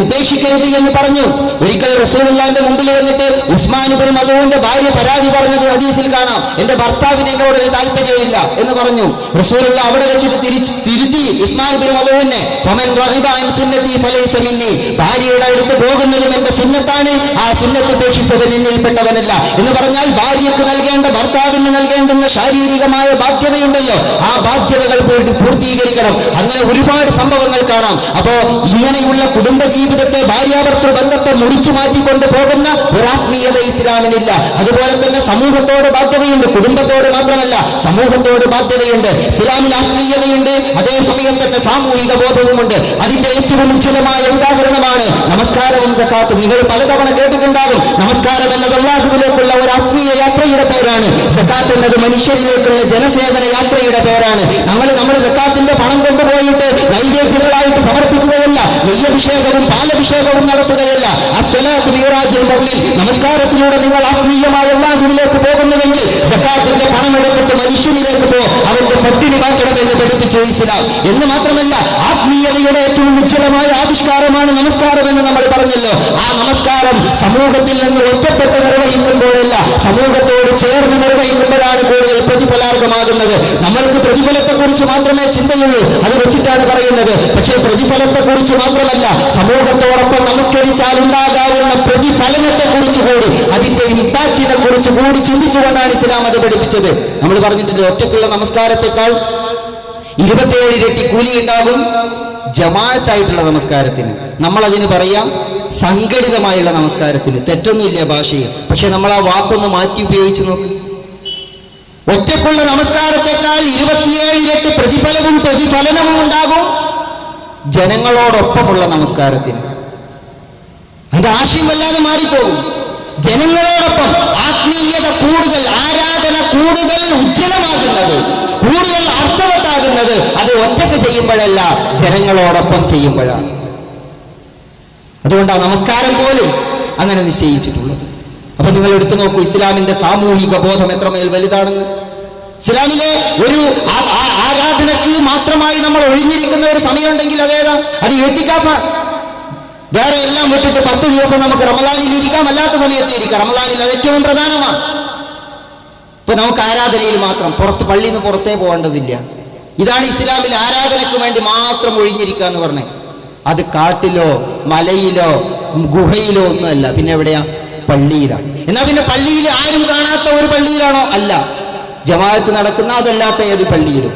ഉപേക്ഷിക്കരുത് എന്ന് പറഞ്ഞു. ഒരിക്കൽ റസൂലുള്ളാഹിന്റെ മുമ്പിൽ വന്നിട്ട് ഉസ്മാൻ ഇബ്നു മദ്ഊന്റെ ഭാര്യ പരാതി പറഞ്ഞത് ഹദീസിൽ കാണാം. എന്റെ ഭർത്താവിന് എന്നോട് താല്പര്യമില്ല എന്ന് പറഞ്ഞു. റസൂലുള്ളാഹി അവിടെ വെച്ചിട്ട് തിരുത്തി ഉസ്മാൻ ഇബ്നു മദ്ഊനെ, ഫമൻ റഗിബ അൻ സുന്നതി ഫലൈസ മിന്നി, ഭാര്യയുടെ അടുത്ത് പോകുന്നതും എന്റെ സുന്നത്ത എന്താണ്? ആ സുന്നത്ത് ഉപേക്ഷിച്ചവൻ എന്നിൽപ്പെട്ടവനല്ല എന്ന് പറഞ്ഞാൽ ഭാര്യയ്ക്ക് നൽകേണ്ട, ഭർത്താവിന് നൽകേണ്ടുന്ന ശാരീരികമായ ബാധ്യതയുണ്ടല്ലോ, ആ ബാധ്യതകൾ പൂർത്തീകരിക്കണം. അങ്ങനെ ഒരുപാട് സംഭവങ്ങൾ കാണാം. അപ്പോ ഇങ്ങനെയുള്ള കുടുംബ ജീവിതത്തെ, ഭാര്യാഭർത്തൃ ബന്ധത്തെ മുറിച്ചു മാറ്റിക്കൊണ്ട് പോകുന്ന ഒരാത്മീയത ഇസ്ലാമിനില്ല. അതുപോലെ തന്നെ സമൂഹത്തോട് ബാധ്യതയുണ്ട്, കുടുംബത്തോട് മാത്രമല്ല സമൂഹത്തോട് ബാധ്യതയുണ്ട്. ഇസ്ലാമിൽ ആത്മീയതയുണ്ട്, അതേസമയം തന്നെ സാമൂഹിക ബോധവുമുണ്ട്. അതിന്റെ ഏറ്റവും ഉജ്ജ്വലമായ ഉദാഹരണമാണ് നമസ്കാരവും സക്കാത്തും. നിങ്ങൾ പലതവണ കേട്ടിട്ടുണ്ടാകും, നമസ്കാരം എന്നത് അല്ലാഹുവിലേക്കുള്ള ഒരു ആത്മീയ യാത്രയുടെ പേരാണ്, സക്കാത്ത് എന്നത് മനുഷ്യരിലേക്കുള്ള ജനസേവന യാത്രയുടെ പേരാണ്. നമ്മൾ സക്കാത്തിന്റെ പണം കൊണ്ടുപോയിട്ട് നൈവേദ്യങ്ങളായിട്ട് സമർപ്പിക്കുകയല്ല, നെയ്യഭിഷേകവും പാലഭിഷേകവും നടത്തുകയല്ല. അസ്സലാത്തു മിഅ്റാജുൽ മുഅ്മിൻ, നമസ്കാരത്തിലൂടെ നിങ്ങൾ ആത്മീയമായ അല്ലാഹുവിലേക്ക് പോകുന്നുവെങ്കിൽ സക്കാത്തിന്റെ പണമെടുത്തിട്ട് മനുഷ്യനിലേക്ക് പോ, അവന്റെ പട്ടിണി മാറ്റണമെന്ന് പഠിപ്പിച്ചു ഇസ്ലാം. എന്ന് മാത്രമല്ല, ആത്മീയതയുടെ ഏറ്റവും ഉജ്ജ്വലമായ ആവിഷ്കാരമാണ് നമസ്കാരം എന്ന് നമ്മൾ പറഞ്ഞല്ലോ. ആ നമസ്കാരം സമൂഹത്തിൽ നിന്ന് ഒറ്റപ്പെട്ട് നിർവഹിക്കുമ്പോഴല്ല, സമൂഹത്തോട് ചേർന്ന് നിർവഹിക്കുമ്പോഴാണ് കൂടുതൽ പ്രതിഫലാർഹമാകുന്നത്. നമ്മൾക്ക് പ്രതിഫലത്തെക്കുറിച്ച് മാത്രമേ ചിന്തയുള്ളൂ, അത് വെച്ചിട്ടാണ് പറയുന്നത്. പക്ഷേ പ്രതിഫലത്തെക്കുറിച്ച് മാത്രമല്ല, സമൂഹത്തോടൊപ്പം നമസ്കരിച്ചാൽ ഉണ്ടാകാവുന്ന പ്രതിഫലനത്തെക്കുറിച്ച് കൂടി, അതിന്റെ ഇമ്പാക്റ്റിനെ കുറിച്ച് കൂടി ചിന്തിച്ചുകൊണ്ടാണ് ഇസ്ലാം അത് പഠിപ്പിച്ചത്. നമ്മൾ പറഞ്ഞിട്ടുണ്ട്, ഒറ്റയ്ക്കുള്ള നമസ്കാരത്തെക്കാൾ 27 ഇരട്ടി കൂലി ഉണ്ടാകും ജമാഅത്തായിട്ടുള്ള നമസ്കാരത്തിന്. നമ്മൾ അതിന് പറയാം സംഘടിതമായുള്ള നമസ്കാരത്തിന്. തെറ്റൊന്നുമില്ല ഭാഷയിൽ, പക്ഷെ നമ്മൾ ആ വാക്കൊന്ന് മാറ്റി ഉപയോഗിച്ച് നോക്ക്. ഒറ്റയ്ക്കുള്ള നമസ്കാരത്തെക്കാൾ 27 ഇരട്ടി പ്രതിഫലനവും ഉണ്ടാകും ജനങ്ങളോടൊപ്പമുള്ള നമസ്കാരത്തിന്. അതിന്റെ ആശയം വല്ലാതെ മാറിപ്പോകും. ജനങ്ങളോടൊപ്പം ആത്മീയത കൂടുതൽ, ആരാധന കൂടുതൽ ഉജ്ജ്വലമാകുന്നത്, കൂടുതൽ അർത്ഥവത്താകുന്നത് അത് ഒറ്റയ്ക്ക് ചെയ്യുമ്പോഴല്ല, ജനങ്ങളോടൊപ്പം ചെയ്യുമ്പോഴാണ്. അതുകൊണ്ടാണ് നമസ്കാരം പോലും അങ്ങനെ നിശ്ചയിച്ചിട്ടുള്ളത്. അപ്പൊ നിങ്ങൾ എടുത്തു നോക്കൂ, ഇസ്ലാമിന്റെ സാമൂഹിക ബോധം എത്രമേൽ വലുതാണെന്ന്. ഇസ്ലാമിലെ ഒരു ആരാധനക്ക് മാത്രമായി നമ്മൾ ഒഴിഞ്ഞിരിക്കുന്ന ഒരു സമയമുണ്ടെങ്കിൽ അതേതാ? അത് ഇഅ്തികാഫാണ്. വേറെ എല്ലാം വിട്ടിട്ട് 10 ദിവസം നമുക്ക് റമദാനിൽ ഇരിക്കാം, അല്ലാത്ത സമയത്ത് ഇരിക്കാം. റമദാനിൽ അത് ഏറ്റവും പ്രധാനമാണ്. ഇപ്പൊ നമുക്ക് ആരാധനയിൽ മാത്രം, പള്ളിയിൽ നിന്ന് പുറത്തേ പോകേണ്ടതില്ല. ഇതാണ് ഇസ്ലാമിൽ ആരാധനയ്ക്ക് വേണ്ടി മാത്രം ഒഴിഞ്ഞിരിക്കുക എന്ന് പറഞ്ഞത്. അത് കാട്ടിലോ മലയിലോ ഗുഹയിലോ ഒന്നുമല്ല, പിന്നെ എവിടെയാ? പള്ളിയിലാണ്. എന്നാ പിന്നെ പള്ളിയിൽ ആരും കാണാത്ത ഒരു പള്ളിയിലാണോ? അല്ല, ജമാഅത്ത് നടക്കുന്ന അതല്ലാത്ത ഏത് പള്ളിയിലും.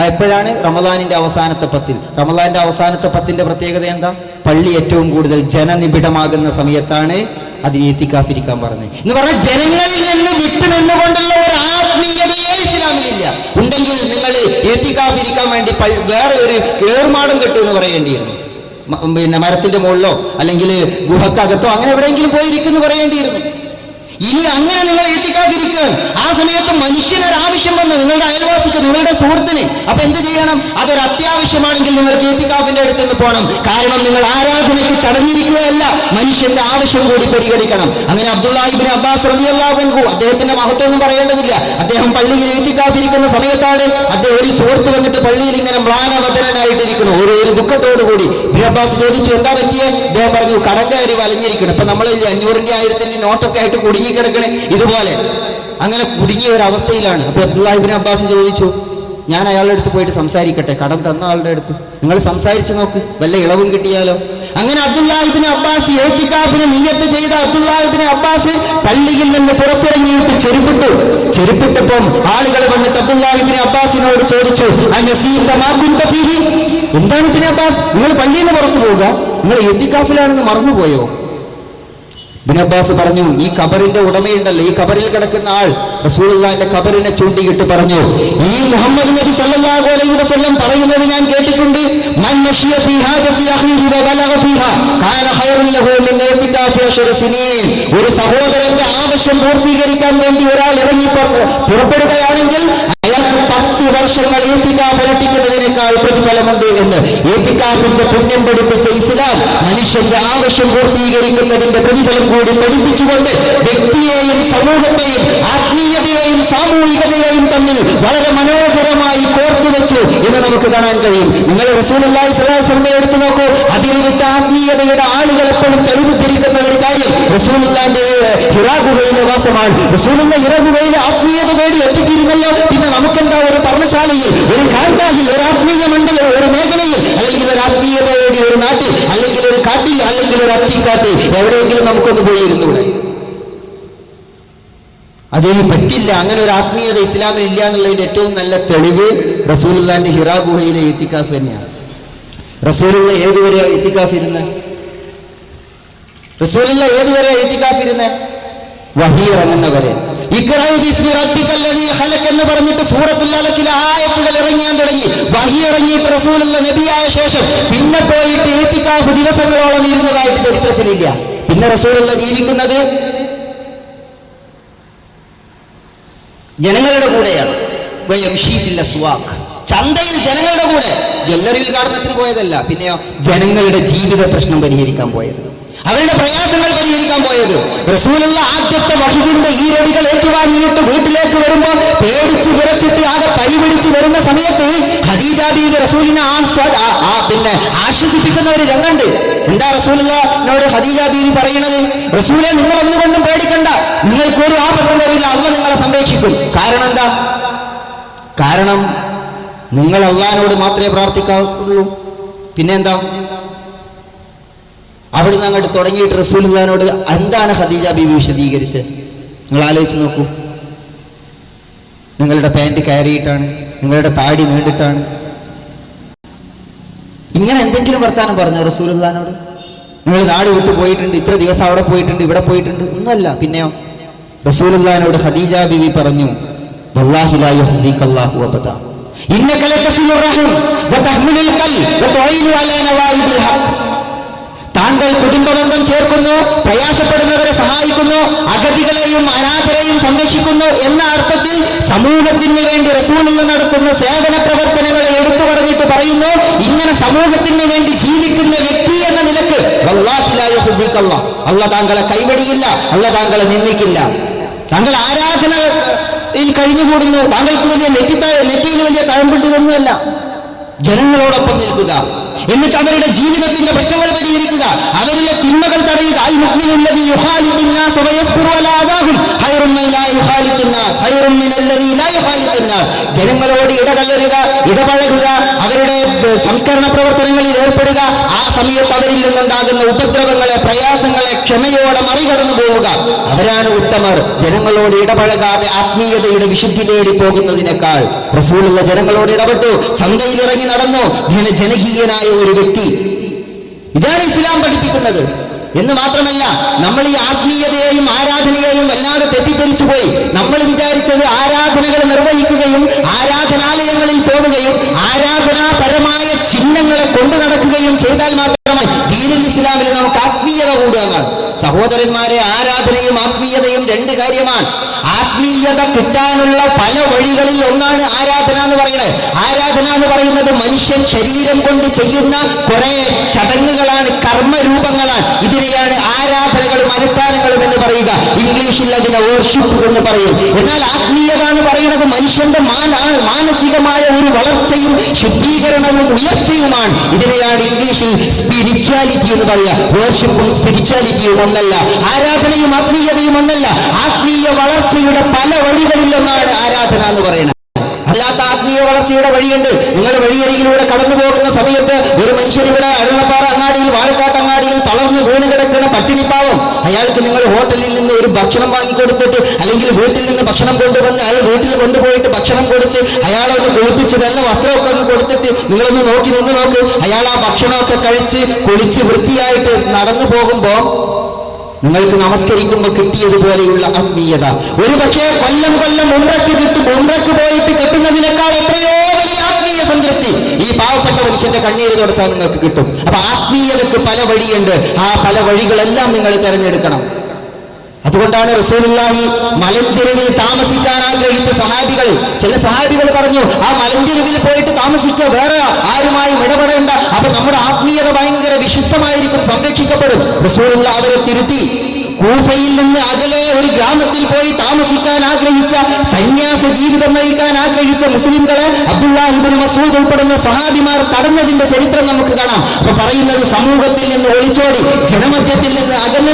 എപ്പോഴാണ്? റമദാനിന്റെ അവസാനത്തെ 10. റമദാനിന്റെ അവസാനത്തെ 10ന്റെ പ്രത്യേകത എന്താ? പള്ളി ഏറ്റവും കൂടുതൽ ജനനിബിഡമാകുന്ന സമയത്താണ് അത് ഇഅ്തികാഫിരിക്കാൻ പറഞ്ഞത്. എന്ന് പറഞ്ഞാൽ ജനങ്ങളിൽ നിന്ന് വിട്ടു നിന്നുകൊണ്ടുള്ള ഒരു ആത്മീയതയെ ഇസ്ലാമിലില്ല. ഉണ്ടെങ്കിൽ നിങ്ങൾ ഇഅ്തികാഫിരിക്കാൻ വേണ്ടി വേറെ ഒരു ഏർമാടം കെട്ടു എന്ന് പറയേണ്ടിയിരുന്നു. പിന്നെ മരത്തിന്റെ മുകളിലോ അല്ലെങ്കിൽ ഗുഹക്കകത്തോ അങ്ങനെ എവിടെയെങ്കിലും പോയിരിക്കുന്നു പറയേണ്ടിയിരുന്നു. ഇനി അങ്ങനെ നിങ്ങൾ ഇഅ്തികാഫിരിക്കാൻ ആ സമയത്ത് മനുഷ്യനൊരാവശ്യം വന്നു, നിങ്ങളുടെ അയൽവാസിക്ക്, നിങ്ങളുടെ സുഹൃത്തിന്. അപ്പൊ എന്ത് ചെയ്യണം? അതൊരു അത്യാവശ്യമാണെങ്കിൽ നിങ്ങൾക്ക് ഇഅ്തികാഫിന്റെ അടുത്ത് നിന്ന് പോകണം. കാരണം നിങ്ങൾ ആരാധനയ്ക്ക് ചടഞ്ഞിരിക്കുകയല്ല, മനുഷ്യന്റെ ആവശ്യം കൂടി പരിഗണിക്കണം. അങ്ങനെ അബ്ദുല്ലാഹി ഇബ്നു അബ്ബാസ് റളിയല്ലാഹു അൻഹു, അദ്ദേഹത്തിന്റെ മഹത്വമൊന്നും പറയേണ്ടതില്ല, അദ്ദേഹം പള്ളിയിൽ ഇഅ്തികാഫിരിക്കുന്ന സമയത്താണ് ഒരു സുഹൃത്ത് വന്നിട്ട് പള്ളിയിൽ ഇങ്ങനെ മ്ലാനവദനായിട്ടിരിക്കുന്നു, ഒരു ദുഃഖത്തോടുകൂടി. ഇബ്നു അബ്ബാസ് ചോദിച്ചു, എന്താ പറ്റിയേ? അദ്ദേഹം പറഞ്ഞു, കടക്കാരി വലഞ്ഞിരിക്കണം. ഇപ്പൊ നമ്മളിൽ 500ന്റെ 1000ന്റെ നോട്ടൊക്കെ ആയിട്ട് കുടുങ്ങിക്കിടക്കണേ, ഇതുപോലെ അങ്ങനെ കുടുങ്ങിയ ഒരു അവസ്ഥയിലാണ്. അപ്പൊ അബ്ദുല്ലാഹി ഇബ്നു അബ്ബാസ് ചോദിച്ചു, ഞാൻ അയാളുടെ അടുത്ത് പോയിട്ട് സംസാരിക്കട്ടെ, കടം തന്ന ആളുടെ അടുത്ത് നിങ്ങൾ സംസാരിച്ചു നോക്ക്, വല്ല ഇളവും കിട്ടിയാലോ. അങ്ങനെ അബ്ദുല്ലാഹി ഇബ്നു അബ്ബാസ് ഇഅ്തികാഫിന് നിയ്യത്ത് ചെയ്ത അബ്ദുല്ലാഹി ഇബ്നു അബ്ബാസ് പള്ളിയിൽ നിന്ന് പുറത്തിറങ്ങിയിട്ട് ചെരുപ്പിട്ടപ്പം ആളുകൾ വന്നിട്ട് അബ്ദുല്ലാഹി ഇബ്നു അബ്ബാസിനോട് ചോദിച്ചു, എന്താണ് ഇബ്നു അബ്ബാസ്, നിങ്ങൾ പള്ളിയിൽ നിന്ന് പുറത്തു പോവുക, നിങ്ങൾ ഇഅ്തികാഫിലാണെന്ന് മറന്നുപോയോ? ഇബ്നു അബ്ബാസ് പറഞ്ഞു, ഈ ഖബറിന്റെ ഉടമയുണ്ടല്ലോ, ഈ ഖബറിൽ കിടക്കുന്ന ആൾ റസൂലുള്ളാഹിന്റെ ഖബറിനെ ചൂണ്ടിയിട്ട് പറഞ്ഞു, ഈ മുഹമ്മദ് നബി സല്ലല്ലാഹു അലൈഹി വസല്ലം പറയുന്നത് ഞാൻ കേട്ടിട്ടുണ്ട്, മൻ മശിയ ഫീ ഹാജത്തി അഖീഹി വബലഗ ഫീഹാ കാന ഖൈറുൻ ലഹു മിൻ ഇഅ്തികാഫി 10 സിനീൻ. ഒരു സഹോദരന്റെ ആവശ്യം പൂർത്തീകരിക്കാൻ വേണ്ടി ഒരാൾ ഇറങ്ങി പുറപ്പെടുകയാണെങ്കിൽ അയാൾക്ക് 10 വർഷങ്ങൾ ഇഅ്തികാഫ് അനുഷ്ഠിക്കുന്നതിനേക്കാൾ പ്രതിഫലമുണ്ട് എന്ന്. ഇഅ്തികാഫിന്റെ പുണ്യം പഠിപ്പിച്ച ഇസ്ലാം മനുഷ്യന്റെ ആവശ്യം പൂർത്തീകരിക്കുന്നതിന്റെ പ്രതിഫലം കൂടി പഠിപ്പിച്ചുകൊണ്ട് വ്യക്തിയെയും സമൂഹത്തെയും ആത്മീയതയെയും സാമൂഹികതയെയും തമ്മിൽ വളരെ മനോഹരമായി കോർത്തുവെച്ചു എന്ന് നമുക്ക് കാണാൻ കഴിയും. നിങ്ങൾ റസൂലുള്ളാഹി സ്വല്ലല്ലാഹു അലൈഹി വസല്ലം എടുത്തു നോക്കൂ, അതിൽ വിട്ട ആത്മീയതയുടെ ആളുകൾ എപ്പോഴും തെളിവുദ്ധരിക്കുന്ന ഒരു കാര്യം റസൂലുള്ളാഹിന്റെ ഹിറാ ഗുഹയിലെ വാസമാണ്. റസൂലുള്ള ഹിറാ ഗുഹയിലെ ആത്മീയത വേണ്ടി എത്തിയിരുന്നല്ലോ. പിന്നെ നമുക്കെന്താ? ഒരു പർണശാലയിൽ, ഒരു ഖാൻഗാഹിൽ, ഒരു ആത്മീയ മണ്ഡലം, ഒരു മേഖലയിൽ അല്ലെങ്കിൽ ഒരു ആത്മീയത വേണ്ടി അല്ലെങ്കിൽ ഒരു നാട്ടിൽ, അല്ലെങ്കിൽ ഒരു കാട്ടിൽ, അല്ലെങ്കിൽ ഒരു അത്തിക്കാട്ടിൽ എവിടെയെങ്കിലും നമുക്കൊന്ന് പോയി ഇരുന്നൂടെ? അതിന് പറ്റില്ല. അങ്ങനെ ഒരു ആത്മീയത ഇസ്ലാമിൽ ഇല്ല എന്നുള്ളതിന്റെ ഏറ്റവും നല്ല തെളിവ് റസൂലുള്ളാഹിന്റെ ഹിറാ ഗുഹയിലെ ഇത്തിക്കാഫ് തന്നെയാണ്. റസൂലുള്ള ഏതുവരെ ഇത്തിക്കാഫ് ഇരുന്ന്? റസൂലുള്ള ഏതുവരെ ഇത്തിക്കാഫ് ഇരുന്ന്? വഹി ഇറങ്ങുന്നവരെ. ഇഖ്റഅ ബിസ്മി റബ്ബിക്കൽ ലദീ ഖലഖ് എന്ന് പറഞ്ഞിട്ട് സൂറത്തുൽ അലഖിലെ ആയത്തുകൾ ഇറങ്ങാൻ തുടങ്ങി. വഹി ഇറങ്ങിയിട്ട് റസൂലുള്ള നബിയായ ശേഷം പിന്നെ പോയിട്ട് ഇത്തിക്കാഫ് ദിവസങ്ങളോളം ഇരുന്നതായിട്ട് ചരിത്രത്തിലില്ല. പിന്നെ റസൂലുള്ള ജീവിക്കുന്നത് ജനങ്ങളുടെ കൂടെയാണ്. ചന്തയിൽ ജനങ്ങളുടെ കൂടെ, ജ്വല്ലറി ഉദ്ഘാടനത്തിന് പോയതല്ല, പിന്നെയോ ജനങ്ങളുടെ ജീവിത പ്രശ്നം പരിഹരിക്കാൻ പോയത്, അവരുടെ പ്രയാസങ്ങൾ പരിഹരിക്കാൻ പോയത്. റസൂലുള്ള ആദ്യത്തെ വഹീന്റെ ഈ രടികൾ ഏറ്റുവാങ്ങിയിട്ട് വീട്ടിലേക്ക് വരുമ്പോൾ പേടിച്ച് വിറച്ചിട്ട് ആകെ പരിപിടിച്ച് വരുന്ന സമയത്ത് ഖദീജ ബീവി റസൂലിനെ പിന്നെ ആശ്വസിപ്പിക്കുന്ന ഒരു രംഗമുണ്ട്. എന്താ റസൂലുള്ളാഹിനോട് ഖദീജ ബീവി പറയണത്? റസൂലെ, നിങ്ങൾ ഒന്നുകൊണ്ടും പേടിക്കണ്ട, നിങ്ങൾക്കൊരു ആപത്തും വരില്ല, അല്ലാഹു നിങ്ങളെ സംരക്ഷിക്കും. കാരണം എന്താ? കാരണം നിങ്ങൾ അല്ലാഹുവിനോട് മാത്രമേ പ്രാർത്ഥിക്കാവുള്ളൂ. പിന്നെന്താ? അവിടുന്ന് അങ്ങോട്ട് തുടങ്ങിയിട്ട് റസൂലുള്ളാഹിനോട് എന്താണ് ഖദീജ ബീവി വിശദീകരിച്ച്? നിങ്ങൾ ആലോചിച്ച് നോക്കൂ. നിങ്ങളുടെ പാൻറ് കയറിയിട്ടാണ്, നിങ്ങളുടെ താടി നീണ്ടിട്ടാണ്, ഇങ്ങനെ എന്തെങ്കിലും വർത്താനം പറഞ്ഞോ റസൂലുള്ളാഹിനോട്? നിങ്ങൾ നാട് വിട്ടു പോയിട്ടുണ്ട്, ഇത്ര ദിവസം അവിടെ പോയിട്ടുണ്ട്, ഇവിടെ പോയിട്ടുണ്ട്, ഒന്നുമല്ല. പിന്നെയോ റസൂലുള്ളാഹിനോട് ഖദീജ ബീവി പറഞ്ഞു, വല്ലാഹി ലാ യുഹ്സിക അല്ലാഹു അബദ ഇന്നക ലതസിലുർ റഹിം വതഹ്മിലുൽ ഖൽബ് വതുഈനു അലാ നവായിബിൽ ഹഖ്. താങ്കൾ കുടുംബബന്ധം ചേർക്കുന്നു, പ്രയാസപ്പെടുന്നവരെ സഹായിക്കുന്നു, അഗതികളെയും അനാഥരെയും സംരക്ഷിക്കുന്നു എന്ന അർത്ഥത്തിൽ സമൂഹത്തിന് വേണ്ടി റസൂലുള്ള നടത്തുന്ന സേവന പ്രവർത്തനങ്ങളെ എടുത്തു പറഞ്ഞിട്ട് പറയുന്നു, ഇങ്ങനെ സമൂഹത്തിന് വേണ്ടി ജീവിക്കുന്ന വ്യക്തി എന്ന നിലക്ക് വല്ലാഹി ലാ യുഹ്സിക അല്ലാഹ്, അല്ലാഹ് താങ്കളെ കൈവടിയില്ല, അല്ലാഹ് താങ്കളെ നിന്ദിക്കില്ല. താങ്കൾ ആരാധനയിൽ കഴിഞ്ഞുകൂടുന്നു, താങ്കൾക്ക് വലിയ നെറ്റിയിൽ വലിയ തഴമ്പിട്ടതൊന്നുമല്ല. ജനങ്ങളോടൊപ്പം നിൽക്കുക, എന്നിട്ട് അവരുടെ ജീവിതത്തിന്റെ പ്രശ്നങ്ങൾ പരിഹരിക്കുക, അവരുടെ തിന്മകൾ തടയുക. അൽ മുഅ്മിനുല്ലദീ യുഖാലിത്തുൻ നാസ വയസ്ബിറു അലാ അദാഹും ഖൈറുൻ മിൻ ലാ യുഖാലിത്തുൻ നാസ് ഖൈറുൻ മിനല്ലദീ ലാ യുഖാലിത്തുൻ നാസ്. ജനങ്ങളോട് ഇടകലരുക, ഇടപഴകുക, അവരുടെ സംസ്കരണ പ്രവർത്തനങ്ങളിൽ ഏർപ്പെടുക. ആ സമയത്ത് അവരിൽ നിന്നുണ്ടാകുന്ന ഉപദ്രവങ്ങളെ, പ്രയാസങ്ങളെ ക്ഷമയോടെ മറികടന്നു പോവുക. അവരാണ് ഉത്തമർ. ജനങ്ങളോട് ഇടപഴകാതെ ആത്മീയതയുടെ വിശുദ്ധി തേടി പോകുന്നതിനേക്കാൾ റസൂലുള്ള ജനങ്ങളോട് ഇടപെട്ടു, ചന്തയിൽ ഇറങ്ങി നടന്നു, ജനകീയനായ ഒരു വ്യക്തി. ഇതാണ് ഇസ്ലാം പഠിപ്പിക്കുന്നത്. എന്ന് മാത്രമല്ല, നമ്മൾ ഈ ആത്മീയതയെയും ആരാധനയെയും വല്ലാതെ തെറ്റിദ്ധരിച്ചു പോയി. നമ്മൾ വിചാരിച്ചത് ആരാധനകൾ നിർവഹിക്കുകയും ആരാധനാലയങ്ങളിൽ പോവുകയും ആരാധനാപരമായ ചിഹ്നങ്ങളെ കൊണ്ടു നടക്കുകയും ചെയ്താൽ മാത്രമാണ് ദീനുൽ ഇസ്ലാമിൽ നമുക്ക് ആത്മീയത കൂടുക എന്നാണ്. സഹോദരന്മാരെ, ആരാധനയും ആത്മീയതയും രണ്ട് കാര്യമാണ്. ആത്മീയത കിട്ടാനുള്ള പല വഴികളിൽ ഒന്നാണ് ആരാധന എന്ന് പറയുന്നത്. ആരാധന എന്ന് പറയുന്നത് മനുഷ്യൻ ശരീരം കൊണ്ട് ചെയ്യുന്ന കുറെ ചടങ്ങുകളാണ്, കർമ്മരൂപങ്ങളാണ്. ഇതിനെയാണ് ആരാധനകളും അനുഷ്ഠാനങ്ങളും എന്ന് പറയുക. ഇംഗ്ലീഷിൽ അതിനെ വർഷിപ്പ് എന്ന് പറയും. എന്നാൽ ആത്മീയത എന്ന് പറയുന്നത് മനുഷ്യന്റെ മാനസികമായ ഒരു വളർച്ചയും ശുദ്ധീകരണവും ഉയർച്ചയുമാണ്. ഇതിനെയാണ് ഇംഗ്ലീഷിൽ സ്പിരിച്വാലിറ്റി എന്ന് പറയുക. വർഷിപ്പും സ്പിരിച്വാലിറ്റിയും ഒന്നല്ല, ആരാധനയും ആത്മീയതയും ഒന്നല്ല. ആത്മീയ വളർച്ചയുടെ പല വഴികളിലൊന്നാണ് ആരാധന എന്ന് പറയുന്നത്. അല്ലാത്ത ആത്മീയ വളർച്ചയുടെ വഴിയുണ്ട്. നിങ്ങൾ വഴിയരികിലൂടെ കടന്നു പോകുന്ന സമയത്ത് ഒരു മനുഷ്യൻ ഇവിടെ അരുളപ്പാറ അങ്ങാടിയിൽ, വാഴക്കാട്ട് അങ്ങാടിയിൽ തളർന്ന് വീണ് കിടക്കുന്ന പട്ടിണിപ്പാവം, അയാൾക്ക് നിങ്ങൾ ഹോട്ടലിൽ നിന്ന് ഒരു ഭക്ഷണം വാങ്ങിക്കൊടുത്തിട്ട്, അല്ലെങ്കിൽ വീട്ടിൽ നിന്ന് ഭക്ഷണം കൊണ്ടുവന്ന് അയാൾ വീട്ടിൽ കൊണ്ടുപോയിട്ട് ഭക്ഷണം കൊടുത്ത് അയാളൊന്ന് കുളിപ്പിച്ച് നല്ല വസ്ത്രമൊക്കെ ഒന്ന് കൊടുത്തിട്ട് നിങ്ങളൊന്ന് നോക്കി നിന്ന് നോക്ക്. അയാൾ ആ ഭക്ഷണമൊക്കെ കഴിച്ച് കുളിച്ച് വൃത്തിയായിട്ട് നടന്നു പോകുമ്പോ നിങ്ങൾക്ക് നമസ്കരിക്കുമ്പോൾ കിട്ടിയതുപോലെയുള്ള ആത്മീയത ഒരു പക്ഷേ കൊല്ലം ഉംറയ്ക്ക് പോയിട്ട് കിട്ടുന്നതിനേക്കാൾ എത്രയോ വലിയ ആത്മീയ സംതൃപ്തി ഈ പാവപ്പെട്ട മനുഷ്യന്റെ കണ്ണീര് തുടച്ചാൽ നിങ്ങൾക്ക് കിട്ടും. അപ്പൊ ആത്മീയതയ്ക്ക് പല വഴിയുണ്ട്. ആ പല വഴികളെല്ലാം നിങ്ങൾ തിരഞ്ഞെടുക്കണം. അതുകൊണ്ടാണ് റസൂലുള്ളാഹി മലഞ്ചെരുവിൽ താമസിക്കാൻ ആഗ്രഹിച്ച സഹാബികൾ, ചില സഹാബികൾ പറഞ്ഞു, ആ മലഞ്ചെരുവിൽ പോയിട്ട് താമസിക്കുക, വേറെ ആരുമായും ഇടപെടേണ്ട, അപ്പൊ നമ്മുടെ ആത്മീയത ഭയങ്കര വിശുദ്ധമായിരിക്കും, സംരക്ഷിക്കപ്പെടും. റസൂലുള്ള അവരെ തിരുത്തി. കൂഫയിൽ നിന്ന് അകലെ ഒരു ഗ്രാമത്തിൽ പോയി താമസിക്കാൻ ആഗ്രഹിച്ച, സന്യാസ ജീവിതം നയിക്കാൻ ആഗ്രഹിച്ച മുസ്ലിംകളെ അബ്ദുല്ലാഹി ഇബ്നു മസ്ഊദ് ഉൾപ്പെടുന്ന സഹാബിമാർ തടഞ്ഞതിന്റെ ചരിത്രം നമുക്ക് കാണാം. അപ്പൊ പറയുന്നത് സമൂഹത്തിൽ നിന്ന് ഒളിച്ചോടി, ജനമധ്യത്തിൽ നിന്ന് അകന്ന്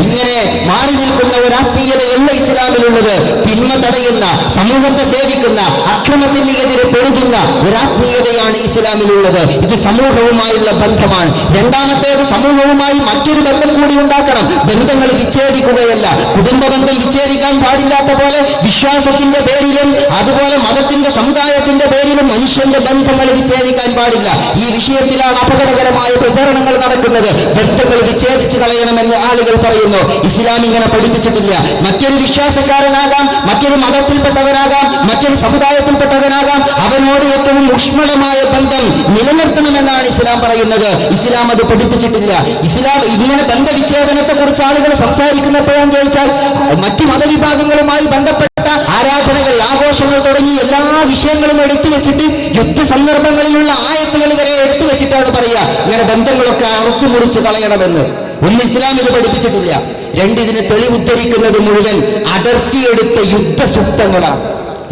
ഇങ്ങനെ മാറി നിൽക്കുന്ന ഒരു ആത്മീയതയല്ല ഇസ്ലാമിലുള്ളത്. തിന്മ തടയുന്ന, സമൂഹത്തെ സേവിക്കുന്ന, അക്രമത്തിനെതിരെ പൊരുതുന്ന ഒരാത്മീയതയാണ് ഇസ്ലാമിലുള്ളത്. ഇത് സമൂഹവുമായുള്ള ബന്ധമാണ്. രണ്ടാമത്തേത്, സമൂഹവുമായി മറ്റൊരു ബന്ധം കൂടി ഉണ്ടാക്കണം. ബന്ധങ്ങൾ വിച്ഛേദിക്കുകയല്ല. കുടുംബ ബന്ധം വിച്ഛേദിക്കാൻ പാടില്ലാത്ത പോലെ വിശ്വാസത്തിന്റെ പേരിലും അതുപോലെ മതത്തിന്റെ സമുദായത്തിന്റെ പേരിലും മനുഷ്യന്റെ ബന്ധങ്ങൾ വിച്ഛേദിക്കാൻ പാടില്ല. ഈ വിഷയത്തിലാണ് അപകടകരമായ പ്രചരണങ്ങൾ നടക്കുന്നത്. ബന്ധങ്ങൾ വിച്ഛേദിച്ചു കളയണമെന്ന് ആളുകൾ പറയുന്നു. ഇസ്ലാം ഇങ്ങനെ പഠിപ്പിച്ചിട്ടില്ല. മറ്റൊരു വിശ്വാസക്കാരനാകാം, മറ്റൊരു മതത്തിൽപ്പെട്ടവനാകാം, മറ്റൊരു സമുദായത്തിൽപ്പെട്ടവനാകാം, അവനോട് ഏറ്റവും ഊഷ്മളമായ ബന്ധം നിലനിർത്തണമെന്നാണ് ഇസ്ലാം പറയുന്നത്. ഇസ്ലാം അത് പഠിപ്പിച്ചിട്ടില്ല. ഇസ്ലാം ഇങ്ങനെ ബന്ധവിച്ഛേദനത്തെ കുറിച്ച് ആളുകൾ സംസാരിക്കുന്നപ്പോഴാന്ന് ചോദിച്ചാൽ മറ്റു മതവിഭാഗങ്ങളുമായി ബന്ധപ്പെട്ട ആരാധനകൾ, ആഘോഷങ്ങൾ തുടങ്ങി എല്ലാ വിഷയങ്ങളും എടുത്തു വെച്ചിട്ട് യുദ്ധ സന്ദർഭങ്ങളിലുള്ള ആയത്തുകൾ വരെ എടുത്തു വെച്ചിട്ടാണ് പറയുക ഇങ്ങനെ ബന്ധങ്ങളൊക്കെ അറുത്തുമുറിച്ച് കളയണമെന്ന്. ഒന്ന്, ഇസ്ലാം ഇത് പഠിപ്പിച്ചിട്ടില്ല. രണ്ട്, ഇതിന് തെളിവുദ്ധരിക്കുന്നത് മുഴുവൻ അടർത്തിയെടുത്ത യുദ്ധസൂക്തങ്ങളാണ്.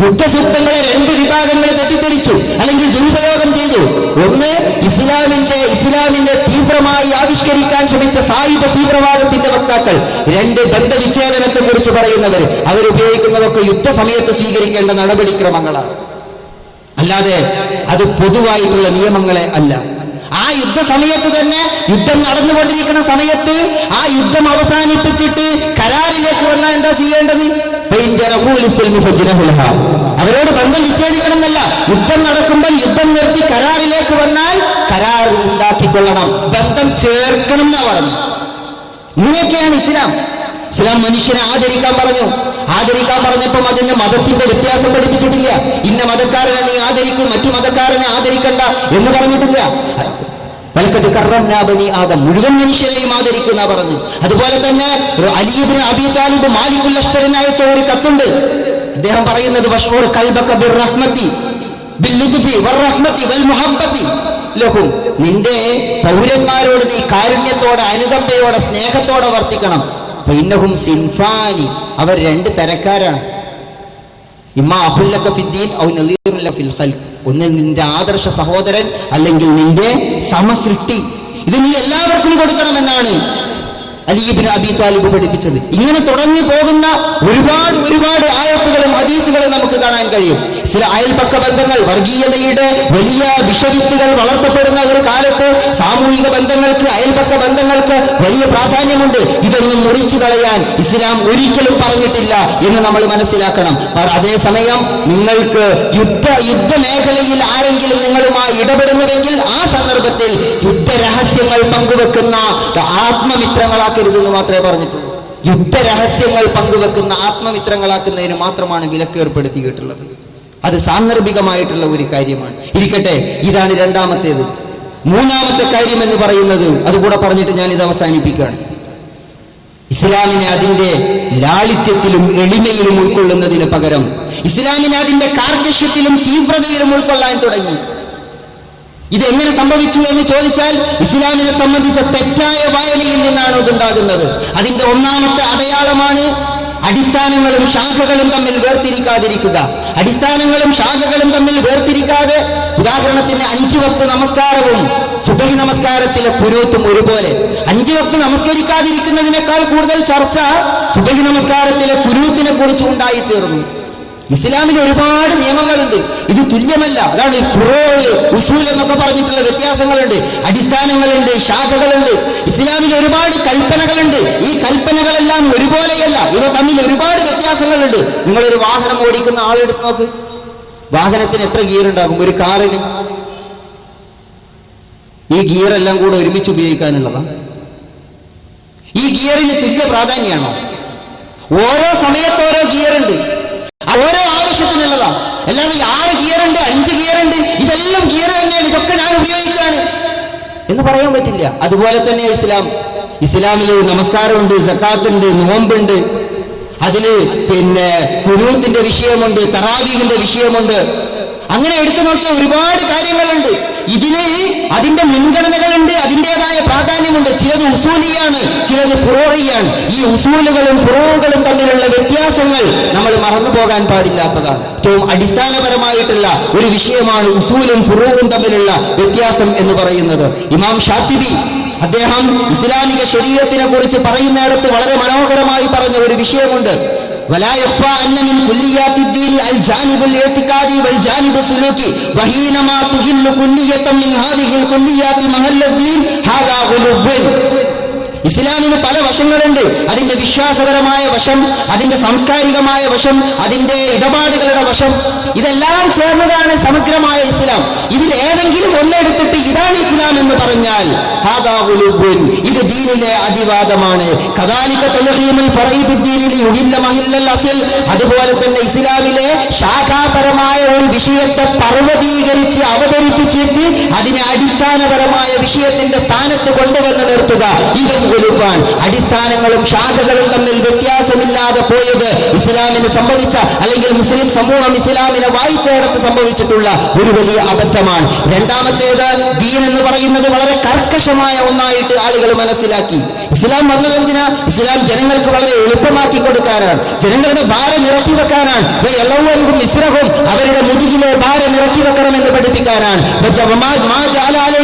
യുദ്ധസൂക്തങ്ങളെ രണ്ട് വിഭാഗങ്ങൾ തെറ്റിദ്ധരിച്ചു അല്ലെങ്കിൽ ദുരുപയോഗം ചെയ്തു. ഒന്ന്, ഇസ്ലാമിന്റെ തീവ്രമായി ആവിഷ്കരിക്കാൻ ശ്രമിച്ച സായുധ തീവ്രവാദത്തിന്റെ വക്താക്കൾ. രണ്ട്, ബന്ധവിച്ഛേദനത്തെ കുറിച്ച് പറയുന്നവർ. അവരുപയോഗിക്കുന്നതൊക്കെ യുദ്ധസമയത്ത് സ്വീകരിക്കേണ്ട നടപടിക്രമങ്ങളാണ്, അല്ലാതെ അത് പൊതുവായിട്ടുള്ള നിയമങ്ങളെ അല്ല. ആ യുദ്ധസമയത്ത് തന്നെ, യുദ്ധം നടന്നുകൊണ്ടിരിക്കുന്ന സമയത്ത് ആ യുദ്ധം അവസാനിപ്പിച്ചിട്ട് കരാറിലേക്ക് വന്നാൽ എന്താ ചെയ്യേണ്ടത്? അവരോട് ബന്ധം വിച്ഛേദിക്കണം എന്നല്ല, യുദ്ധം നടക്കുമ്പോൾ യുദ്ധം നിർത്തി കരാറിലേക്ക് വന്നാൽ കരാർ ഉണ്ടാക്കിക്കൊള്ളണം, ബന്ധം ചേർക്കണം എന്നാ പറഞ്ഞു. ഇങ്ങനെയൊക്കെയാണ് ഇസ്ലാം. ഇസ്ലാം മനുഷ്യനെ ആദരിക്കാൻ പറഞ്ഞു. ആദരിക്കാൻ പറഞ്ഞപ്പം അതിന് മതത്തിന്റെ വ്യത്യാസം പഠിപ്പിച്ചിട്ടില്ല. ഇന്ന മതക്കാരനെ നീ ആദരിക്കും, മറ്റു മതക്കാരനെ ആദരിക്കണ്ട എന്ന് പറഞ്ഞിട്ടില്ല. വലക്കത്ത് കറംനാ ബനി ആദം, മുഴുവൻ മനുഷ്യരെയും ആദരിക്കുന്ന പറഞ്ഞു. അതുപോലെ തന്നെ അലി ഇബ്നു അബീ താലിബ് മാലിക്കുൽ അശ്തറിന് അയച്ച ഒരു കത്തുണ്ട്. അദ്ദേഹം പറയുന്നത് വഷ്ഊർ ഖൽബക ബിർറഹ്മതി ബിൽലുദ്ഫി വറഹ്മതി വൽ മുഹബ്ബതി ലഹും, നിന്റെ പൗരന്മാരോട് നീ കാരുണ്യത്തോടെ, അനുകമ്പയോടെ, സ്നേഹത്തോടെ വർത്തിക്കണം. ഫഇന്നഹും സിൻഫാനി, അവർ രണ്ട് തരക്കാരാണ്. ഇമ്മാ അഹുല്ലക ഫിദ്ദീൻ ഔ നളീറുൻ ലക ഫിൽ ഖൽഖ്, ഒന്നിൽ നിന്റെ ആദർശ സഹോദരൻ അല്ലെങ്കിൽ നിന്റെ സമസൃഷ്ടി. ഇത് നീ എല്ലാവർക്കും കൊടുക്കണമെന്നാണ് അലി ഇബ്നു അബീ താലിബ് പഠിപ്പിച്ചത്. ഇങ്ങനെ തുടങ്ങി പോകുന്ന ഒരുപാട് ആയത്തുകളും ഹദീസുകളും നമുക്ക് കാണാൻ കഴിയും. ചില അയൽപക്ക ബന്ധങ്ങൾ, വർഗീയതയുടെ വലിയ വിഷവിത്തുകൾ വളർത്തപ്പെടുന്ന ഒരു കാലത്ത് സാമൂഹിക ബന്ധങ്ങൾക്ക്, അയൽപക്ക ബന്ധങ്ങൾക്ക് വലിയ പ്രാധാന്യമുണ്ട്. ഇതൊന്നും മുറിച്ചു കളയാൻ ഇസ്ലാം ഒരിക്കലും പറഞ്ഞിട്ടില്ല എന്ന് നമ്മൾ മനസ്സിലാക്കണം. അതേസമയം നിങ്ങൾക്ക് യുദ്ധമേഖലയിൽ ആരെങ്കിലും നിങ്ങളുമായി ഇടപെടുന്നുവെങ്കിൽ ആ സന്ദർഭത്തിൽ യുദ്ധരഹസ്യങ്ങൾ പങ്കുവെക്കുന്ന ആത്മമിത്രങ്ങളാക്കരുതെന്ന് മാത്രമേ പറഞ്ഞിട്ടുള്ളൂ. യുദ്ധരഹസ്യങ്ങൾ പങ്കുവെക്കുന്ന ആത്മമിത്രങ്ങളാക്കുന്നതിന് മാത്രമാണ് വിലക്ക് ഏർപ്പെടുത്തിയിട്ടുള്ളത്. അത് സാന്ദർഭികമായിട്ടുള്ള ഒരു കാര്യമാണ്. ഇരിക്കട്ടെ, ഇതാണ് രണ്ടാമത്തേത്. മൂന്നാമത്തെ കാര്യം എന്ന് പറയുന്നത്, അതുകൂടെ പറഞ്ഞിട്ട് ഞാൻ ഇത് അവസാനിപ്പിക്കുകയാണ്. ഇസ്ലാമിനെ അതിന്റെ ലാളിത്യത്തിലും എളിമയിലും ഉൾക്കൊള്ളുന്നതിന് പകരം ഇസ്ലാമിനെ അതിന്റെ കാർക്കശ്യത്തിലും തീവ്രതയിലും ഉൾക്കൊള്ളാൻ തുടങ്ങി. ഇതെങ്ങനെ സംഭവിച്ചു എന്ന് ചോദിച്ചാൽ ഇസ്ലാമിനെ സംബന്ധിച്ച തെറ്റായ വായനയിൽ നിന്നാണ് ഇതുണ്ടാകുന്നത്. അതിന്റെ ഒന്നാമത്തെ അടയാളമാണ് അടിസ്ഥാനങ്ങളും ശാഖകളും തമ്മിൽ വേർതിരിക്കാതിരിക്കുക. അടിസ്ഥാനങ്ങളും ശാഖകളും തമ്മിൽ വേർതിരിക്കാതെ, ഉദാഹരണത്തിന് 5 വക്ത് നമസ്കാരവും സുബഹി നമസ്കാരത്തിലെ ഖുനൂത്തും ഒരുപോലെ. 5 വക്ത് നമസ്കരിക്കാതിരിക്കുന്നതിനേക്കാൾ കൂടുതൽ ചർച്ച സുബഹി നമസ്കാരത്തിലെ ഖുനൂത്തിനെ കുറിച്ച് ഉണ്ടായിത്തീർന്നു. ഇസ്ലാമിന് ഒരുപാട് നിയമങ്ങളുണ്ട്, ഇത് തുല്യമല്ല. അതാണ് ഫുറൂഉ, ഉസൂൽ എന്നൊക്കെ പറഞ്ഞിട്ടുള്ള വ്യത്യാസങ്ങളുണ്ട്, അടിസ്ഥാനങ്ങളുണ്ട്, ശാഖകളുണ്ട്. ഇസ്ലാമിൽ ഒരുപാട് കൽപ്പനകളുണ്ട്. ഈ കൽപ്പനകളെല്ലാം ഒരുപോലെയല്ല, ഇവ തമ്മിൽ ഒരുപാട് വ്യത്യാസങ്ങളുണ്ട്. നിങ്ങളൊരു വാഹനം ഓടിക്കുന്ന ആളെടുത്ത് നോക്ക്, വാഹനത്തിന് എത്ര ഗിയർ ഉണ്ടാകും? ഒരു കാറിന് ഈ ഗിയറെല്ലാം കൂടെ ഒരുമിച്ച് ഉപയോഗിക്കാനുള്ളതാണ്. ഈ ഗിയറിന് തുല്യ പ്രാധാന്യമാണോ? ഓരോ സമയത്ത് ഓരോ ഗിയറുണ്ട്, ഓരോ ആവശ്യത്തിനുള്ളതാണ്. അല്ലാതെ 6 ഗിയറുണ്ട്, 5 ഗിയറുണ്ട്, ഇതെല്ലാം ഗിയർ തന്നെയാണ്, ഇതൊക്കെ ഞാൻ ഉപയോഗിക്കാണ് എന്ന് പറയാൻ പറ്റില്ല. അതുപോലെ തന്നെ ഇസ്ലാമിൽ നമസ്കാരമുണ്ട്, സക്കാത്തുണ്ട്, നോമ്പുണ്ട്, അതില് ഖുനൂത്തിന്റെ വിഷയമുണ്ട്, തറാവീഹിന്റെ വിഷയമുണ്ട്. അങ്ങനെ എടുത്തു നോക്കിയ ഒരുപാട് കാര്യങ്ങളുണ്ട്. ഇതിന് അതിന്റെ മുൻഗണനകളുണ്ട്, അതിൻ്റെതായ പ്രാധാന്യമുണ്ട്. ചിലത് ഉസൂലിയാണ്, ചിലത് ഫുറൂഇയാണ്. ഈ ഉസൂലുകളും ഫുറൂഉകളും തമ്മിലുള്ള വ്യത്യാസങ്ങൾ നമ്മൾ മറന്നു പോകാൻ പാടില്ലാത്തതാണ്. ഏറ്റവും അടിസ്ഥാനപരമായിട്ടുള്ള ഒരു വിഷയമാണ് ഉസൂലും ഫുറൂഉം തമ്മിലുള്ള വ്യത്യാസം എന്ന് പറയുന്നത്. ഇമാം ഷാത്തിബി അദ്ദേഹം ഇസ്ലാമിക ശരീഅത്തിനെ കുറിച്ച് പറയുന്നിടത്ത് വളരെ മനോഹരമായി പറഞ്ഞ ഒരു വിഷയമുണ്ട്. ولا يخفى أن من كليات الدين الجانب الاعتقادي والجانب السلوكي وحينما تهل كلية من هذه الكليات محل الدين هذا غلو. ഇസ്ലാമിന് പല വശങ്ങളുണ്ട്. അതിന്റെ വിശ്വാസപരമായ വശം, അതിന്റെ സാംസ്കാരികമായ വശം, അതിന്റെ ഇടപാടുകളുടെ വശം, ഇതെല്ലാം ചേർന്നതാണ് സമഗ്രമായ ഇസ്ലാം. ഇതിൽ ഏതെങ്കിലും ഒന്നെടുത്തിട്ട് ഇതാണ് ഇസ്ലാം എന്ന് പറഞ്ഞാൽ ഹാദാ ഗുലൂബുൻ, ഇത് ദീനിലെ അതിവാദമാണ്. കദാലിക തൽഖീമുൽ ഫർഈ ബിദ്ദീനിൽ യുഹില്ല മഹില്ലൽ അസ്ൽ, അതുപോലെ തന്നെ ഇസ്ലാമിലെ ശാഖാപരമായ ഒരു വിഷയത്തെ പർവ്വതീകരിച്ച് അവതരിപ്പിച്ചിട്ട് അതിനെ അടിസ്ഥാനപരമായ വിഷയത്തിന്റെ സ്ഥാനത്ത് കൊണ്ടുവന്ന് നിർത്തുക, ഇതും ഗുലൂബാണ്. അടിസ്ഥാനങ്ങളും ശാഖകളും തമ്മിൽ വ്യത്യാസമില്ലാതെ പോയത് ഇസ്ലാമിന് സംഭവിച്ച, അല്ലെങ്കിൽ മുസ്ലിം സമൂഹം ഇസ്ലാമിനെ വായിച്ചെടുത്ത് സംഭവിച്ചിട്ടുള്ള ഒരു വലിയ അബദ്ധമാണ്. രണ്ടാമത്തേത്, ദീൻ എന്ന് പറയുന്നത് വളരെ കർക്കശമായ ഒന്നായിട്ട് ആളുകൾ മനസ്സിലാക്കി. ഇസ്ലാം വന്നതെന്തിനാ? ഇസ്ലാം ജനങ്ങൾക്ക് വളരെ എളുപ്പമാക്കി കൊടുക്കാനാണ്, ജനങ്ങളുടെ ഭാരം ഇറക്കി വെക്കാനാണ്. എല്ലാവർക്കും മിശ്രഹും അവരുടെ മുതുകിലെ ഭാരം ഇറക്കി വെക്കണമെന്ന് പഠിപ്പിക്കാനാണ്.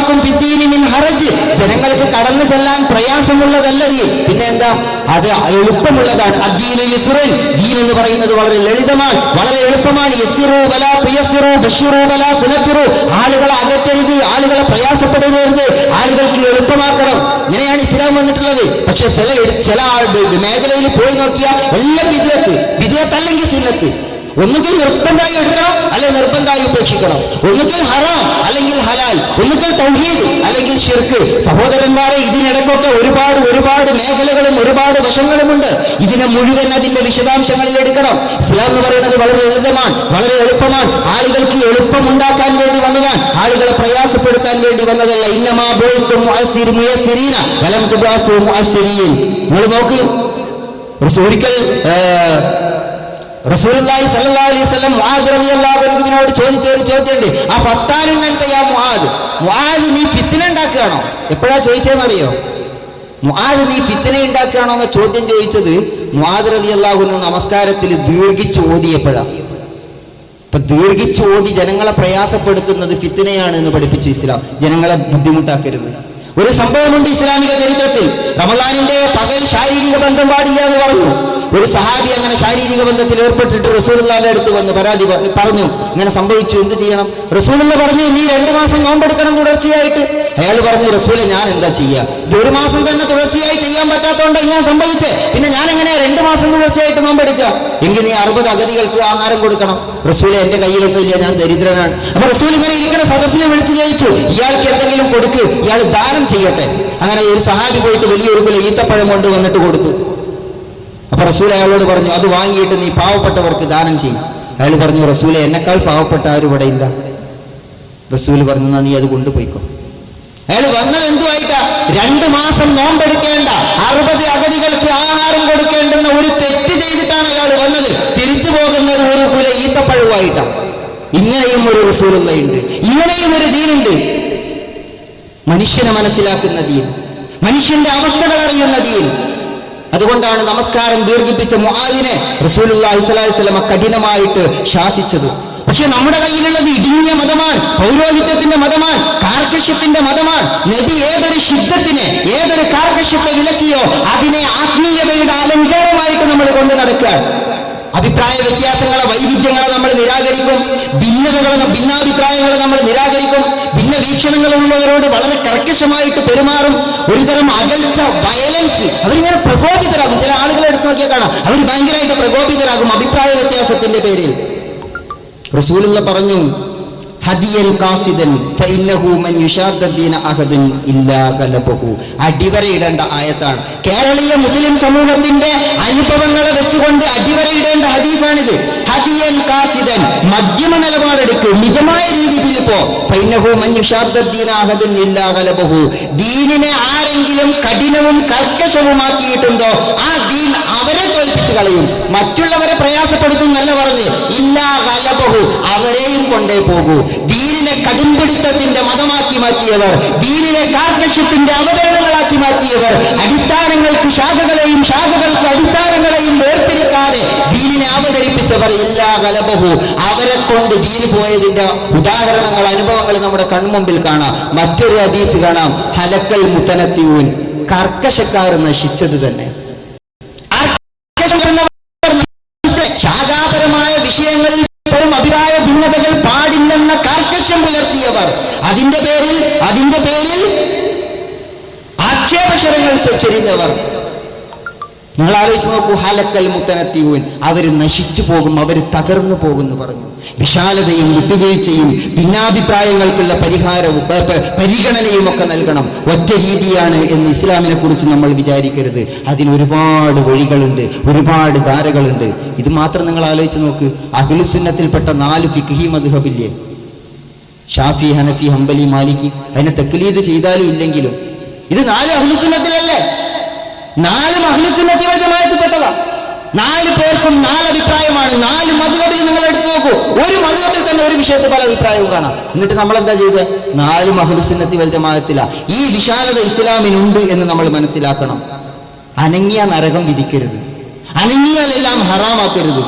ജനങ്ങൾക്ക് കടന്നു ചെല്ലാൻ പ്രയാസമുള്ളതല്ല ദീൻ, പിന്നെ എന്താ, അത് എളുപ്പമുള്ളതാണ്. അദ്ദീനു യുസ്റുൻ, ദീൻ എന്ന് പറയുന്നത് വളരെ ലളിതമാണ്, വളരെ എളുപ്പമാണ്. യസ്സിറു വലാ തുയസ്സിറു ബശ്ശിറു വലാ തുനഫിറു, ആളുകളെ അകറ്റരുത്, ആളുകളെ പ്രയാസപ്പെടരുത്, ആളുകൾക്ക് എളുപ്പമാക്കണം. ഇങ്ങനെയാണ് ഇസ്ലാം വന്നിട്ടുള്ളത്. പക്ഷെ ചില മേഖലയിൽ പോയി നോക്കിയാൽ എല്ലാം ബിദ്അത്ത് അല്ലെങ്കിൽ സുന്നത്ത്. ഒന്നുകിൽ നിർബന്ധമായി എടുക്കണം, അല്ലെങ്കിൽ നിർബന്ധമായി ഉപേക്ഷിക്കണം. ഒന്നുകിൽ ഹറാം അല്ലെങ്കിൽ ഹലാൽ, ഒന്നുകിൽ തൗഹീദ് അല്ലെങ്കിൽ ശിർക്ക്. സഹോദരന്മാരെ, ഇതിനിടയ്ക്കൊക്കെ ഒരുപാട് മേഖലകളും ഒരുപാട് വശങ്ങളുമുണ്ട്. ഇതിനെ മുഴുവൻ അതിന്റെ വിശദാംശങ്ങളിൽ എടുക്കണം. ഇസ്ലാം എന്ന് പറയുന്നത് വളരെ ലളിതമാണ്, വളരെ എളുപ്പമാണ്. ആളുകൾക്ക് എളുപ്പമുണ്ടാക്കാൻ വേണ്ടി വന്നതാണ്, ആളുകളെ പ്രയാസപ്പെടുത്താൻ വേണ്ടി വന്നതല്ല. ഇന്നമാ ബുഇസ്തു മുയസ്സിരീന വലം തുബഅസു മുഅസ്സിരീൻ. നിങ്ങൾ നോക്കൂ, ഒരിക്കൽ റസൂലുള്ളാഹി സ്വല്ലല്ലാഹു അലൈഹി വസല്ലം മുആദ് റളിയല്ലാഹു അൻഹുവിനോട് ചോദിച്ച ഒരു ചോദ്യമുണ്ട്. ആ ഫത്താനുന്നൻത യാ മുആദ്, മുആദ് നീ ഫിത്ന ഉണ്ടാക്കുകയാണോ? എപ്പോഴാ ചോദിച്ചതെന്നറിയോ? മുആദ് നീ ഫിത്ന ഉണ്ടാക്കുകയാണോ എന്ന ചോദ്യം ചോദിച്ചത് മുആദ് റളിയല്ലാഹു അൻഹു നമസ്കാരത്തിൽ ദീർഘിച്ച് ഓതിയപ്പോഴാണ്. അപ്പൊ ദീർഘിച്ച് ഓതി ജനങ്ങളെ പ്രയാസപ്പെടുത്തുന്നത് ഫിത്നയാണ് എന്ന് പഠിപ്പിച്ചു ഇസ്ലാം. ജനങ്ങളെ ബുദ്ധിമുട്ടാക്കരുത്. ഒരു സംഭവമുണ്ട് ഇസ്ലാമിക ചരിത്രത്തിൽ. റമളാനിന്റെ പകൽ ശാരീരിക ബന്ധം പാടില്ല എന്ന് പറഞ്ഞു. ഒരു സഹാബി അങ്ങനെ ശാരീരിക ബന്ധത്തിൽ ഏർപ്പെട്ടിട്ട് റസൂലുള്ളാഹിന്റെ അടുത്ത് വന്ന് പരാതി പറഞ്ഞു, ഇങ്ങനെ സംഭവിച്ചു, എന്ത് ചെയ്യണം? റസൂലുള്ള പറഞ്ഞു, നീ 2 മാസം നോമ്പെടുക്കണം തുടർച്ചയായിട്ട്. അയാൾ പറഞ്ഞു, റസൂലെ ഞാൻ എന്താ ചെയ്യുക? ഇത് 1 മാസം തന്നെ തുടർച്ചയായി ചെയ്യാൻ പറ്റാത്തതുകൊണ്ട് ഇങ്ങനെ സംഭവിച്ചേ, പിന്നെ ഞാൻ എങ്ങനെ 2 മാസം തുടർച്ചയായിട്ട് നോമ്പെടുക്കുക? എങ്കിൽ നീ 60 അഗതികൾക്ക് ആഹാരം കൊടുക്കണം. റസൂലെ എന്റെ കയ്യിലൊന്നുമില്ല, ഞാൻ ദരിദ്രനാണ്. അപ്പൊ റസൂൽ ഇങ്ങനെ ഇരിക്കുന്ന സദസ്സിനെ വിളിച്ചു ചോദിച്ചു, ഇയാൾക്ക് എന്തെങ്കിലും കൊടുക്ക്, ഇയാൾ ദാനം ചെയ്യട്ടെ. അങ്ങനെ ഒരു സഹാബി പോയിട്ട് വലിയൊരു കുല ഈത്തപ്പഴം കൊണ്ട് വന്നിട്ട് കൊടുത്തു. അപ്പൊ റസൂൽ അയാളോട് പറഞ്ഞു, അത് വാങ്ങിയിട്ട് നീ പാവപ്പെട്ടവർക്ക് ദാനം ചെയ്യും. അയാൾ പറഞ്ഞു, റസൂലെ എന്നെക്കാൾ പാവപ്പെട്ട ആരും ഇവിടെ ഇല്ല. റസൂൽ പറഞ്ഞു, നീ അത് കൊണ്ടുപോയിക്കോ. അയാൾ വന്നത് എന്തുമായിട്ടാ? 2 മാസം നോമ്പെടുക്കേണ്ട 60 അഗതികൾക്ക് ആഹാരം കൊടുക്കേണ്ടെന്ന ഒരു തെറ്റ് ചെയ്തിട്ടാണ് അയാൾ വന്നത്. തിരിച്ചു പോകുന്നത് ഒരു കുല ഈത്തപ്പഴവുമായിട്ടാണ്. ഇങ്ങനെയും ഒരു റസൂലുള്ളയുണ്ട്, ഇങ്ങനെയും ഒരു ദീനുണ്ട്. മനുഷ്യനെ മനസ്സിലാക്കുന്ന ദീൻ, മനുഷ്യന്റെ അവസ്ഥകൾ അറിയുന്ന ദീൻ. അതുകൊണ്ടാണ് നമസ്കാരം ദീർഘിപ്പിച്ച മുആദിനെ റസൂലുള്ളാഹി സ്വല്ലല്ലാഹു അലൈഹി വസല്ലം കഠിനമായിട്ട് ശാസിച്ചത്. പക്ഷെ നമ്മുടെ കയ്യിലുള്ളത് ഇടുങ്ങിയ മതമാണ്, പൗരോഹിത്യത്തിന്റെ മതമാണ്, കാർക്കശ്യത്തിന്റെ മതമാണ്. നബി ഏതൊരു ശുദ്ധത്തിനെ, ഏതൊരു കാർക്കശ്യത്തെ വിലക്കിയോ അതിനെ ആത്മീയതയുടെ അലങ്കാരമായിട്ട് നമ്മൾ കൊണ്ടു നടക്കുക. അഭിപ്രായ വ്യത്യാസങ്ങളെ, വൈവിധ്യങ്ങളെ നമ്മൾ നിരാകരിക്കും, ഭിന്നാഭിപ്രായങ്ങളെ നമ്മൾ നിരാകരിക്കും, ഭിന്ന വീക്ഷണങ്ങളുള്ളവരോട് വളരെ കർക്കശമായിട്ട് പെരുമാറും. ഒരുതരം അകൽച്ച, വയലൻസ്, അവരിങ്ങനെ പ്രകോപിതരാകും. ചില ആളുകളെ എടുത്തു നോക്കിയാൽ കാണാം, അവർ ഭയങ്കരമായിട്ട് പ്രകോപിതരാകും അഭിപ്രായ വ്യത്യാസത്തിന്റെ പേരിൽ. റസൂലുള്ള പറഞ്ഞു, ഹദിയൻ ഖാസിദൻ ഫഇന്നഹു മൻ യുശാദ്ദീന അഹദൻ ഇല്ലാ ഗലബഹു. അടിവരയിടേണ്ട ആയത്താണ്. കേരളീയ മുസ്ലിം സമൂഹത്തിന്റെ അനുഭവങ്ങളെ വെച്ചുകൊണ്ട് അടിവരയിടേണ്ട ഹദീസാണിത്. ഹദിയൻ ഖാസിദൻ, മധ്യമ നിലപാടെടുക്ക്, മിതമായ രീതിയിൽ പോ. ഫഇന്നഹു മൻ യുശാദ്ദീന അഹദൻ ഇല്ലാ ഗലബഹു. ദീനിനെ ആരെങ്കിലും കഠിനവും കർക്കശവുമാക്കിയിട്ടുണ്ടോ ആ ദീൻ അവരെ തോൽപ്പിച്ചു കളയും. മറ്റുള്ളവരെ പ്രയാസപ്പെടുത്തും എന്നല്ല പറഞ്ഞ്, ഇല്ലാ ഗലബഹു, അവരെയും കൊണ്ടേ പോകൂ. ദീനിനെ കടുംപിടുത്തത്തിന്റെ മതമാക്കി മാറ്റിയവർ, ദീനിനെ കാർക്കശ്യത്തിന്റെ അവതരണങ്ങളാക്കി മാറ്റിയവർ, അടിസ്ഥാനങ്ങൾക്ക് ശാഖകളെയും ശാഖകൾക്ക് അടിസ്ഥാനങ്ങളെയും വേർതിരിക്കാതെ ദീനിനെ അവതരിപ്പിച്ചവർ, ഇല്ലാ ഗലബഹു, അവരെ കൊണ്ട് ദീന് പോയതിന്റെ ഉദാഹരണങ്ങൾ, അനുഭവങ്ങൾ നമ്മുടെ കൺമുമ്പിൽ കാണാം. മറ്റൊരു ഹദീസ് കാണാം, ഹലക്കൽ മുതനത്തിയൂൻ, കർക്കശക്കാർ നശിച്ചത് തന്നെ. അതിന്റെ പേരിൽ ആക്ഷേപക്ഷരങ്ങൾ ചൊരിഞ്ഞവർ. നിങ്ങൾ ആലോചിച്ച് നോക്കൂ, ഹലക്കൽ മുത്തനത്തിയൂൻ, അവർ നശിച്ചു പോകും, അവർ തകർന്നു പോകുന്നു പറഞ്ഞു. വിശാലതയും വിട്ടുവീഴ്ചയും ഭിന്നാഭിപ്രായങ്ങൾക്കുള്ള പരിഗണനയും ഒക്കെ നൽകണം. ഒറ്റ രീതിയാണ് എന്ന് ഇസ്ലാമിനെ കുറിച്ച് നമ്മൾ വിചാരിക്കരുത്. അതിന് ഒരുപാട് വഴികളുണ്ട്, ഒരുപാട് ധാരകളുണ്ട്. ഇത് മാത്രം നിങ്ങൾ ആലോചിച്ച് നോക്ക്. അഹ്ലുസുന്നത്തിൽപ്പെട്ട 4 ഫിഖ്ഹി മദ്ഹബില്ലേ, ഷാഫി, ഹനഫി, ഹംബലി, മാലിക്കി, അതിനെ തക്ലീദ് ചെയ്താലും ഇല്ലെങ്കിലും ഇത് 4 അഹ്ലുസുന്നത്തിലല്ലേ? 4 അഹ്ലുസുന്നത്തി വൽ ജമാഅത്തിൽപ്പെട്ടതാ. 4 പേർക്കും 4 അഭിപ്രായമാണ്. 4 മദ്ഹബിൽ നിങ്ങൾ എടുത്തു നോക്കൂ, ഒരു മദ്ഹബിൽ തന്നെ ഒരു വിഷയത്തിൽ പല അഭിപ്രായവും കാണാം. എന്നിട്ട് നമ്മൾ എന്താ ചെയ്തത്? 4 അഹ്ലുസുന്നത്തി വൽ ജമാഅത്തിലാ. ഈ വിശാലത ഇസ്ലാമിനുണ്ട് എന്ന് നമ്മൾ മനസ്സിലാക്കണം. അനങ്ങിയ നരകം വിധിക്കരുത്, അനങ്ങിയാലെല്ലാം ഹറാമാക്കരുത്.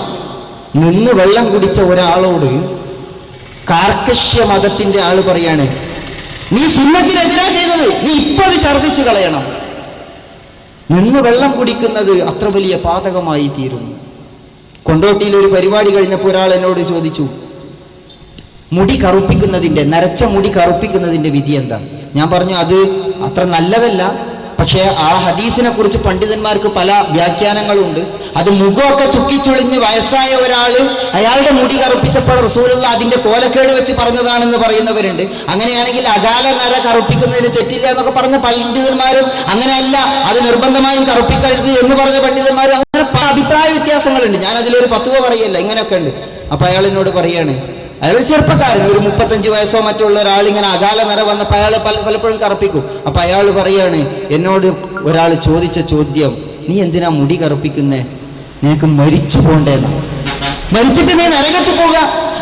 നിന്ന് വെള്ളം കുടിച്ച ഒരാളോട് കാർക്കശ്യ മതത്തിന്റെ ആള് പറയാണ്, നീ സുന്നത്തിനെതിരാ ചെയ്തത്, നീ ഇപ്പൊ അത് ഛർദ്ദിച്ചു കളയണം. നിന്ന് വെള്ളം കുടിക്കുന്നത് അത്ര വലിയ പാതകമായി തീരുന്നു. കൊണ്ടോട്ടിയിൽ ഒരു പരിപാടി കഴിഞ്ഞപ്പോൾ ഒരാൾ എന്നോട് ചോദിച്ചു, മുടി കറുപ്പിക്കുന്നതിന്റെ, നരച്ച മുടി കറുപ്പിക്കുന്നതിന്റെ വിധി എന്താ? ഞാൻ പറഞ്ഞു, അത് അത്ര നല്ലതല്ല. പക്ഷേ ആ ഹദീസിനെ കുറിച്ച് പണ്ഡിതന്മാർക്ക് പല വ്യാഖ്യാനങ്ങളുണ്ട്. അത് മുഖമൊക്കെ ചുക്കിച്ചുളിഞ്ഞ് വയസ്സായ ഒരാള് അയാളുടെ മുടി കറുപ്പിച്ചപ്പോൾ റസൂലുള്ള അതിന്റെ കോലക്കേട് വെച്ച് പറഞ്ഞതാണെന്ന് പറയുന്നവരുണ്ട്. അങ്ങനെയാണെങ്കിൽ അകാല നര കറുപ്പിക്കുന്നതിന് തെറ്റില്ല എന്നൊക്കെ പറഞ്ഞ പണ്ഡിതന്മാരും, അങ്ങനെയല്ല അത് നിർബന്ധമായും കറുപ്പിക്കരുത് എന്ന് പറഞ്ഞ പണ്ഡിതന്മാരും, അങ്ങനെ പല അഭിപ്രായ വ്യത്യാസങ്ങളുണ്ട്. ഞാൻ അതിലൊരു ഫത്വ പറയല്ല, ഇങ്ങനെയൊക്കെ ഉണ്ട്. അപ്പൊ അയാൾ എന്നോട് പറയാണ്, അയാൾ ചെറുപ്പക്കാരൻ, ഒരു 35 വയസ്സോ മറ്റുള്ള ഒരാൾ ഇങ്ങനെ അകാല നര വന്നപ്പോൾ അയാൾ പലപ്പോഴും കറുപ്പിക്കും. അപ്പൊ അയാൾ പറയാണ്, എന്നോട് ഒരാൾ ചോദിച്ച ചോദ്യം, നീ എന്തിനാ മുടി കറുപ്പിക്കുന്നേ? നിനക്ക് മരിച്ചു പോണ്ടേന്ന്. മരിച്ചിട്ട് നീ നരകത്ത് പോവുക,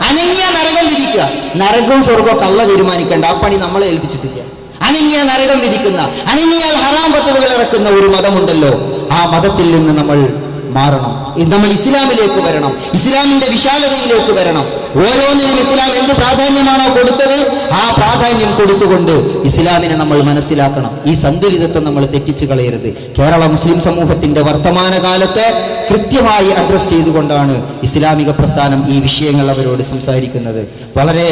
അനങ്ങിയ നരകം വിധിക്കുക. നരകവും സ്വർഗവും അള്ള തീരുമാനിക്കേണ്ട, ആ പണി നമ്മളെ ഏൽപ്പിച്ചിട്ടില്ല. അനങ്ങിയ നരകം വിധിക്കുന്ന, അനങ്ങിയാൽ ഹറാം പത്തുകൾ ഇറക്കുന്ന ഒരു മതമുണ്ടല്ലോ, ആ മതത്തിൽ നിന്ന് നമ്മൾ മാറണം. നമ്മൾ ഇസ്ലാമിലേക്ക് വരണം, ഇസ്ലാമിന്റെ വിശാലതയിലേക്ക് വരണം. ഓരോന്നിനും ഇസ്ലാം എന്ത് പ്രാധാന്യമാണോ കൊടുത്തത്, ആ പ്രാധാന്യം കൊടുത്തുകൊണ്ട് ഇസ്ലാമിനെ നമ്മൾ മനസ്സിലാക്കണം. ഈ സന്തുലിതത്വം നമ്മൾ തെറ്റിച്ചു കളയരുത്. കേരള മുസ്ലിം സമൂഹത്തിന്റെ വർത്തമാനകാലത്തെ കൃത്യമായി അഡ്രസ് ചെയ്തുകൊണ്ടാണ് ഇസ്ലാമിക പ്രസ്ഥാനം ഈ വിഷയങ്ങൾ അവരോട് സംസാരിക്കുന്നത്. വളരെ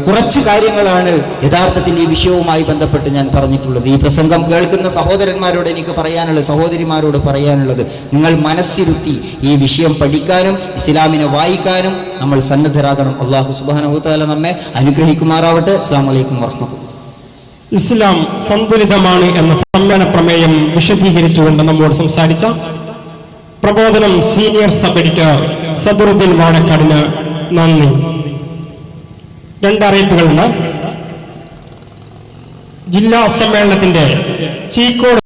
കുറച്ച് കാര്യങ്ങളാണ് യഥാർത്ഥത്തിൽ ഈ വിഷയവുമായി ബന്ധപ്പെട്ട് ഞാൻ പറഞ്ഞിട്ടുള്ളത്. ഈ പ്രസംഗം കേൾക്കുന്ന സഹോദരന്മാരോട് എനിക്ക് പറയാനുള്ളത്, സഹോദരിമാരോട് പറയാനുള്ളത്, നിങ്ങൾ മനസ്സിരുത്തി ഈ വിഷയം പഠിക്കാനും ഇസ്ലാമിനെ വായിക്കാനും നമ്മൾ സന്നദ്ധരാകണം. അല്ലാഹു സുബ്ഹാനഹു വ തആല നമ്മെ അനുഗ്രഹിക്കുമാറാവട്ടെ. അസ്സലാമു അലൈക്കും വറഹ്മത്തുള്ളാഹി. ഇസ്ലാം സന്തുലിതമാണ് എന്ന സമ്മേളന പ്രമേയം വിശദീകരിച്ചുകൊണ്ട് നമ്മോട് സംസാരിച്ച പ്രബോധനം സീനിയർ സബ് എഡിറ്റർ സദറുദ്ദീൻ വാഴക്കാടിന് നന്ദി. 2 അറിയിപ്പുകളുണ്ട്. ജില്ലാ സമ്മേളനത്തിന്റെ ചീക്കോട്